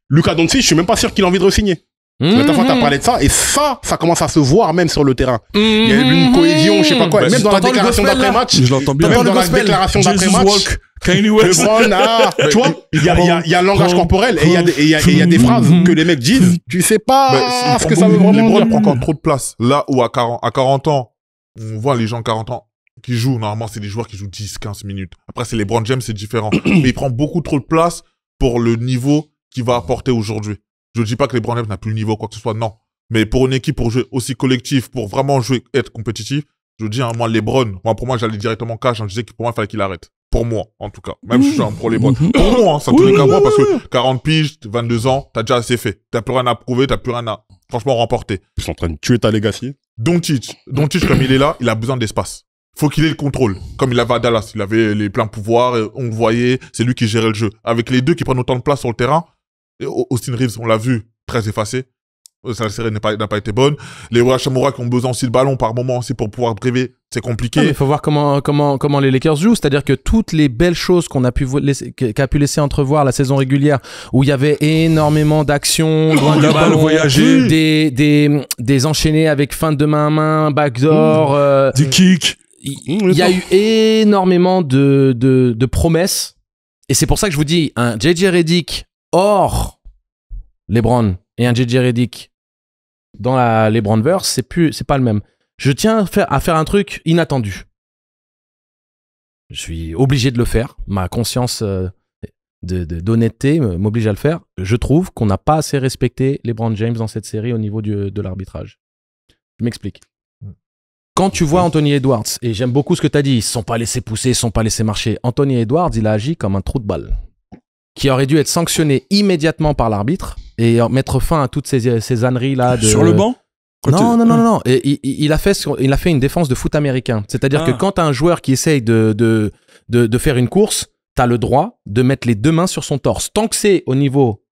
Luka Doncic, je suis même pas sûr qu'il a envie de re-signer. La dernière fois, t'as parlé de ça, et ça commence à se voir même sur le terrain. Il y a une cohésion, je sais pas quoi. Bah, Et même dans la t'entends le déclaration gospel, là d'après-match, Je l'entends bien. même dans la gospel. déclaration Jesus d'après-match, Walk, Kanye West. LeBron, tu vois, il y a un langage corporel, et il y a des phrases que les mecs disent, tu sais pas ce que ça veut vraiment LeBron dire. prend encore trop de place. Là où à 40 ans, on voit les gens de 40 ans qui jouent, normalement, c'est des joueurs qui jouent 10, 15 minutes. Après, c'est LeBron James, c'est différent. Mais il prend beaucoup trop de place pour le niveau qu'il va apporter aujourd'hui. Je ne dis pas que LeBron James n'a plus le niveau, quoi que ce soit, non. Mais pour une équipe, pour jouer aussi collectif, pour vraiment jouer, être compétitif, je dis, hein, moi, LeBron, pour moi, j'allais directement cash, je disais que pour moi, il fallait qu'il arrête. Pour moi, en tout cas. Même si je suis un pro LeBron. Pour moi, ça tenait qu'à moi, parce que 40 piges, 22 ans, t'as déjà assez fait. T'as plus rien à prouver, t'as plus rien à, franchement, remporter. Ils sont en train de tuer ta legacy. Doncic, comme il est là, il a besoin d'espace. Faut qu'il ait le contrôle. Comme il avait à Dallas, il avait les pleins pouvoirs, on le voyait, c'est lui qui gérait le jeu. Avec les deux qui prennent autant de place sur le terrain, Austin Reeves, on l'a vu, très effacé. Sa série n'a pas été bonne. Les Hachimura qui ont besoin aussi de ballon par moment aussi pour pouvoir driver, c'est compliqué. Il faut voir comment les Lakers jouent. C'est-à-dire que toutes les belles choses qu'a pu laisser entrevoir la saison régulière, où il y avait énormément d'actions, loin du ballon, voyager, des enchaînés avec feinte de main à main, backdoor, des kicks. Il y a eu énormément de promesses. Et c'est pour ça que je vous dis, un JJ Redick hors LeBron et un JJ Redick dans la LeBronverse, c'est pas le même. Je tiens à faire un truc inattendu. Je suis obligé de le faire. Ma conscience d'honnêteté m'oblige à le faire. Je trouve qu'on n'a pas assez respecté LeBron James dans cette série au niveau de l'arbitrage. Je m'explique. Quand tu vois Anthony Edwards, et j'aime beaucoup ce que tu as dit, ils ne se sont pas laissés pousser, ils ne se sont pas laissés marcher. Anthony Edwards, il a agi comme un trou de balle, qui aurait dû être sanctionné immédiatement par l'arbitre et mettre fin à toutes ces âneries-là. Sur le banc ? Non. Et il a fait une défense de foot américain. C'est-à-dire que quand tu as un joueur qui essaye de faire une course, tu as le droit de mettre les deux mains sur son torse. Tant que c'est au niveau,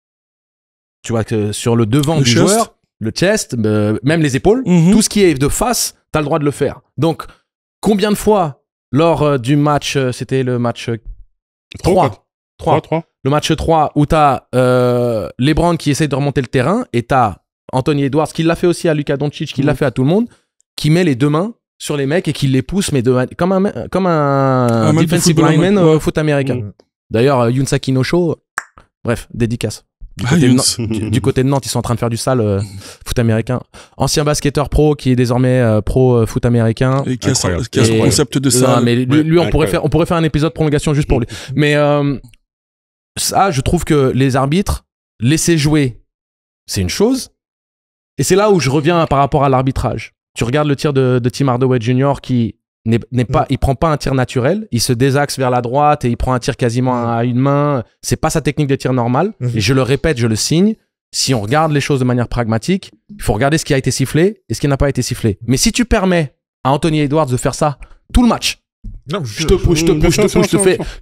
tu vois, que sur le devant du joueur, le chest, même les épaules, tout ce qui est de face, tu as le droit de le faire. Donc, combien de fois lors du match, c'était le match 3. Le match 3 où tu as LeBron qui essaye de remonter le terrain et tu as Anthony Edwards qui l'a fait aussi à Luka Doncic, qui l'a fait à tout le monde, qui met les deux mains sur les mecs et qui les pousse, mais comme un defensive lineman au foot américain. D'ailleurs, Yunsaki no Show, bref, dédicace. Du côté de Nantes, ils sont en train de faire du sale foot américain. Ancien basketteur pro qui est désormais pro foot américain. Et qui a ce concept de ça. Mais lui on pourrait faire un épisode prolongation juste pour lui. Mais ça, je trouve que les arbitres, laisser jouer, c'est une chose. Et c'est là où je reviens par rapport à l'arbitrage. Tu regardes le tir de Tim Hardaway Jr. qui n'est pas, il prend pas un tir naturel, il se désaxe vers la droite et il prend un tir quasiment à une main. C'est pas sa technique de tir normale. Et je le répète, je le signe. Si on regarde les choses de manière pragmatique, il faut regarder ce qui a été sifflé et ce qui n'a pas été sifflé. Mais si tu permets à Anthony Edwards de faire ça tout le match, je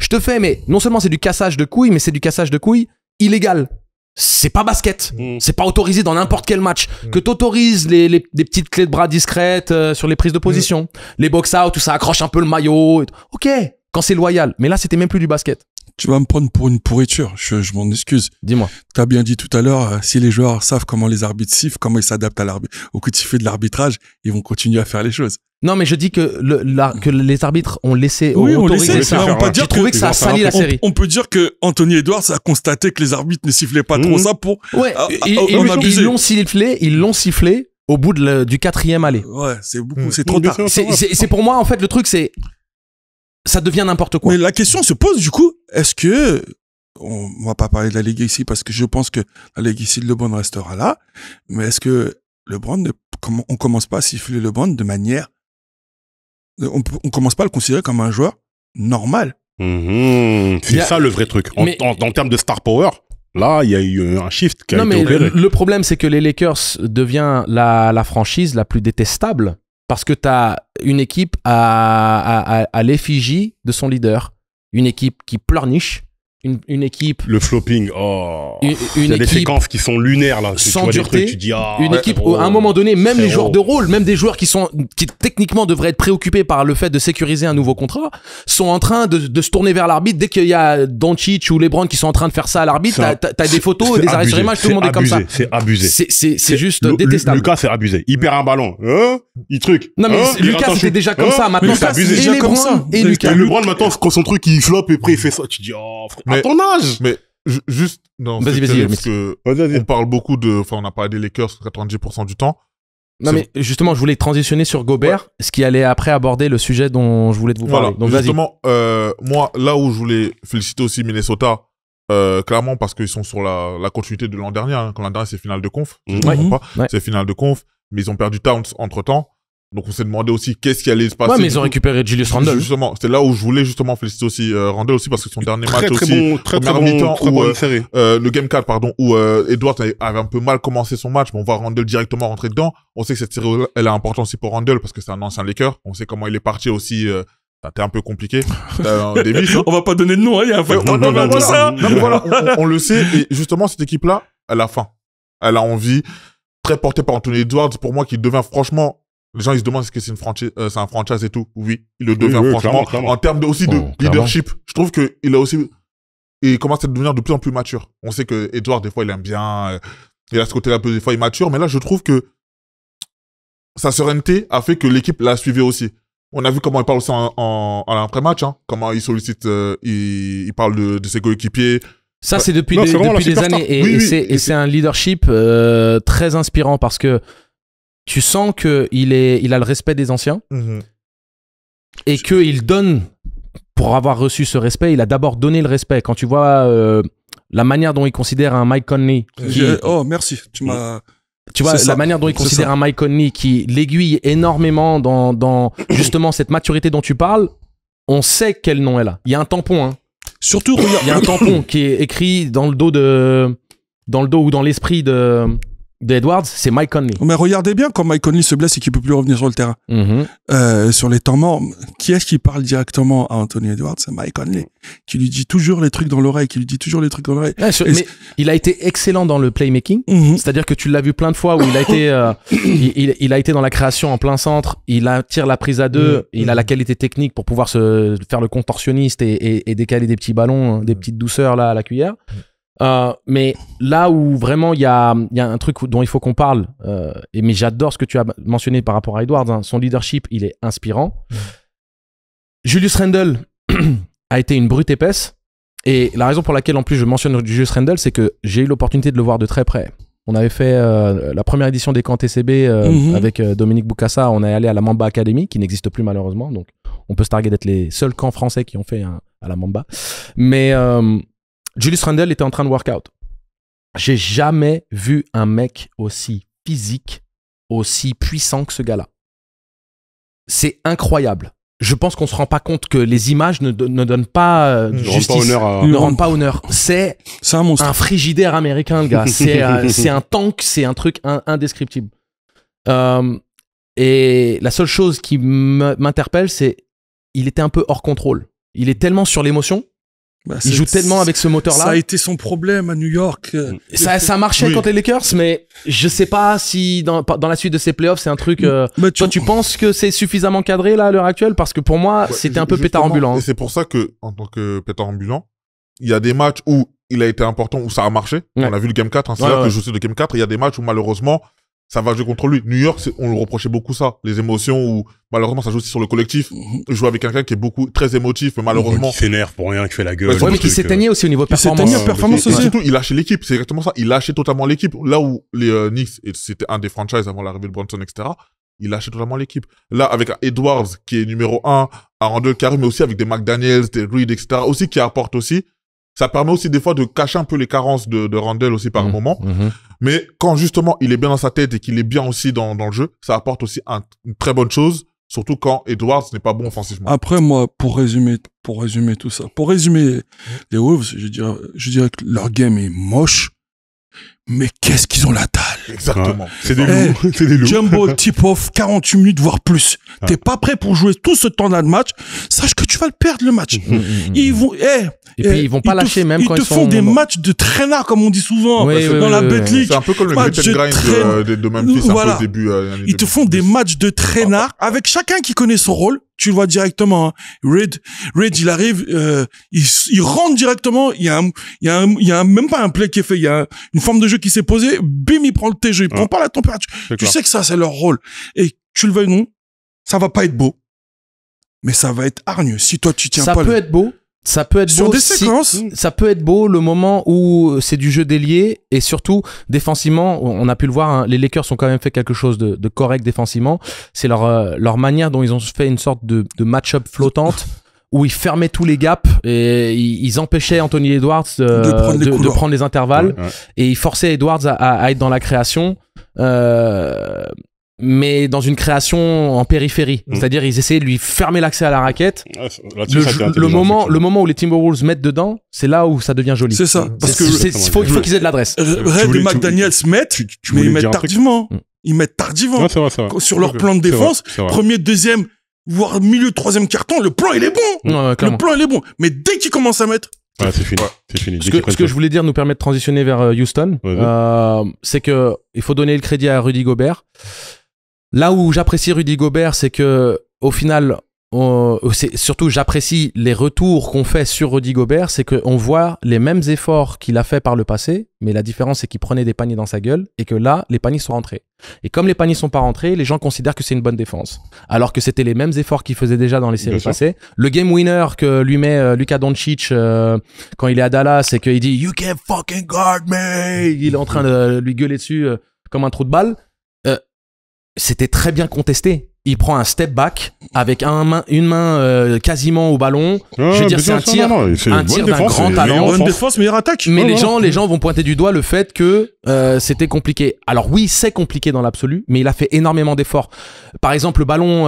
te fais, mais non seulement c'est du cassage de couilles, mais c'est du cassage de couilles illégal. C'est pas basket. C'est pas autorisé dans n'importe quel match. Que t'autorises des petites clés de bras discrètes sur les prises de position, les box-out, où ça accroche un peu le maillot. Ok, quand c'est loyal. Mais là, c'était même plus du basket. Tu vas me prendre pour une pourriture. Je m'en excuse. Dis-moi. T'as bien dit tout à l'heure, si les joueurs savent comment les arbitres sifflent, comment ils s'adaptent au coup de sifflet de l'arbitrage, ils vont continuer à faire les choses. Non, mais je dis que les arbitres ont laissé, oui, ont autorisé ça. On peut dire J'ai trouvé que ça a sali la série. On peut dire que Anthony Edwards a constaté que les arbitres ne sifflaient pas trop ça pour ouais, en abuser. Ils l'ont sifflé au bout du 4e aller. Ouais, c'est beaucoup, c'est trop tard. C'est pour moi, en fait, le truc, c'est, ça devient n'importe quoi. Mais la question se pose, du coup, est-ce que, on va pas parler de la legacy parce que je pense que la legacy de LeBron restera là, mais est-ce que LeBron, on commence pas à siffler LeBron de manière, on commence pas à le considérer comme un joueur normal? C'est ça le vrai truc. En termes de star power, là, il y a eu un shift qui a été opéré. Le problème, c'est que les Lakers devient la franchise la plus détestable parce que tu as une équipe à l'effigie de son leader, une équipe qui pleurniche, une équipe... Le flopping, il y a des séquences qui sont lunaires, là. Sans tu vois dureté, des trucs, tu dis, une équipe où, à un moment donné, même les joueurs de rôle, même des joueurs qui techniquement devraient être préoccupés par le fait de sécuriser un nouveau contrat, sont en train de se tourner vers l'arbitre. Dès qu'il y a Doncic ou LeBron qui sont en train de faire ça à l'arbitre, t'as des photos, des arrêts sur image, tout le monde est comme ça. C'est abusé. C'est juste détestable. Lucas, c'est abusé. Il perd un ballon. Il truc. Non, mais Lucas, c'était déjà comme ça. Maintenant, c'est abusé. Et LeBron et Lucas. Et LeBron, maintenant, quand son truc, il floppe et après, il fait ça. Tu dis, à ton âge. Mais juste, non, vas-y, parce que on parle beaucoup on a parlé des Lakers 90% du temps. Non, mais justement, je voulais transitionner sur Gobert, ce qui allait après aborder le sujet dont je voulais vous parler. Voilà. Donc, justement, moi, là où je voulais féliciter aussi Minnesota, clairement, parce qu'ils sont sur la continuité de l'an dernier, hein. Quand l'an dernier, c'est finale de conf, je ne me trompe pas. Ouais. C'est finale de conf, mais ils ont perdu Towns entre-temps. Donc, on s'est demandé aussi qu'est-ce qui allait se passer. Ouais, mais ils ont récupéré Julius Randle. Justement, c'est là où je voulais justement féliciter aussi Randle aussi, parce que son dernier match très aussi, bon, très bonne série. le Game 4, pardon, où Edwards avait un peu mal commencé son match, mais on voit Randle directement rentrer dedans. On sait que cette série, elle est importante aussi pour Randle, parce que c'est un ancien Laker. On sait comment il est parti aussi, ça a été un peu compliqué. Davis, On va pas donner de nom, hein, il y a un fait. on le sait, et justement, cette équipe-là, elle a faim. Elle a envie, très portée par Anthony Edwards, pour moi, qui devient franchement, les gens, ils se demandent est-ce que c'est un franchise et tout. Oui, il le devient franchement. clairement. En termes aussi de leadership, je trouve que il commence à devenir de plus en plus mature. On sait que Edwards, des fois, il aime bien, il a ce côté-là, des fois, il mature, mais là, je trouve que sa sérénité a fait que l'équipe l'a suivi aussi. On a vu comment il parle aussi en après-match, hein. Comment il sollicite, il parle de ses coéquipiers. Ça, c'est depuis Non, des c'est vraiment la années. superstar. Et c'est un leadership très inspirant parce que tu sens qu'il a le respect des anciens et qu'il donne, pour avoir reçu ce respect, il a d'abord donné le respect. Quand tu vois la manière dont il considère un Mike Conley. Oh, merci. Tu m'as... Tu vois, la manière dont il considère un Mike Conley qui l'aiguille énormément dans justement cette maturité dont tu parles, on sait quel nom elle a. Il y a un tampon, hein. Surtout, regarde. Il y a un tampon qui est écrit dans le dos ou dans l'esprit d'Edwards, c'est Mike Conley. Mais regardez bien quand Mike Conley se blesse et qu'il peut plus revenir sur le terrain. Sur les temps morts, qui est-ce qui parle directement à Anthony Edwards? C'est Mike Conley, qui lui dit toujours les trucs dans l'oreille, Mais il a été excellent dans le playmaking. C'est-à-dire que tu l'as vu plein de fois où il a été, il a été dans la création en plein centre, il attire la prise à deux, il a la qualité technique pour pouvoir se faire le contorsionniste et décaler des petits ballons, des petites douceurs là à la cuillère. Mais là où vraiment il y a un truc dont il faut qu'on parle, mais j'adore ce que tu as mentionné par rapport à Edwards, hein, son leadership il est inspirant. Julius Randle a été une brute épaisse, et la raison pour laquelle en plus je mentionne Julius Randle, c'est que j'ai eu l'opportunité de le voir de très près. On avait fait la première édition des camps TCB avec Dominique Boukassa. On est allé à la Mamba Academy, qui n'existe plus malheureusement, donc on peut se targuer d'être les seuls camps français qui ont fait à la Mamba. Mais Julius Randle était en train de workout. J'ai jamais vu un mec aussi physique, aussi puissant que ce gars-là. C'est incroyable. Je pense qu'on se rend pas compte que les images ne donnent pas justice, ne rendent pas honneur. C'est un monstre, un frigidaire américain, le gars. C'est un tank, c'est un truc indescriptible. Et la seule chose qui m'interpelle, c'est il était un peu hors contrôle. Il est tellement sur l'émotion. Il joue tellement avec ce moteur-là. Ça a été son problème à New York. Ça marchait contre les Lakers, mais je sais pas si dans la suite de ces playoffs, c'est un truc... Toi, tu penses que c'est suffisamment cadré là à l'heure actuelle? Parce que pour moi, c'était un peu pétard ambulant. Et c'est pour ça que, en tant que pétard ambulant, il y a des matchs où il a été important, où ça a marché. On a vu le Game 4, hein, c'est là que je sais de Game 4. Il y a des matchs où malheureusement, ça va jouer contre lui. New York, on le reprochait beaucoup ça, les émotions où malheureusement ça joue aussi sur le collectif. Jouer avec quelqu'un qui est très émotif, mais malheureusement Qui s'énerve pour rien, qui fait la gueule. Ouais, mais qui s'éteignait aussi au niveau performance. Performance et aussi. surtout, il lâchait l'équipe. C'est exactement ça. Il lâchait totalement l'équipe. Là où les Knicks, et c'était un des franchises avant l'arrivée de Brunson, etc., il lâchait totalement l'équipe. Là, avec un Edwards, qui est numéro 1, un Randle Carey, mais aussi avec des McDaniels, des Reed, etc., aussi, qui apportent aussi. Ça permet aussi des fois de cacher un peu les carences de Randle aussi par moment. Mais quand justement il est bien dans sa tête et qu'il est bien aussi dans le jeu, ça apporte aussi une très bonne chose. Surtout quand Edwards n'est pas bon offensivement. Après, moi, pour résumer tout ça, pour résumer les Wolves, je dirais que leur game est moche, mais qu'est-ce qu'ils ont la dalle. Ouais. Exactement. C'est des loups. C'est des loups. Jumbo tip-off, 48 minutes, voire plus. T'es pas prêt pour jouer tout ce temps-là de match, sache que tu vas le perdre, le match. Ils vont, Et puis ils vont pas lâcher même quand ils sont... Ils te font des matchs de traînards, comme on dit souvent, Oui, dans la Bet League. C'est un peu comme le Match grit and grind de Memphis Voilà. un peu au début. Ils te font des matchs de traînards avec chacun qui connaît son rôle. Tu le vois directement. Hein. Reed, il arrive, il rentre directement. Il y a même pas un play qui est fait. Il y a une forme de jeu qui s'est posée. Bim, il prend le TG. Il prend pas la température. Tu sais que ça, c'est leur rôle. Et tu le veuilles non, ça va pas être beau, mais ça va être hargneux. Si toi tu tiens ça pas. peut être beau. Ça peut être Sur beau des séquences. ça peut être beau le moment où c'est du jeu délié et surtout défensivement, on a pu le voir, hein, les Lakers ont quand même fait quelque chose de correct défensivement. C'est leur manière dont ils ont fait une sorte de match-up flottante où ils fermaient tous les gaps et ils empêchaient Anthony Edwards de prendre les intervalles et ils forçaient Edwards à être dans la création. Mais dans une création en périphérie. C'est-à-dire, ils essayaient de lui fermer l'accès à la raquette. Le moment où les Timberwolves mettent dedans, c'est là où ça devient joli. C'est ça. Parce que il faut qu'ils aient de l'adresse. Red et McDaniels mettent, mais ils mettent tardivement. Ils mettent tardivement. Ouais, c'est vrai. Sur leur plan de défense, premier, deuxième, voire milieu, troisième carton, le plan, il est bon. Ouais, le plan, il est bon. Mais dès qu'ils commencent à mettre, ouais, c'est fini. C'est fini. Ce que je voulais dire nous permet de transitionner vers Houston. C'est que il faut donner le crédit à Rudy Gobert. Là où j'apprécie Rudy Gobert, c'est que au final, surtout j'apprécie les retours qu'on fait sur Rudy Gobert, c'est qu'on voit les mêmes efforts qu'il a fait par le passé, mais la différence c'est qu'il prenait des paniers dans sa gueule et que là, les paniers sont rentrés. Et comme les paniers sont pas rentrés, les gens considèrent que c'est une bonne défense. Alors que c'était les mêmes efforts qu'il faisait déjà dans les séries passées. Le game winner que lui met Luka Doncic quand il est à Dallas, c'est qu'il dit « You can't fucking guard me !» Il est en train de lui gueuler dessus comme un trou de balle. C'était très bien contesté. Il prend un step back avec une main quasiment au ballon. Je veux dire, c'est un tir d'un grand talent. Bonne défense, meilleure attaque. Mais les gens vont pointer du doigt le fait que c'était compliqué. Alors oui, c'est compliqué dans l'absolu, mais il a fait énormément d'efforts. Par exemple, le ballon,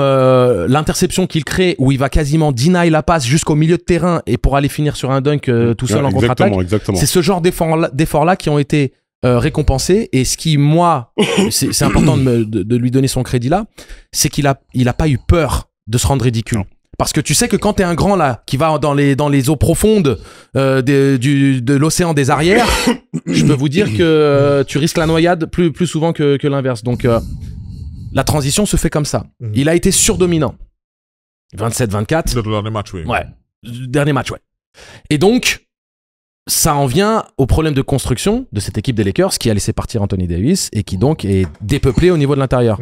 l'interception qu'il crée, où il va quasiment deny la passe jusqu'au milieu de terrain et pour aller finir sur un dunk tout seul en contre-attaque. C'est ce genre d'efforts-là qui ont été récompensé. Et ce qui, moi, c'est important de lui donner son crédit là, c'est qu'il a pas eu peur de se rendre ridicule. Non. Parce que tu sais que quand t'es un grand là, qui va dans les eaux profondes de l'océan des arrières, je peux vous dire que tu risques la noyade plus souvent que l'inverse. Donc la transition se fait comme ça. Il a été surdominant. 27-24. Le dernier match, oui. Ouais. Dernier match, ouais. Et donc, ça en vient au problème de construction de cette équipe des Lakers qui a laissé partir Anthony Davis et qui donc est dépeuplée au niveau de l'intérieur.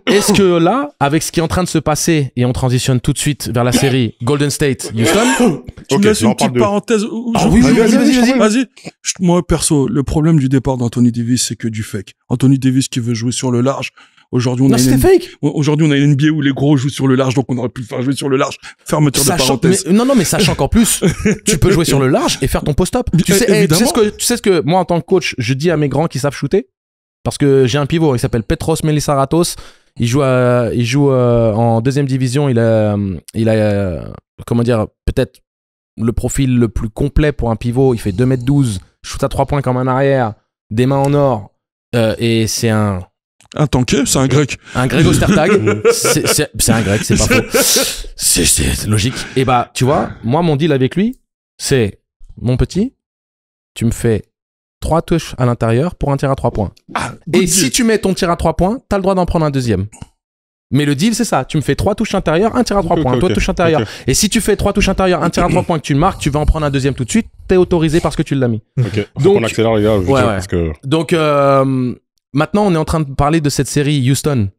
Est-ce que là, avec ce qui est en train de se passer, et on transitionne tout de suite vers la série Golden State Houston, tu me laisses une petite parenthèse. Oui, vas-y. Moi, perso, le problème du départ d'Anthony Davis, c'est que du fake. Anthony Davis qui veut jouer sur le large. Aujourd'hui, on a une NBA où les gros jouent sur le large, donc on aurait pu le faire jouer sur le large. Fermeture de parenthèse. Mais sachant qu'en plus, tu peux jouer sur le large et faire ton post-up. Tu sais ce que moi, en tant que coach, je dis à mes grands qui savent shooter, parce que j'ai un pivot, il s'appelle Petros Melisaratos. Il joue en deuxième division. Il a comment dire, peut-être le profil le plus complet pour un pivot. Il fait 2m12, shoot à 3 points comme un arrière, des mains en or, et c'est un tanké, c'est un grec. Un grec Ostertag. C'est un grec, c'est pas faux. C'est logique. Et bah, tu vois, moi, mon deal avec lui, c'est, mon petit, tu me fais 3 touches à l'intérieur pour un tir à 3 points. Et si tu mets ton tir à 3 points, t'as le droit d'en prendre un deuxième. Mais le deal, c'est ça. Tu me fais 3 touches intérieures, un tir à 3 points, toi touche intérieure. Et si tu fais 3 touches intérieures, un tir à 3 points que tu marques, tu vas en prendre un deuxième tout de suite, t'es autorisé parce que tu l'as mis. Ok. Donc, on accélère, les gars. Parce que... Donc, maintenant, on est en train de parler de cette série Houston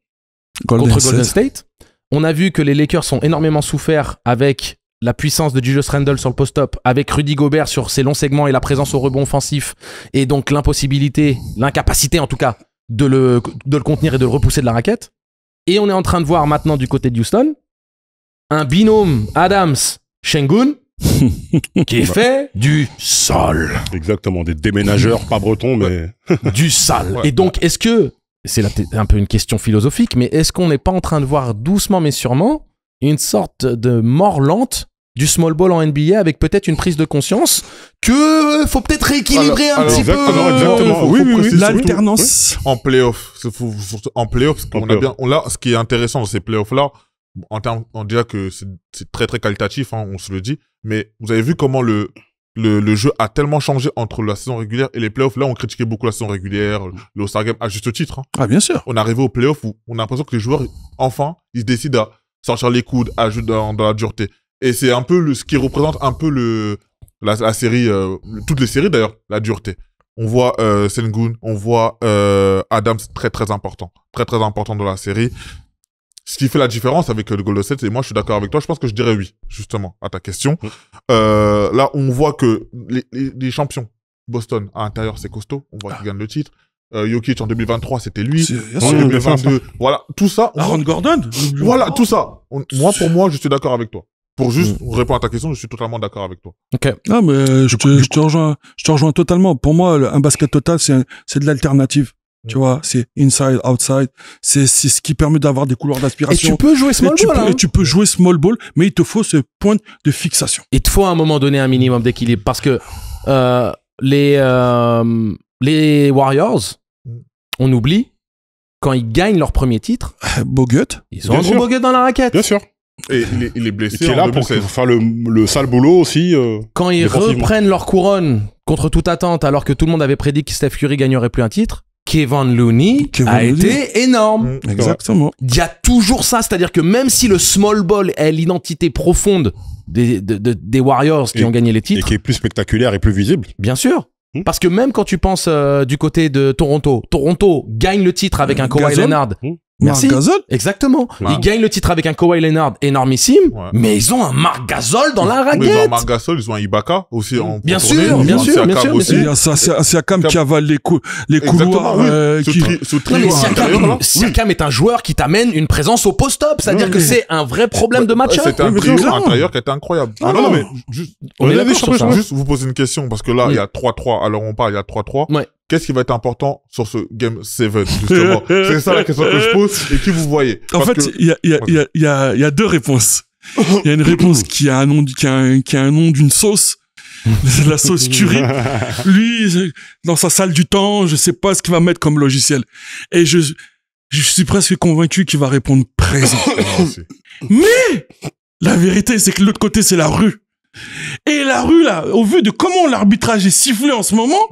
contre Golden State. On a vu que les Lakers ont énormément souffert avec la puissance de Julius Randle sur le post-up, avec Rudy Gobert sur ses longs segments et la présence au rebond offensif, et donc l'incapacité en tout cas, de le contenir et de le repousser de la raquette. Et on est en train de voir maintenant du côté de Houston un binôme Adams-Şengün qui est fait du sol. Exactement, des déménageurs, pas bretons, mais... Du sale. Ouais, et donc, est-ce que, c'est là un peu une question philosophique, mais est-ce qu'on n'est pas en train de voir doucement mais sûrement une sorte de mort lente du small ball en NBA avec peut-être une prise de conscience que faut peut-être rééquilibrer un petit peu. Exactement. Oui, préciser l'alternance. En playoff, en playoff, parce qu'on a bien, ce qui est intéressant dans ces playoffs-là, en termes, on dirait que c'est très très qualitatif, hein, on se le dit, mais vous avez vu comment le jeu a tellement changé entre la saison régulière et les playoffs. Là, on critiquait beaucoup la saison régulière, le All-Star Game, à juste titre. Hein. Ah, bien sûr. On est arrivé aux playoffs où on a l'impression que les joueurs, enfin, ils se décident à sortir les coudes, à jouer dans la dureté. Et c'est un peu ce qui représente un peu la série, toutes les séries d'ailleurs, la dureté. On voit Şengün, on voit Adams très très important dans la série. Ce qui fait la différence avec le Golden State, et moi je suis d'accord avec toi, je pense que je dirais oui, justement, à ta question. Là, on voit que les champions, Boston, à l'intérieur, c'est costaud, on voit qu'ils gagnent le titre. Jokic en 2023, c'était lui. En 2022, voilà, tout ça. Aaron Gordon. Voilà, tout ça. Pour moi, je suis d'accord avec toi. Pour juste répondre à ta question, je suis totalement d'accord avec toi. Ok. Ah, mais je te rejoins totalement. Pour moi, un basket total, c'est de l'alternative. Tu vois, c'est inside, outside. C'est ce qui permet d'avoir des couloirs Et d'aspiration. tu peux jouer small ball, hein. Et tu peux jouer small ball, mais il te faut ce point de fixation. Il te faut à un moment donné un minimum d'équilibre parce que les Warriors, on oublie, quand ils gagnent leur premier titre, Bogut. ils ont un gros Bogut dans la raquette. Bien sûr. Et il est blessé Qui est en là pour 2016. faire le sale boulot aussi. Quand ils défensivement. reprennent leur couronne contre toute attente, alors que tout le monde avait prédit que Steph Curry gagnerait plus un titre, Kevin Looney a été énorme. Exactement. Il y a toujours ça, c'est-à-dire que même si le small ball est l'identité profonde des Warriors qui ont gagné les Et titres, qui est plus spectaculaire et plus visible. bien sûr. Parce que même quand tu penses du côté de Toronto gagne le titre avec un Kawhi Gasol. Leonard. Merci. Marc Gasol. Exactement. Ouais. Ils gagnent le titre avec un Kawhi Leonard énormissime, Ouais. mais ils ont un Marc Gasol dans la Mais ils ont raquette. Marc Gasol, ils ont un Ibaka aussi en Bien pour tourner. sûr, bien Ils ont sûr, Siakam bien sûr, aussi. Il y a Siakam qui avale les couloirs. Exactement, oui. qui- Ce Non, trio mais à l'intérieur, là. Siakam est un joueur qui t'amène une présence au post-up, c'est-à-dire que c'est un vrai problème de match-up. C'était un Oui, mais trio clairement. à l'intérieur qui était incroyable. Ah non, mais juste, On est a d'accord des sur ça. champions, juste vous poser une question, parce que là, il y a 3-3. Alors on parle, il y a 3-3. Ouais. Qu'est-ce qui va être important sur ce Game 7, justement? C'est ça la question que je pose. Et qui vous voyez? En Parce fait, que- il y a deux réponses. Il y a une réponse qui a un nom, qui a un nom d'une sauce. C'est la sauce curry. Lui, dans sa salle du temps, je sais pas ce qu'il va mettre comme logiciel. Et je suis presque convaincu qu'il va répondre présent. Mais, la vérité, c'est que l'autre côté, c'est la rue. Et la rue, là, au vu de comment l'arbitrage est sifflé en ce moment,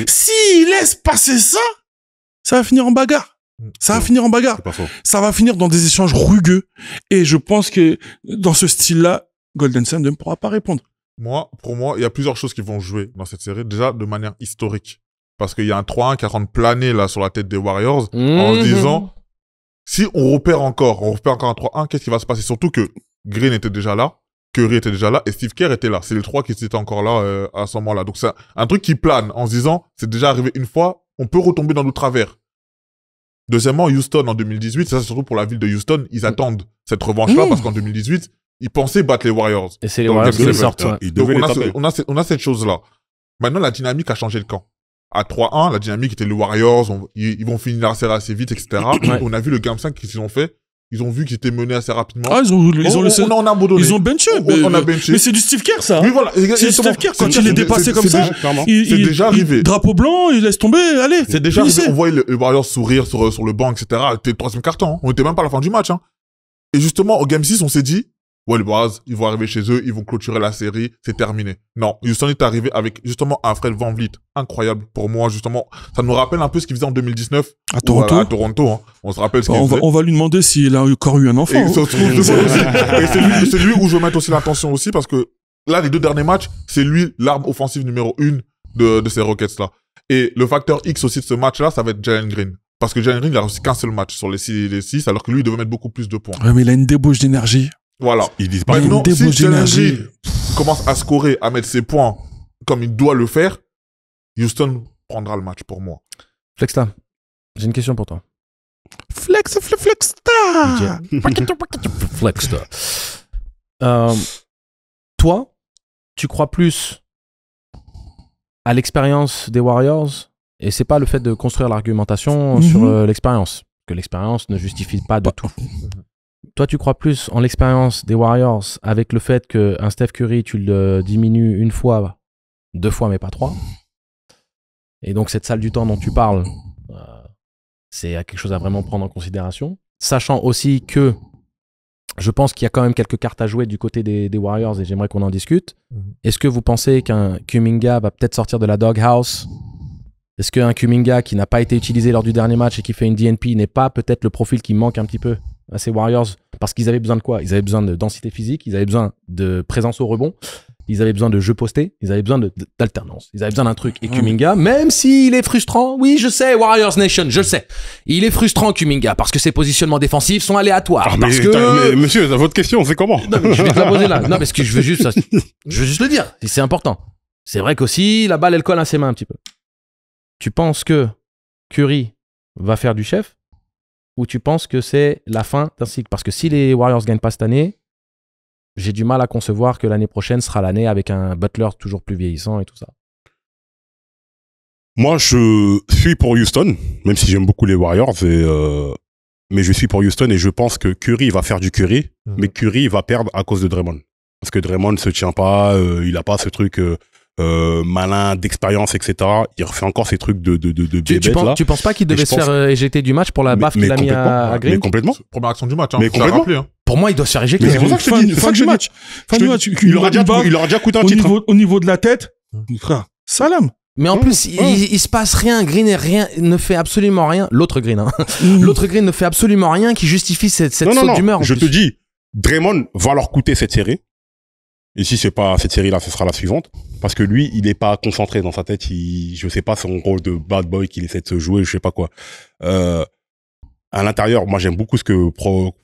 s'il laisse passer ça, ça va finir en bagarre. Ça va finir en bagarre. c'est pas faux. Ça va finir dans des échanges rugueux. Et je pense que dans ce style-là, Golden State ne pourra pas répondre. Pour moi, il y a plusieurs choses qui vont jouer dans cette série. Déjà, de manière historique. Parce qu'il y a un 3-1 qui est en train de planer, là, sur la tête des Warriors, en se disant, si on repère encore un 3-1, qu'est-ce qui va se passer? Surtout que Green était déjà là, Curry était déjà là, et Steve Kerr était là. C'est les trois qui étaient encore là, à ce moment-là. Donc c'est un truc qui plane, en se disant, c'est déjà arrivé une fois, on peut retomber dans nos travers. Deuxièmement, Houston en 2018, ça c'est surtout pour la ville de Houston, ils attendent cette revanche-là, parce qu'en 2018, ils pensaient battre les Warriors. Et c'est les Donc, Warriors qui Game les seven. sortent. Ouais. Il Donc devait les on taper. a cette chose-là. Maintenant, la dynamique a changé le camp. À 3-1, la dynamique était les Warriors, ils vont finir la série assez vite, etc. On a vu le Game 5 qu'ils ont fait. Ils ont vu qu'ils étaient menés assez rapidement. Ah, ils ont laissé, on en a abandonné. ils ont benché. On a benché. Mais c'est du Steve Kerr, ça. Oui, Hein. voilà. C'est Steve Kerr, quand il est dépassé comme ça. Clairement. c'est déjà arrivé. Drapeau blanc, il laisse tomber, allez. C'est déjà finissez. arrivé. On voyait le Warriors sourire sur le banc, etc. C'était le troisième carton. Hein. On était même pas à la fin du match. Hein. Et justement, au Game 6, on s'est dit, ouais, les Warriors, ils vont arriver chez eux, ils vont clôturer la série, c'est terminé. Non, Houston est arrivé avec justement un Fred VanVleet incroyable pour moi, justement. Ça nous rappelle un peu ce qu'il faisait en 2019 À Toronto. Voilà, à Toronto. Hein. On se rappelle ce qu'il faisait. On va lui demander s'il a encore eu un enfant. Et hein. ça se trouve, je vois aussi. Et c'est lui où je veux mettre aussi l'attention aussi, parce que là, les deux derniers matchs, c'est lui l'arme offensive numéro 1 de ces Rockets-là. Et le facteur X aussi de ce match-là, ça va être Jalen Green. Parce que Jalen Green, il a réussi qu'un seul match sur les 6, alors que lui, il devait mettre beaucoup plus de points. Ouais, mais il a une débauche d'énergie. Voilà. Ils disent pas. Maintenant, une si débauche Jalen d'énergie. Green commence à scorer, à mettre ses points comme il doit le faire, Houston prendra le match pour moi. Flexta, j'ai une question pour toi. Flex. Flexta. Toi, tu crois plus à l'expérience des Warriors, et c'est pas le fait de construire l'argumentation sur l'expérience, que l'expérience ne justifie pas de tout. Toi, tu crois plus en l'expérience des Warriors avec le fait qu'un Steph Curry, tu le diminues une fois, 2 fois, mais pas 3. Et donc, cette salle du temps dont tu parles, c'est quelque chose à vraiment prendre en considération. Sachant aussi que je pense qu'il y a quand même quelques cartes à jouer du côté des Warriors et j'aimerais qu'on en discute. Est-ce que vous pensez qu'un Kuminga va peut-être sortir de la doghouse? Est-ce qu'un Kuminga qui n'a pas été utilisé lors du dernier match et qui fait une DNP n'est pas peut-être le profil qui manque un petit peu à ces Warriors? Parce qu'ils avaient besoin de quoi? Ils avaient besoin de densité physique, ils avaient besoin de présence au rebond, ils avaient besoin de jeu posté, ils avaient besoin d'alternance, ils avaient besoin d'un truc. Et Kuminga, même s'il est frustrant, oui, je sais, Warriors Nation, je le sais, il est frustrant Kuminga parce que ses positionnements défensifs sont aléatoires. Mais monsieur, votre question, c'est comment? Non, mais je vais te la poser là. Non, parce que je veux juste le dire. C'est important. C'est vrai qu'aussi, la balle, elle colle à ses mains un petit peu. Tu penses que Curry va faire du chef ou tu penses que c'est la fin d'un cycle? Parce que si les Warriors gagnent pas cette année, j'ai du mal à concevoir que l'année prochaine sera l'année avec un Butler toujours plus vieillissant et tout ça. Moi, je suis pour Houston, même si j'aime beaucoup les Warriors, mais je suis pour Houston et je pense que Curry va faire du Curry, mais Curry va perdre à cause de Draymond. Parce que Draymond ne se tient pas, il a pas ce truc malin d'expérience, etc. Il refait encore ces trucs de bébête là. Tu penses pas qu'il devait se faire éjecter du match pour la baffe qu'il a mis à Green? Mais complètement. Première action du match, hein. Mais complètement. Rappelé, hein. Pour moi, il doit se faire éjecter. Mais c'est pour ça que je te dis, Fin du match. Il aura déjà coûté un titre. Au niveau de la tête, frère, salam. Mais en plus, il se passe rien. Green ne fait absolument rien. L'autre Green, hein. L'autre Green ne fait absolument rien qui justifie cette saute d'humeur. Je te dis, Draymond va leur coûter cette série. Et si c'est pas cette série-là, ce sera la suivante. Parce que lui, il est pas concentré dans sa tête. Je sais pas son rôle de bad boy qu'il essaie de se jouer, je sais pas quoi. À l'intérieur, moi, j'aime beaucoup ce que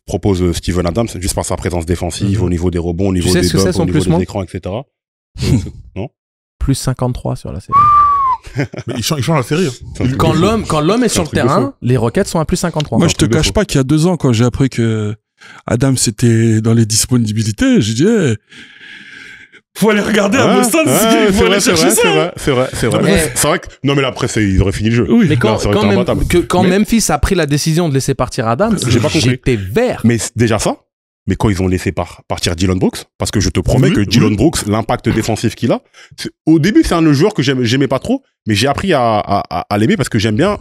propose Steven Adams, juste par sa présence défensive, au niveau des rebonds, au niveau des dunks, au niveau des écrans, etc. Non? Plus 53 sur la série. Mais il change la série. Hein. Quand l'homme est sur le terrain, les Rockets sont à plus 53. Moi, je te cache pas qu'il y a 2 ans, quand j'ai appris que Adams était dans les disponibilités, j'ai dit, faut aller regarder à Boston, il faut aller chercher ça. C'est vrai. C'est vrai que, non, mais là, après, ils auraient fini le jeu. Oui. Mais quand Memphis a pris la décision de laisser partir Adams, j'ai pas compris. J'étais vert. Mais déjà ça. Mais quand ils ont laissé partir Dillon Brooks, parce que je te promets que Dillon Brooks, l'impact défensif qu'il a, au début, c'est un joueur que j'aimais pas trop, mais j'ai appris à l'aimer parce que j'aime bien.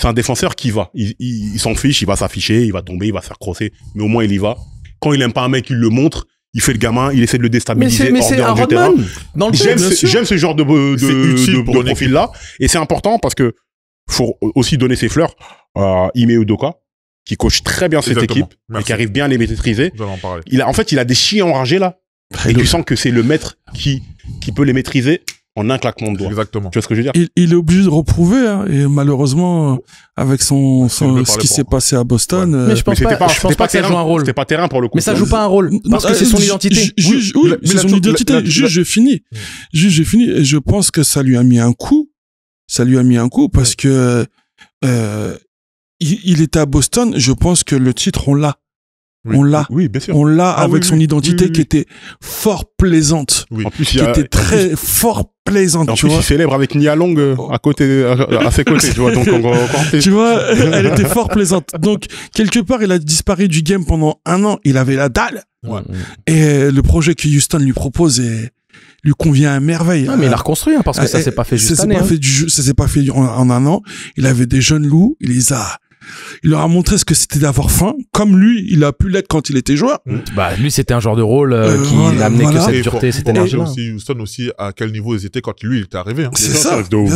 C'est un défenseur qui va. Il s'en fiche, il va s'afficher, il va tomber, il va se faire crosser, mais au moins il y va. Quand il aime pas un mec, il le montre. Il fait le gamin, il essaie de le déstabiliser mais c'est un du terrain. Dans le J'aime ce genre de profil-là. Et c'est important parce que faut aussi donner ses fleurs à Ime Udoka, qui coach très bien cette équipe et qui arrive bien à les maîtriser. Il a des chiens enragés là. Et tu sens que c'est le maître qui peut les maîtriser en un claquement de doigts. Exactement. Tu vois ce que je veux dire? Il est obligé de reprouver, hein, et malheureusement, avec ce qui s'est passé à Boston. Mais je pense pas que ça joue un rôle. C'était pas terrain pour le coup. Mais ça joue pas un rôle. Parce que c'est son identité. Oui, c'est son identité. Juge, j'ai fini. Et je pense que ça lui a mis un coup. Parce que, il était à Boston. Je pense que le titre, on l'a. Oui, bien sûr. On l'a avec son identité qui était fort plaisante. Oui. En plus, qui était très fort plaisante. En plus, il célèbre avec Nia Long à ses côtés, tu vois. Donc, encore plus. Tu vois, elle était fort plaisante. Donc, quelque part, il a disparu du game pendant 1 an. Il avait la dalle. Ouais. Et le projet que Houston lui propose lui convient à merveille. Non, mais il a reconstruit, hein, parce que ça s'est pas fait juste cette année. Ça s'est pas fait en 1 an. Il avait des jeunes loups. Il leur a montré ce que c'était d'avoir faim, comme lui, il a pu l'être quand il était joueur. Bah, lui, c'était un genre de rôle qui n'amenait que cette dureté, cette énergie-là. Houston aussi, à quel niveau ils étaient quand lui, il était arrivé. Hein. C'est ça. Donc,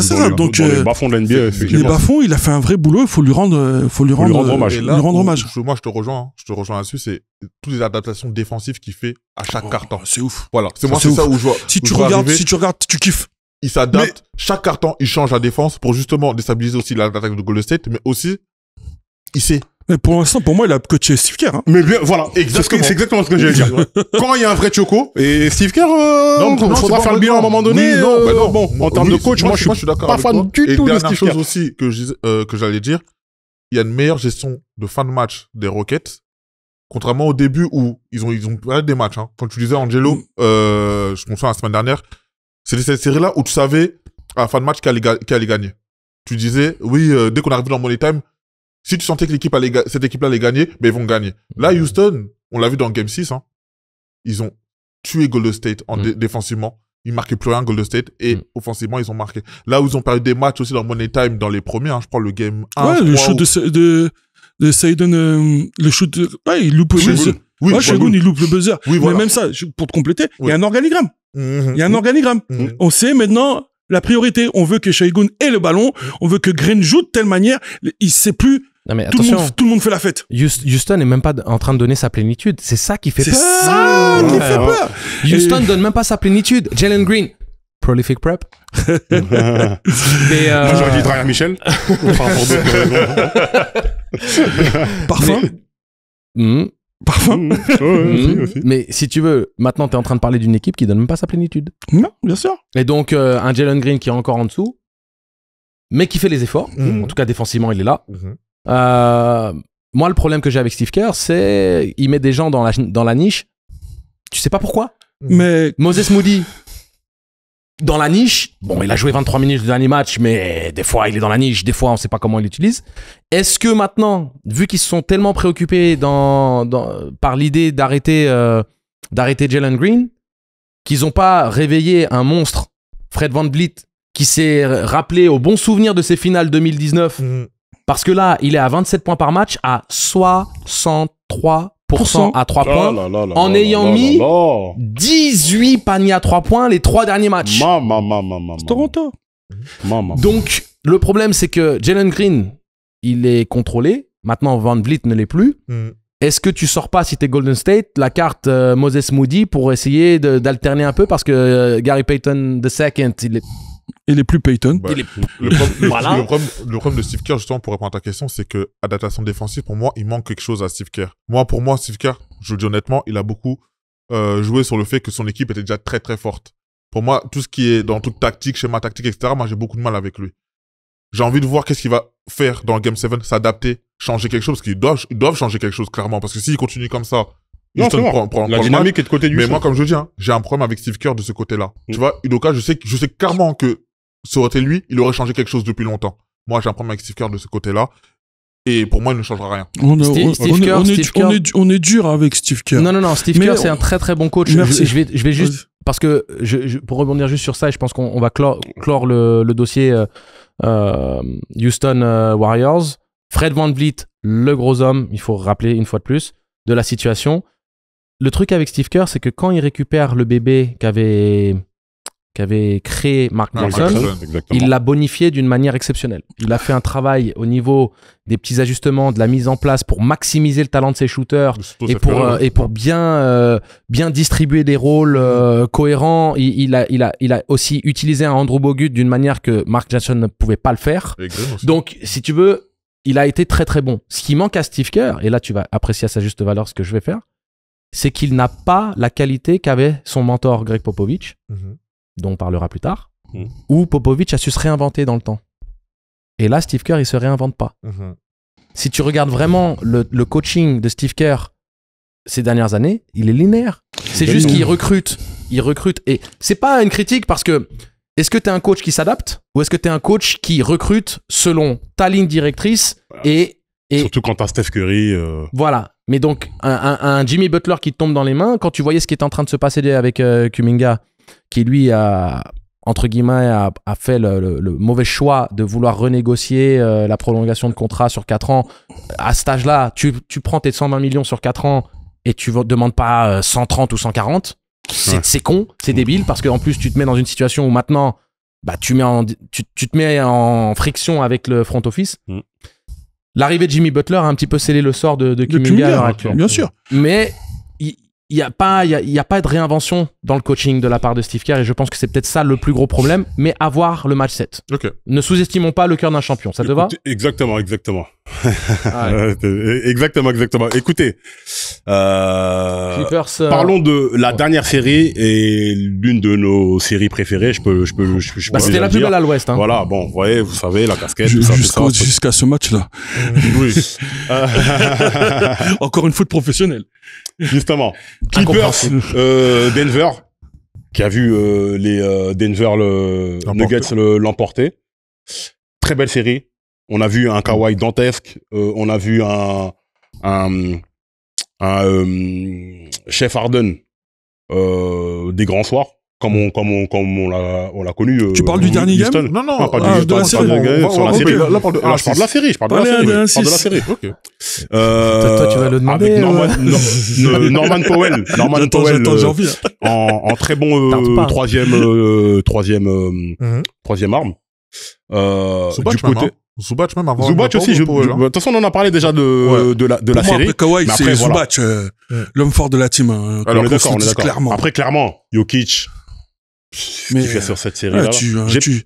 dans les bas-fonds de l'NBA, les bas-fonds, il a fait un vrai boulot, il faut lui rendre hommage. Moi, je te rejoins là-dessus, c'est toutes les adaptations défensives qu'il fait à chaque carton. C'est ouf. Voilà. C'est ça où je vois. Si tu regardes, tu kiffes. il s'adapte. Chaque carton, il change la défense pour justement déstabiliser aussi l'attaque de Golden State, mais aussi, il sait. Mais pour l'instant, pour moi, il a coaché Steve Kerr. Hein. Mais bien, voilà, c'est exactement ce que j'allais dire. Quand il y a un vrai choco, et Steve Kerr, il faudra faire le bilan à un moment donné. Bon, en termes de coach, moi, je suis d'accord pas fan du tout de Steve Kerr. Dernière chose aussi que j'allais dire, il y a une meilleure gestion de fin de match des Rockets, contrairement au début où ils ont perdu des matchs. Hein. Quand tu disais Angelo, je me souviens la semaine dernière, c'était cette série-là où tu savais à la fin de match qui allait gagner. Tu disais, oui, dès qu'on arrive dans Money Time, si tu sentais que cette équipe-là allait gagner, ben ils vont gagner. Là, Houston, on l'a vu dans Game 6, hein, ils ont tué Golden State défensivement. Ils marquaient plus rien, Golden State, et offensivement, ils ont marqué. Là où ils ont perdu des matchs aussi dans Money Time, dans les premiers, hein, je prends le Game 1. Ouais, le shoot de Seiden, le shoot, il loupe le buzzer. Oui, Shogun, il loupe le buzzer. Oui, voilà. Mais même ça, pour te compléter, il y a un organigramme. Il y a un organigramme. On sait maintenant la priorité. On veut que Shogun ait le ballon. On veut que Green joue de telle manière. Il sait plus. Non mais tout le monde fait la fête. Houston est même pas en train de donner sa plénitude. C'est ça qui fait peur. C'est ça qui fait peur. Houston donne même pas sa plénitude. Jalen Green, prolific prep. Mais moi j'aurais dit Draya Michel. Parfum. Parfum. Aussi. Mais si tu veux, maintenant t'es en train de parler d'une équipe qui donne même pas sa plénitude. Non, bien sûr. Et donc un Jalen Green qui est encore en dessous, mais qui fait les efforts. En tout cas défensivement il est là. Moi le problème que j'ai avec Steve Kerr, c'est il met des gens dans la niche. Tu sais pas pourquoi. Mais Moses Moody dans la niche. Bon, il a joué 23 minutes le dernier match, mais des fois il est dans la niche, des fois on sait pas comment il l'utilise. Est-ce que maintenant, vu qu'ils se sont tellement préoccupés par l'idée d'arrêter Jalen Green, qu'ils ont pas réveillé un monstre, Fred VanVleet, qui s'est rappelé au bon souvenir de ses finales 2019, parce que là, il est à 27 points par match, à 63% à 3 points, en ayant mis 18 paniers à 3 points les 3 derniers matchs. C'est Toronto. Donc, le problème, c'est que Jalen Green, il est contrôlé. Maintenant, VanVleet ne l'est plus. Est-ce que tu sors pas, si t'es Golden State, la carte Moses Moody pour essayer d'alterner un peu, parce que Gary Payton II, il est plus Payton. Bah, le problème de Steve Kerr, justement, pour répondre à ta question, c'est que adaptation défensive, pour moi, il manque quelque chose à Steve Kerr. Pour moi, Steve Kerr, je le dis honnêtement, il a beaucoup joué sur le fait que son équipe était déjà très très forte. Pour moi, tout ce qui est dans toute tactique, schéma tactique, etc., moi j'ai beaucoup de mal avec lui. J'ai envie de voir qu'est-ce qu'il va faire dans le Game 7, s'adapter, changer quelque chose, parce qu'ils doivent changer quelque chose, clairement, parce que s'il continue comme ça, la dynamique est de côté du Mais moi, comme je dis, j'ai un problème avec Steve Kerr de ce côté-là. Tu vois, Udoka, je sais clairement que ça aurait été lui, il aurait changé quelque chose depuis longtemps. Moi, j'ai un problème avec Steve Kerr de ce côté-là. Et pour moi, il ne changera rien. On est dur avec Steve Kerr. Non, Steve Kerr, c'est un très très bon coach. Merci. Je vais juste, parce que pour rebondir juste sur ça, et je pense qu'on va clore le dossier Houston Warriors. Fred VanVleet, le gros homme, il faut rappeler une fois de plus, de la situation. Le truc avec Steve Kerr, c'est que quand il récupère le bébé qu'avait créé Mark Jackson, il l'a bonifié d'une manière exceptionnelle. Il a fait un travail au niveau des petits ajustements, de la mise en place pour maximiser le talent de ses shooters et pour bien distribuer des rôles cohérents. Il a aussi utilisé un Andrew Bogut d'une manière que Mark Jackson ne pouvait pas le faire. Donc, si tu veux, il a été très très bon. Ce qui manque à Steve Kerr, et là tu vas apprécier à sa juste valeur ce que je vais faire, c'est qu'il n'a pas la qualité qu'avait son mentor Greg Popovich, dont on parlera plus tard, où Popovich a su se réinventer dans le temps. Et là, Steve Kerr, il se réinvente pas. Si tu regardes vraiment le coaching de Steve Kerr ces dernières années, il est linéaire. C'est juste qu'il recrute. Il recrute. Et c'est pas une critique parce que est-ce que tu es un coach qui s'adapte ou est-ce que tu es un coach qui recrute selon ta ligne directrice et surtout quand t'as Steph Curry. Voilà. Mais donc, un Jimmy Butler qui te tombe dans les mains, quand tu voyais ce qui est en train de se passer avec Kuminga, qui lui a, entre guillemets, a fait le mauvais choix de vouloir renégocier la prolongation de contrat sur 4 ans. À cet âge-là, tu prends tes 120 millions sur 4 ans et tu ne demandes pas 130 ou 140. C'est con, c'est débile, parce qu'en plus, tu te mets dans une situation où maintenant, bah, tu te mets en friction avec le front office. L'arrivée de Jimmy Butler a un petit peu scellé le sort de Kuminga à l'heure actuelle. Bien sûr. Mais il y a pas de réinvention dans le coaching de la part de Steve Kerr et je pense que c'est peut-être ça le plus gros problème, mais avoir le match 7. Ok. Ne sous-estimons pas le cœur d'un champion, ça te va? Exactement. Ah ouais. Exactement. Écoutez, Clippers, parlons de la dernière série et l'une de nos séries préférées. Je peux c'était déjà la plus dire. belle à l'ouest. Hein. Voilà, bon, vous voyez, vous savez, la casquette, tout ça. Jusqu'à ce match-là. Oui. Encore une faute professionnelle. Justement. Clippers, Denver, qui a vu les Denver Nuggets l'emporter. Très belle série. On a vu un Kawhi dantesque. On a vu un Chef Harden des grands soirs. Comme on l'a connu. Tu parles du dernier game? Houston. Non, Pas de la série. sur la série. Là, parle de Là, je parle de la série. Je parle de la série. Ok. Toi, tu vas le demander. Avec Norman Powell. J'attends, j'ai envie. En très bon Tarde pas. troisième arme. Zubac même avant. Zubac aussi. De toute façon, on en a parlé déjà de la Pour moi, série. après Kawhi, Mais c'est après, voilà. Zubac, l'homme fort de la team. Alors, on est d'accord. Clairement. Après, clairement, Jokic, ce Mais, qu'il fait sur cette série-là. tu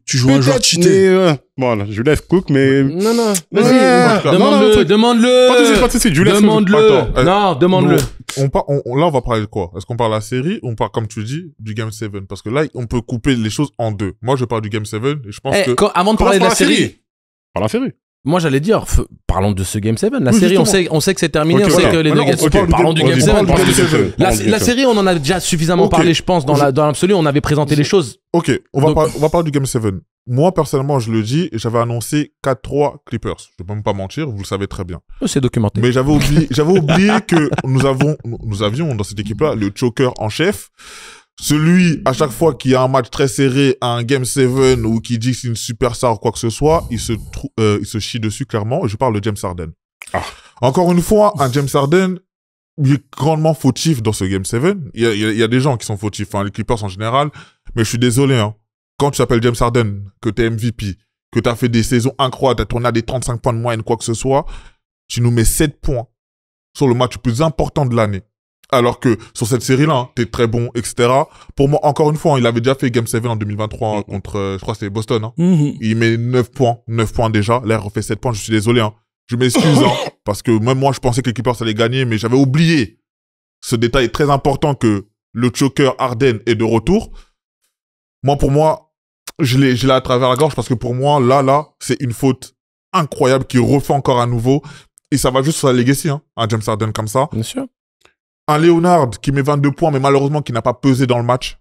joues un joueur cheaté. Voilà, je laisse Cook, mais... Non, Ouais, vas-y, non, demande-le. Pas de soucis, je laisse Demande-le. Attends, Non, demande-le. Là, on va parler de quoi? Est-ce qu'on parle de la série ou on parle, comme tu dis, du Game 7? Parce que là, on peut couper les choses en deux. Moi, je parle du Game 7 et je pense que... Avant de parler de la série, Par la série. moi j'allais dire, parlons de ce Game 7. La Oui, série, justement. on sait que c'est terminé, Ok, on sait voilà. que les Alors, Nuggets... on parle Parlons du Game 7. Parlons du Game 7. La série, on en a déjà suffisamment Ok. parlé, je pense, dans l'absolu. On avait présenté les choses. Ok, on va Donc- parler du Game 7. Moi, personnellement, je le dis, j'avais annoncé 4-3 Clippers. Je ne vais même pas mentir, vous le savez très bien. C'est documenté. Mais j'avais oublié que nous avions dans cette équipe-là le choker en chef. Celui, à chaque fois qu'il y a un match très serré, un Game 7 ou qui dit que c'est une superstar ou quoi que ce soit, il se chie dessus clairement. Et je parle de James Harden. Ah. Encore une fois, un James Harden, il est grandement fautif dans ce Game 7. Il y a des gens qui sont fautifs, les Clippers en général. Mais je suis désolé, hein. Quand tu t'appelles James Harden, que t'es MVP, que t'as fait des saisons incroyables, t'as tourné à des 35 points de moyenne, quoi que ce soit, tu nous mets 7 points sur le match le plus important de l'année. Alors que sur cette série-là, hein, t'es très bon, etc. Pour moi, encore une fois, il avait déjà fait Game 7 en 2023 contre, je crois que c'était Boston. Hein. Il met 9 points déjà. Là, il refait 7 points. Je suis désolé. Hein. Je m'excuse, hein, parce que même moi, je pensais que les Clippers allaient gagner, mais j'avais oublié ce détail très important que le choker Harden est de retour. Pour moi, je l'ai à travers la gorge parce que pour moi, là, c'est une faute incroyable qui refait encore à nouveau. Et ça va juste sur la legacy, hein, un James Harden comme ça. Bien sûr. Un Leonard qui met 22 points, mais malheureusement qui n'a pas pesé dans le match.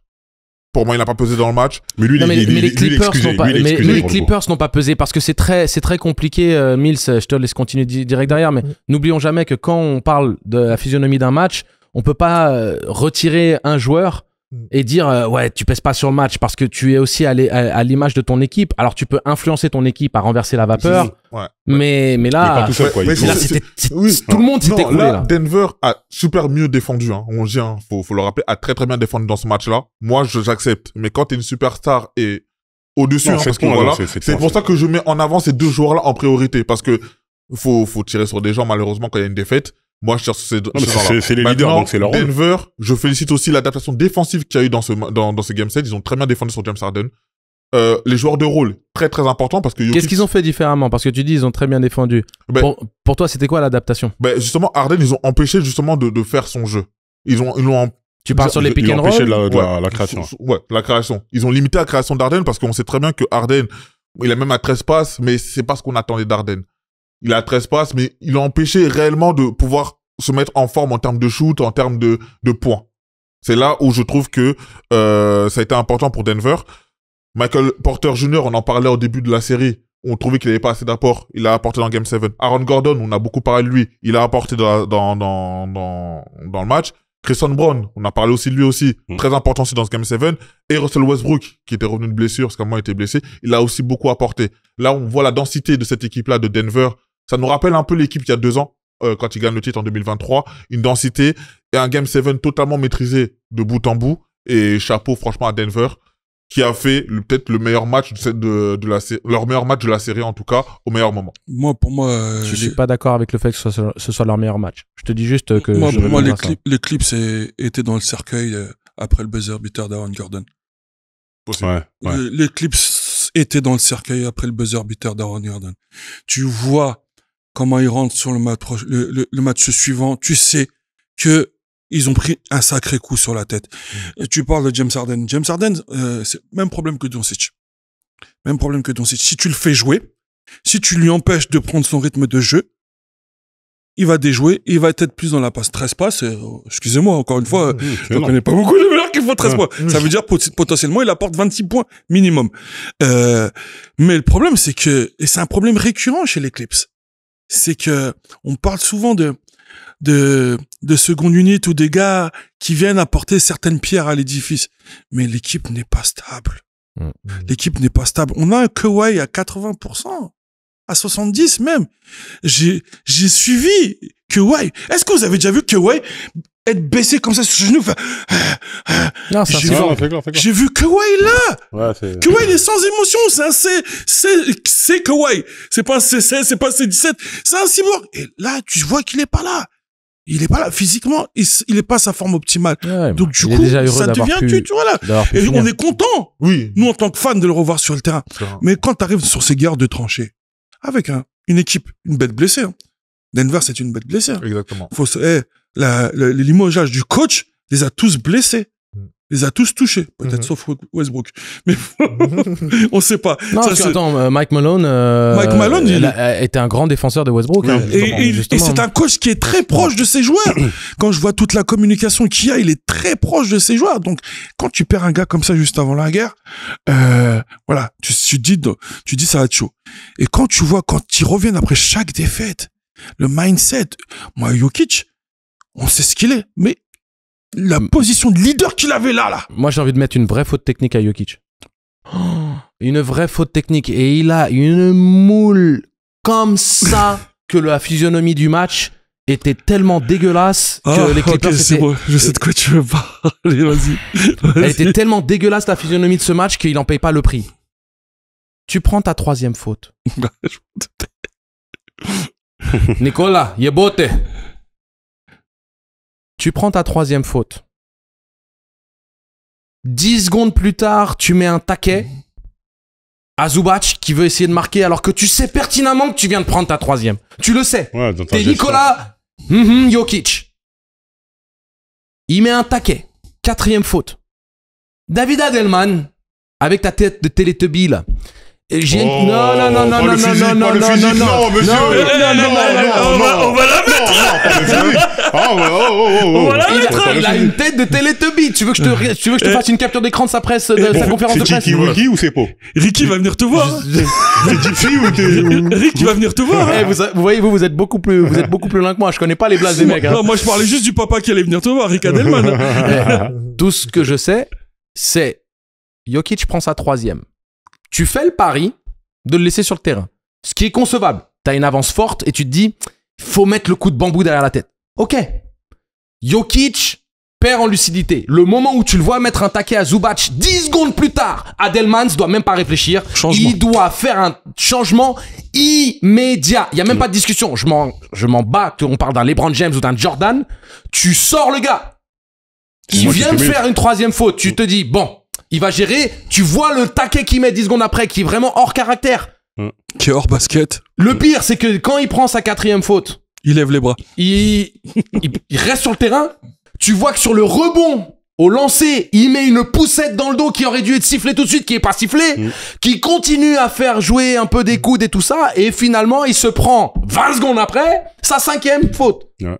Pour moi, il n'a pas pesé dans le match. Mais lui, les Clippers n'ont pas pesé parce que c'est très compliqué. Mills, je te laisse continuer direct derrière, mais n'oublions jamais que quand on parle de la physionomie d'un match, on peut pas retirer un joueur et dire ouais, tu pèses pas sur le match parce que tu es aussi à l'image de ton équipe. Alors tu peux influencer ton équipe à renverser la vapeur, mais là, pas tout seul, quoi. là, tout le monde s'était écoulé là. Denver a super mieux défendu. Hein. On dit, hein, faut le rappeler, a très très bien défendu dans ce match-là. Moi, j'accepte. Mais quand t'es une superstar et au-dessus, hein, parce que voilà, c'est pour ça que je mets en avant ces deux joueurs-là en priorité, parce que faut tirer sur des gens malheureusement quand il y a une défaite. Moi, je cherche ces gens-là. C'est les leaders, donc c'est leur rôle. Denver, je félicite aussi l'adaptation défensive qu'il y a eu dans ce game set. Ils ont très bien défendu sur James Harden. Les joueurs de rôle, très très important parce que Jokic... Qu'est-ce qu'ils ont fait différemment? Parce que tu dis ils ont très bien défendu. Pour toi, c'était quoi l'adaptation? Justement, Harden, ils ont empêché justement de faire son jeu. Tu parles sur les pick and roll? Ils ont empêché la création. Ouais, la création. Ils ont limité la création d'Harden parce qu'on sait très bien que Harden, il a même à 13 passes, mais c'est pas ce qu'on attendait d'Harden. Il a 13 passes, mais il a empêché réellement de pouvoir se mettre en forme en termes de shoot, en termes de points. C'est là où je trouve que ça a été important pour Denver. Michael Porter Jr., on en parlait au début de la série. On trouvait qu'il n'avait pas assez d'apport. Il a apporté dans Game 7. Aaron Gordon, on a beaucoup parlé de lui. Il a apporté dans le match. Christian Brown, on a parlé aussi de lui aussi. Très important aussi dans ce Game 7. Et Russell Westbrook, qui était revenu de blessure, parce qu'à moi, il était blessé. Il a aussi beaucoup apporté. Là, on voit la densité de cette équipe-là de Denver. Ça nous rappelle un peu l'équipe il y a 2 ans, quand ils gagnent le titre en 2023. Une densité et un Game 7 totalement maîtrisé de bout en bout. Et chapeau, franchement, à Denver. qui a fait peut-être le meilleur match leur meilleur match de la série, en tout cas, au meilleur moment. Pour moi, Je suis pas d'accord avec le fait que ce soit leur meilleur match. Je te dis juste que... pour moi, les Clips étaient dans le cercueil après le buzzer beater d'Aaron Gordon. Ouais. Les Clips étaient dans le cercueil après le buzzer beater d'Aaron Gordon. Tu vois comment ils rentrent sur le match suivant. Tu sais que ils ont pris un sacré coup sur la tête. Et tu parles de James Harden. James Harden, c'est le même problème que Doncic. Même problème que Doncic. Si tu le fais jouer, si tu lui empêches de prendre son rythme de jeu, il va déjouer, il va être plus dans la passe. 13 passes, excusez-moi, encore une fois, je ne connais pas beaucoup de joueurs qui font 13 points. Ça veut dire potentiellement, il apporte 26 points minimum. Mais le problème, c'est que, et c'est un problème récurrent chez les Clips, c'est que on parle souvent de seconde unit ou des gars qui viennent apporter certaines pierres à l'édifice. Mais l'équipe n'est pas stable. L'équipe n'est pas stable. On a un Kawhi à 80%, à 70% même. J'ai suivi Kawhi. Est-ce que vous avez déjà vu Kawhi être baissé comme ça sur ses genoux? Non, j'ai vu Kawhi là. Ouais, Kawhi, il est sans émotion. C'est Kawhi. C'est pas un C16, c'est pas un C17. C'est un cyborg. Et là, tu vois qu'il est pas là. Il est pas là physiquement, il est pas à sa forme optimale. Ouais, donc du coup, ça devient tu vois là. Et on est content. Oui. Nous en tant que fans de le revoir sur le terrain. Mais quand t'arrives sur ces guerres de tranchées avec une équipe, une bête blessée. Denver, c'est une bête blessée. Exactement. Le limogeage du coach les a tous blessés. Les a tous touchés, peut-être sauf Westbrook. Mais on sait pas. Non, parce que, attends, Mike Malone, il a été un grand défenseur de Westbrook. Oui. Et c'est un coach qui est très proche de ses joueurs. Quand je vois toute la communication qu'il y a, il est très proche de ses joueurs. Donc, quand tu perds un gars comme ça juste avant la guerre, voilà, tu dis ça va être chaud. Et quand tu vois, quand ils reviennent après chaque défaite, le mindset, moi, Jokic, on sait ce qu'il est, mais la position de leader qu'il avait là. Moi, j'ai envie de mettre une vraie faute technique à Jokic. Une vraie faute technique. Et il a une moule comme ça que la physionomie du match était tellement dégueulasse que les Clippers... Ok, c'est bon. Je sais de quoi tu veux parler. Vas-y. Elle était tellement dégueulasse, la physionomie de ce match, qu'il n'en paye pas le prix. Tu prends ta 3e faute. Nicolas, Yebote. Tu prends ta 3e faute. 10 secondes plus tard, tu mets un taquet à Zubac qui veut essayer de marquer alors que tu sais pertinemment que tu viens de prendre ta 3e. Tu le sais. Ouais, t'es Nicolas Jokic. Il met un taquet. 4e faute. David Adelman, avec ta tête de Teletubby là. Non, monsieur. On va la mettre. Il a une tête de Teletubby. Tu veux que je te fasse une capture d'écran de sa presse, de sa conférence de presse? C'est Ricky ou c'est Pau? Ricky va venir te voir. Ricky va venir te voir. Vous voyez, vous êtes beaucoup plus loin que moi. Je connais pas les blagues des mecs. Non, moi je parlais juste du papa qui allait venir te voir, Rick Adelman. Tout ce que je sais, c'est Jokic prend sa 3e. Tu fais le pari de le laisser sur le terrain. Ce qui est concevable. T'as une avance forte et tu te dis, faut mettre le coup de bambou derrière la tête. Ok. Jokic perd en lucidité. Le moment où tu le vois mettre un taquet à Zubac, 10 secondes plus tard, Adelman doit même pas réfléchir. Il doit faire un changement immédiat. Il y a même pas de discussion. Je m'en bats qu'on parle d'un LeBron James ou d'un Jordan. Tu sors le gars. Il vient de faire une 3e faute. Tu te dis, bon, il va gérer. Tu vois le taquet qu'il met 10 secondes après, qui est vraiment hors caractère. Qui est hors basket. Le pire, c'est que quand il prend sa 4e faute, il lève les bras. Il reste sur le terrain. Tu vois que sur le rebond, au lancer, il met une poussette dans le dos qui aurait dû être sifflée tout de suite, qui est pas sifflée, qui continue à faire jouer un peu des coudes et tout ça, et finalement, il se prend 20 secondes après sa 5e faute. Ouais.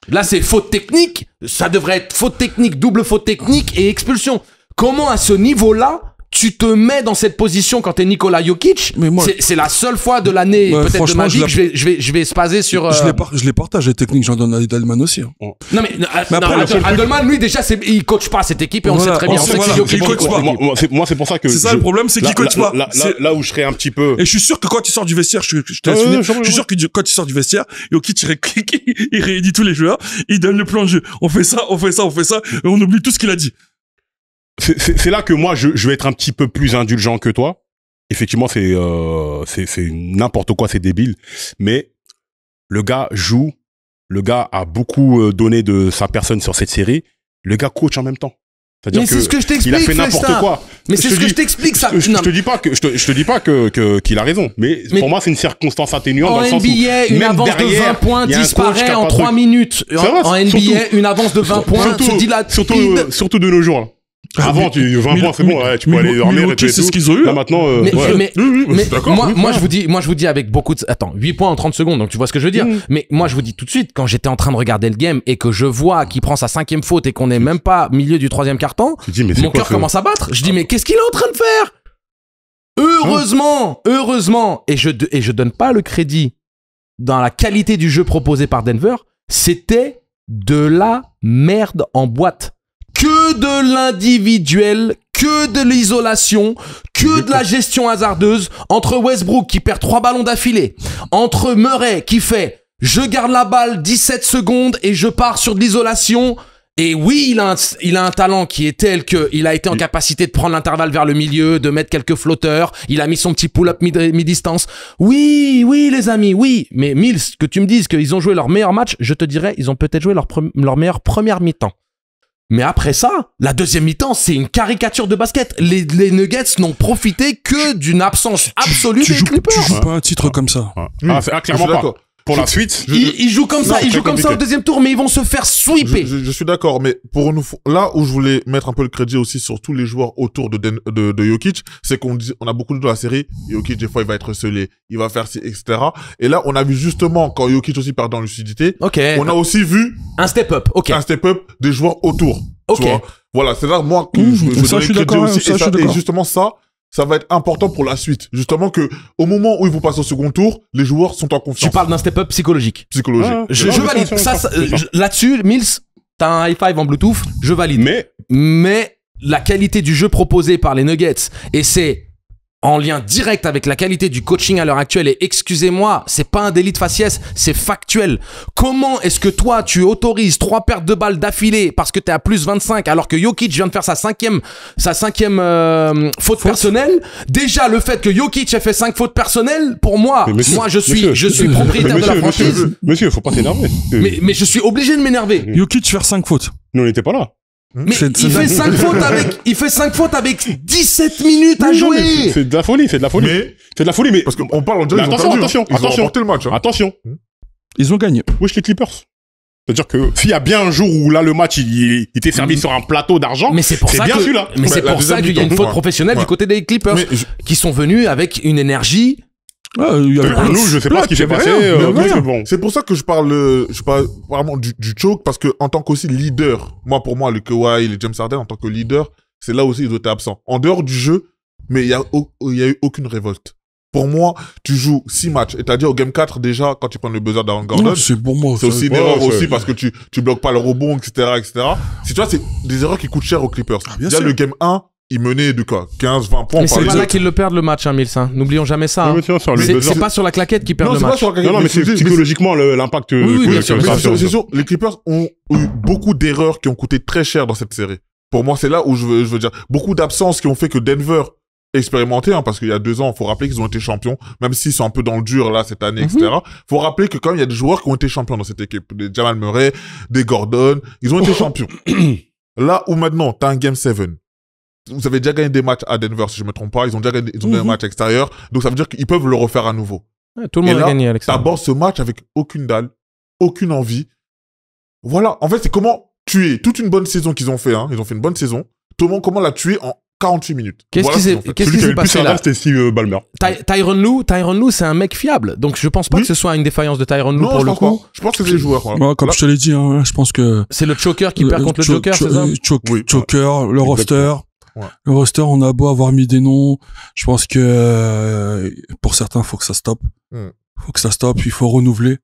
Là, c'est faute technique. Ça devrait être faute technique, double faute technique et expulsion. Comment à ce niveau-là, tu te mets dans cette position quand t'es Nikola Jokic? Mais moi, c'est la seule fois de l'année, peut-être de ma vie, que je vais se baser sur... Je les partage, les techniques, j'en donne à Adelman aussi. Hein. Non, mais Adelman, lui, déjà, il coach pas cette équipe et on sait très bien. Il coach pas. Moi, c'est pour ça que... C'est ça le problème, c'est qu'il coach pas. Là où je serais un petit peu... Et je suis sûr que quand il sort du vestiaire, je suis sûr que quand il sort du vestiaire, Jokic, il réunit tous les joueurs, il donne le plan de jeu. On fait ça, et on oublie tout ce qu'il a dit. c'est là que moi, je vais être un petit peu plus indulgent que toi. Effectivement, c'est n'importe quoi, c'est débile. Mais le gars joue, le gars a beaucoup donné de sa personne sur cette série. Le gars coach en même temps. C'est-à-dire Mais c'est ce que je t'explique, il a fait n'importe Flesta. quoi. Mais c'est ce que je t'explique, ça. Je te dis pas que qu'il a raison. Mais pour moi, c'est une circonstance atténuante dans En le sens où NBA, une même avance de derrière, 20 points il y a un coach disparaît qui a en pas 3 truc. minutes. C'est vrai, En NBA, surtout- une avance de 20 points se dilapide. surtout de nos jours. Là. Avant, 20 points, c'est bon, ouais, tu peux aller dormir et tout. Milwaukee, c'est ce qu'ils ont eu. Là, maintenant, Mais, ouais. mais, Oui, mais c'est d'accord. moi, je vous dis avec beaucoup de... Attends, 8 points en 30 secondes, donc tu vois ce que je veux dire. Mais moi, je vous dis tout de suite, quand j'étais en train de regarder le game et que je vois qu'il prend sa 5e faute et qu'on n'est même pas au milieu du 3e quart-temps, Tu dis, mais c'est mon quoi cœur ça commence à battre. Je dis, mais qu'est-ce qu'il est en train de faire? Heureusement, et je donne pas le crédit dans la qualité du jeu proposé par Denver, c'était de la merde en boîte. Que de l'individuel, que de l'isolation, que de la gestion hasardeuse entre Westbrook qui perd 3 ballons d'affilée, entre Murray qui fait je garde la balle 17 secondes et je pars sur de l'isolation. Et oui, il a un talent qui est tel qu'il a été en capacité de prendre l'intervalle vers le milieu, de mettre quelques flotteurs. Il a mis son petit pull-up mi-distance. Oui, les amis, oui. Mais Mills, que tu me dises qu'ils ont joué leur meilleur match, je te dirais, ils ont peut-être joué leur meilleure première mi-temps. Mais après ça, la deuxième mi-temps, c'est une caricature de basket. Les Nuggets n'ont profité que d'une absence absolue des Clippers. Tu joues pas un titre comme ça. Ah, clairement pas. d'accord. Pour la suite, Ils jouent comme ça, Non, ils jouent très comme ça au compliqué. deuxième tour, mais ils vont se faire sweeper. Je suis d'accord, mais pour nous, là où je voulais mettre un peu le crédit aussi sur tous les joueurs autour de Jokic, c'est qu'on a beaucoup de la série, Jokic, des fois, il va être scellé, il va faire ci, etc. Et là, on a vu justement, quand Jokic aussi perd en lucidité, Ok. on a aussi vu Un step-up, ok. un step-up des joueurs autour. Ok. Tu vois. Voilà, c'est là, moi, que je veux ça, donner je suis le crédit d'accord, aussi. ça, je suis Et d'accord. justement, ça va être important pour la suite. Justement que, au moment où ils vont passer au second tour, les joueurs sont en Tu confiance parles d'un step-up psychologique. psychologique. Ah, Je Non, mais valide. c'est Ça, ça, c'est ça. là-dessus, Mills, t'as un high five en Bluetooth, je valide. Mais la qualité du jeu proposé par les Nuggets, et c'est en lien direct avec la qualité du coaching à l'heure actuelle, et excusez-moi, c'est pas un délit de faciès, c'est factuel. Comment est-ce que toi, tu autorises 3 pertes de balles d'affilée parce que t'es à plus 25 alors que Jokic vient de faire sa cinquième faute personnelle? Déjà, le fait que Jokic ait fait 5 fautes personnelles, pour moi, Mais monsieur, je suis propriétaire de la franchise, Monsieur, faut pas s'énerver. mais je suis obligé de m'énerver. Jokic faire 5 fautes. Nous, on n'était pas là. Mais C'est- il fait 5 fautes avec 17 minutes à Non, jouer. mais c'est de la folie, c'est de la folie. Mais, C'est de la folie, mais parce qu'on parle, on dirait Mais qu'ils ont attention, perdu. Ils ont attention. remporté le match. Hein. attention, Ils ont gagné. wesh les Clippers. C'est-à-dire que s'il y a bien un jour où là le match il était servi sur un plateau d'argent, Mais c'est pour ça bien que, celui-là. mais c'est la pour ça deuxième qu'il y a une mi-temps. faute professionnelle Ouais. du côté des Clippers Mais qui sont venus avec une énergie. Il y avait Pour nous, je sais pas ce qui s'est passé. mais rien. Bon. c'est pour ça que je parle vraiment du choke, parce que en tant qu'aussi leader, pour moi, le Kawhi, les James Harden, en tant que leader, c'est là aussi ils ont été absents. En dehors du jeu, mais il y a eu aucune révolte. Pour moi, tu joues 6 matchs, et t'as dit au game 4, déjà, quand tu prends le buzzer d'Aaron Gordon, Non, c'est pour moi. c'est aussi une ouais, erreur ouais, aussi c'est- parce que tu bloques pas le rebond, etc., etc. Si tu vois, c'est des erreurs qui coûtent cher aux Clippers. bien Déjà, sûr. le game 1, il menait de quoi? 15, 20 points. Mais on c'est parlait pas de- là qu'ils le perdent le match, hein, Mills. Hein. N'oublions jamais ça. Ouais, hein. mais tiens, sur le C'est buzzer. c'est pas sur la claquette qu'ils perdent Non, le c'est pas match. sur la Non, mais c'est psychologiquement l'impact oui, bien que sûr, ça bien a Mais sur- c'est sûr, les Clippers ont eu beaucoup d'erreurs qui ont coûté très cher dans cette série. Pour moi, c'est là où je veux dire, beaucoup d'absences qui ont fait que Denver expérimenté, parce qu'il y a 2 ans, faut rappeler qu'ils ont été champions, même s'ils sont un peu dans le dur, là, cette année, etc. Faut rappeler que quand même, il y a des joueurs qui ont été champions dans cette équipe. Des Jamal Murray, des Gordon, ils ont été champions. Là où maintenant, t'as un Game 7. Vous avez déjà gagné des matchs à Denver, si je me trompe pas. Ils ont déjà gagné, un match extérieur. Donc ça veut dire qu'ils peuvent le refaire à nouveau. Ouais, tout le Et monde là, a gagné, Alex. T'abordes ce match avec aucune dalle, aucune envie. Voilà. En fait, c'est comment tuer toute une bonne saison qu'ils ont fait, Ils ont fait une bonne saison. Comment la tuer en 48 minutes. Qu'est-ce Voilà qui ce qu'ils s'est ont fait. qu'est-ce Celui qui qui s'est avait le plus passé là servi, c'était Steve Ballmer. Tyronn Lue, c'est un mec fiable. Donc je pense pas Oui. que ce soit une défaillance de Tyronn Lue Non, pour je le pense coup. pas. Je pense que c'est les joueurs. Voilà. Moi, comme Là, je te l'ai dit, je pense que C'est le choker qui perd contre le Joker, c'est ça Oui. Joker, le roster. Ouais. Le roster, on a beau avoir mis des noms, je pense que pour certains, faut que ça stoppe. Faut que ça stoppe, il faut renouveler.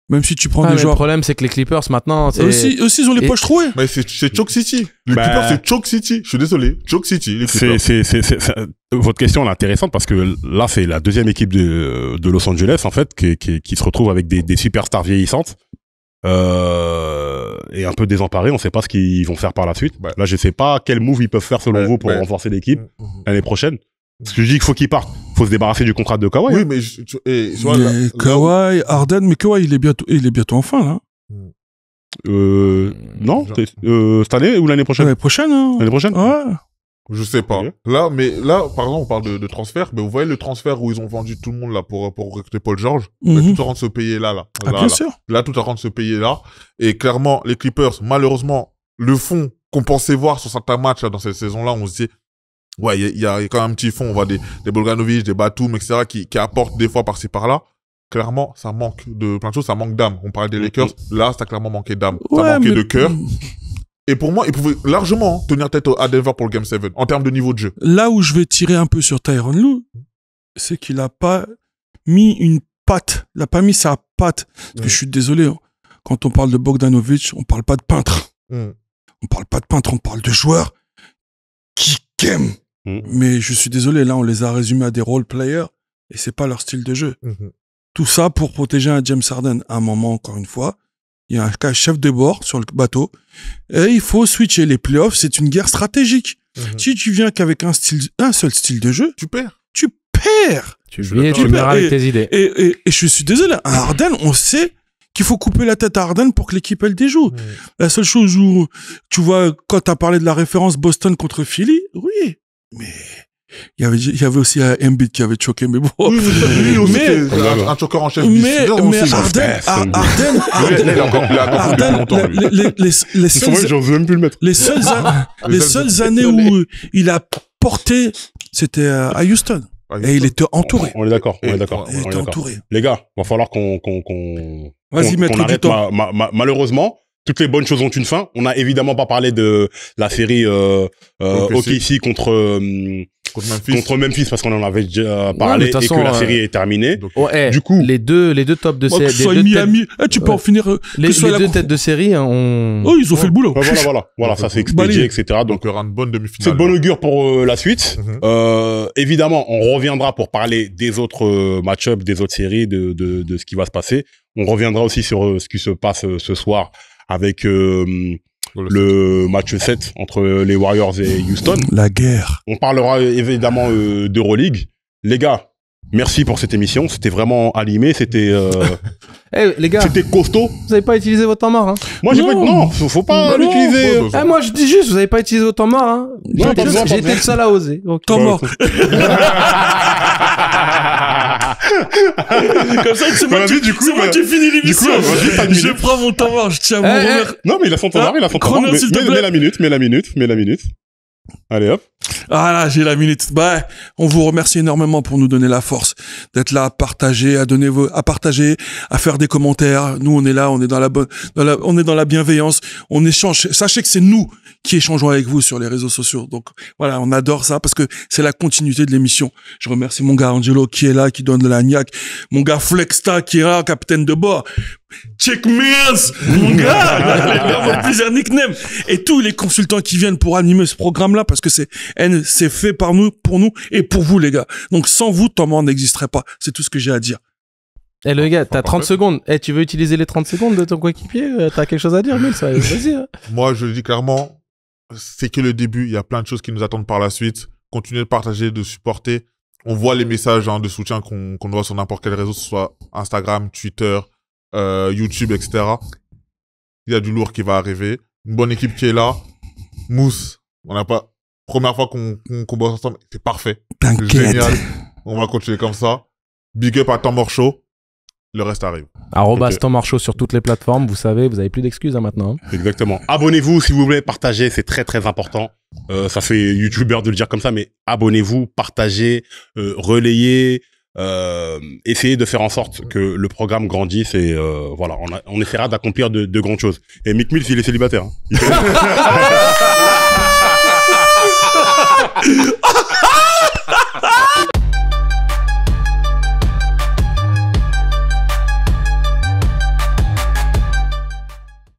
Même si tu prends Ah, des mais le joueurs. problème, c'est que les Clippers maintenant, c'est Aussi, ils ont les Et- poches trouées. Mais c'est Choke City. Les Bah. Clippers, c'est Choke City. Je suis désolé. Choke City, les Clippers. Votre question elle est intéressante parce que là, c'est la deuxième équipe de Los Angeles, en fait, qui se retrouve avec des superstars vieillissantes. Et est un peu désemparé. On sait pas ce qu'ils vont faire par la suite. Ouais. Là, je sais pas quel move ils peuvent faire selon vous pour renforcer l'équipe l'année prochaine. Parce que je dis qu'il faut qu'il parte. Faut se débarrasser du contrat de Kawhi. Oui, mais tu vois, Mais Kawhi, Harden, mais Kawhi, il est bientôt en fin, là. Non, cette année ou l'année prochaine? L'année prochaine, hein. L'année prochaine? Ouais. je sais pas. Ok. Là, par exemple, on parle de transfert, mais vous voyez le transfert où ils ont vendu tout le monde là pour recruter Paul George, mais Mhm. tout en train de se payer là. Ah, bien sûr. Là, tout en train de se payer là. Et clairement, les Clippers, malheureusement, le fond qu'on pensait voir sur certains matchs là, dans cette saison-là, on se dit, ouais, il y a quand même un petit fond. On voit des Bogdanovic, des Batum, etc., qui apportent des fois par-ci par-là. Clairement, ça manque de plein de choses, ça manque d'âme. On parlait des Lakers, là, ça a clairement manqué d'âme. Ça Ouais, manquait mais- de cœur. Et pour moi, ils pouvaient largement tenir tête à Denver pour le Game 7, en termes de niveau de jeu. Là où je vais tirer un peu sur Tyronn Lue, c'est qu'il a pas mis une patte. Il a pas mis sa patte. Parce que je suis désolé, hein. Quand on parle de Bogdanovic, on parle pas de peintre. On parle pas de peintre, on parle de joueurs qui aiment. Mais je suis désolé, là, on les a résumés à des role players et c'est pas leur style de jeu. Tout ça pour protéger un James Harden. À un moment, encore une fois, il y a un chef de bord sur le bateau et il faut switcher. Les playoffs, c'est une guerre stratégique. Si tu viens qu'avec un seul style de jeu, Tu perds. tu perds. Tu suis vis et d'accord tu avec meurs toi. avec tes idées. Et je suis désolé, un Harden, on sait qu'il faut couper la tête à Harden pour que l'équipe elle déjoue. La seule chose où tu vois quand t'as parlé de la référence Boston contre Philly, oui, mais il y avait aussi un Embiid qui avait choqué, mais bon. Oui, lui aussi, Mais- c'est un choqueur en chef. Mais aussi, Harden, il a encore Harden, longtemps, lui. les seules J'ose même plus le mettre. les seules années où il a porté, c'était à Houston. Et il était entouré. On est d'accord. On est Et- d'accord. Il on est était d'accord. entouré. Les gars, va falloir qu'on Vas-y, maître qu'on du arrête temps. malheureusement. Toutes les bonnes choses ont une fin. On n'a évidemment pas parlé de la série OKC contre Memphis parce qu'on en avait déjà parlé mais de toute et que façon, la série est terminée. Donc, Ouais, Du coup- les deux tops de Moi, que série, ce soit les deux Miami, tu peux Ouais. en finir. les ce soit la deux conf- têtes de série, on... Oh, ils ont fait le boulot. Voilà, ça s'est expédié, Balayé. etc. Donc, donc, il y aura une bonne demi-finale. c'est de bon augure pour la suite. Mhm. Évidemment, on reviendra pour parler des autres match-ups, des autres séries, de ce qui va se passer. On reviendra aussi sur ce qui se passe ce soir avec le match 7 entre les Warriors et Houston. La guerre. On parlera évidemment d'Euroleague. Les gars, merci pour cette émission. C'était vraiment animé, c'était Eh, les gars, c'était costaud. vous avez pas utilisé votre temps mort, hein. Moi, j'ai Non. pas non, faut pas Non, l'utiliser. non. Eh, moi, je dis juste, vous avez pas utilisé votre temps mort, hein. Non, pas besoin, pas J'ai été besoin. le seul à oser. Ok. Temps mort. Comme ça, c'est Vas-y, du coup, c'est moi bah, qui finis du coup, l'émission. vas-y, t'as une Je minute. prends mon temps mort. Je tiens à vous Eh, eh. remercier. Non, mais il a son temps mort, il a son temps mort. chrono, s'il te plaît. Mets la minute. Allez, hop. Ah là, j'ai la minute. Bah, on vous remercie énormément pour nous donner la force d'être là, à partager, à partager, à faire des commentaires. Nous, on est là, on est on est dans la bienveillance. On échange. Sachez que c'est nous qui échangeons avec vous sur les réseaux sociaux. Donc, voilà, on adore ça parce que c'est la continuité de l'émission. Je remercie mon gars Angelo qui est là, qui donne de la niaque. Mon gars Flexta qui est là, capitaine de bord. Check Mills, mon gars, on a plusieurs nicknames. Et tous les consultants qui viennent pour animer ce programme-là, parce que c'est fait par nous, pour nous et pour vous, les gars. Donc, sans vous, Thomas n'existerait pas. C'est tout ce que j'ai à dire. Eh, le gars, t'as 30 secondes. Eh, tu veux utiliser les 30 secondes de ton coéquipier? T'as quelque chose à dire, Mille? Vas-y, hein. Moi, je le dis clairement, c'est que le début. Il y a plein de choses qui nous attendent par la suite. Continuez de partager, de supporter. On voit les messages de soutien qu'on voit sur n'importe quel réseau, que ce soit Instagram, Twitter, YouTube, etc. Il y a du lourd qui va arriver. Une bonne équipe qui est là. Mousse, on n'a pas... Première fois qu'on bosse ensemble, c'est parfait. T'inquiète. Génial. On va continuer comme ça. Big up à Temps Mort Show. Le reste arrive. @ Ok. Tom Marchaud sur toutes les plateformes. Vous savez, vous avez plus d'excuses, hein, maintenant. hein. Exactement. Abonnez-vous, s'il vous plaît, partagez, c'est très très important. Ça fait youtubeur de le dire comme ça, mais abonnez-vous, partagez, relayez, essayez de faire en sorte que le programme grandisse et voilà, on essaiera d'accomplir de grandes choses. Et Mick Mills, il est célibataire. Hein. Il fait-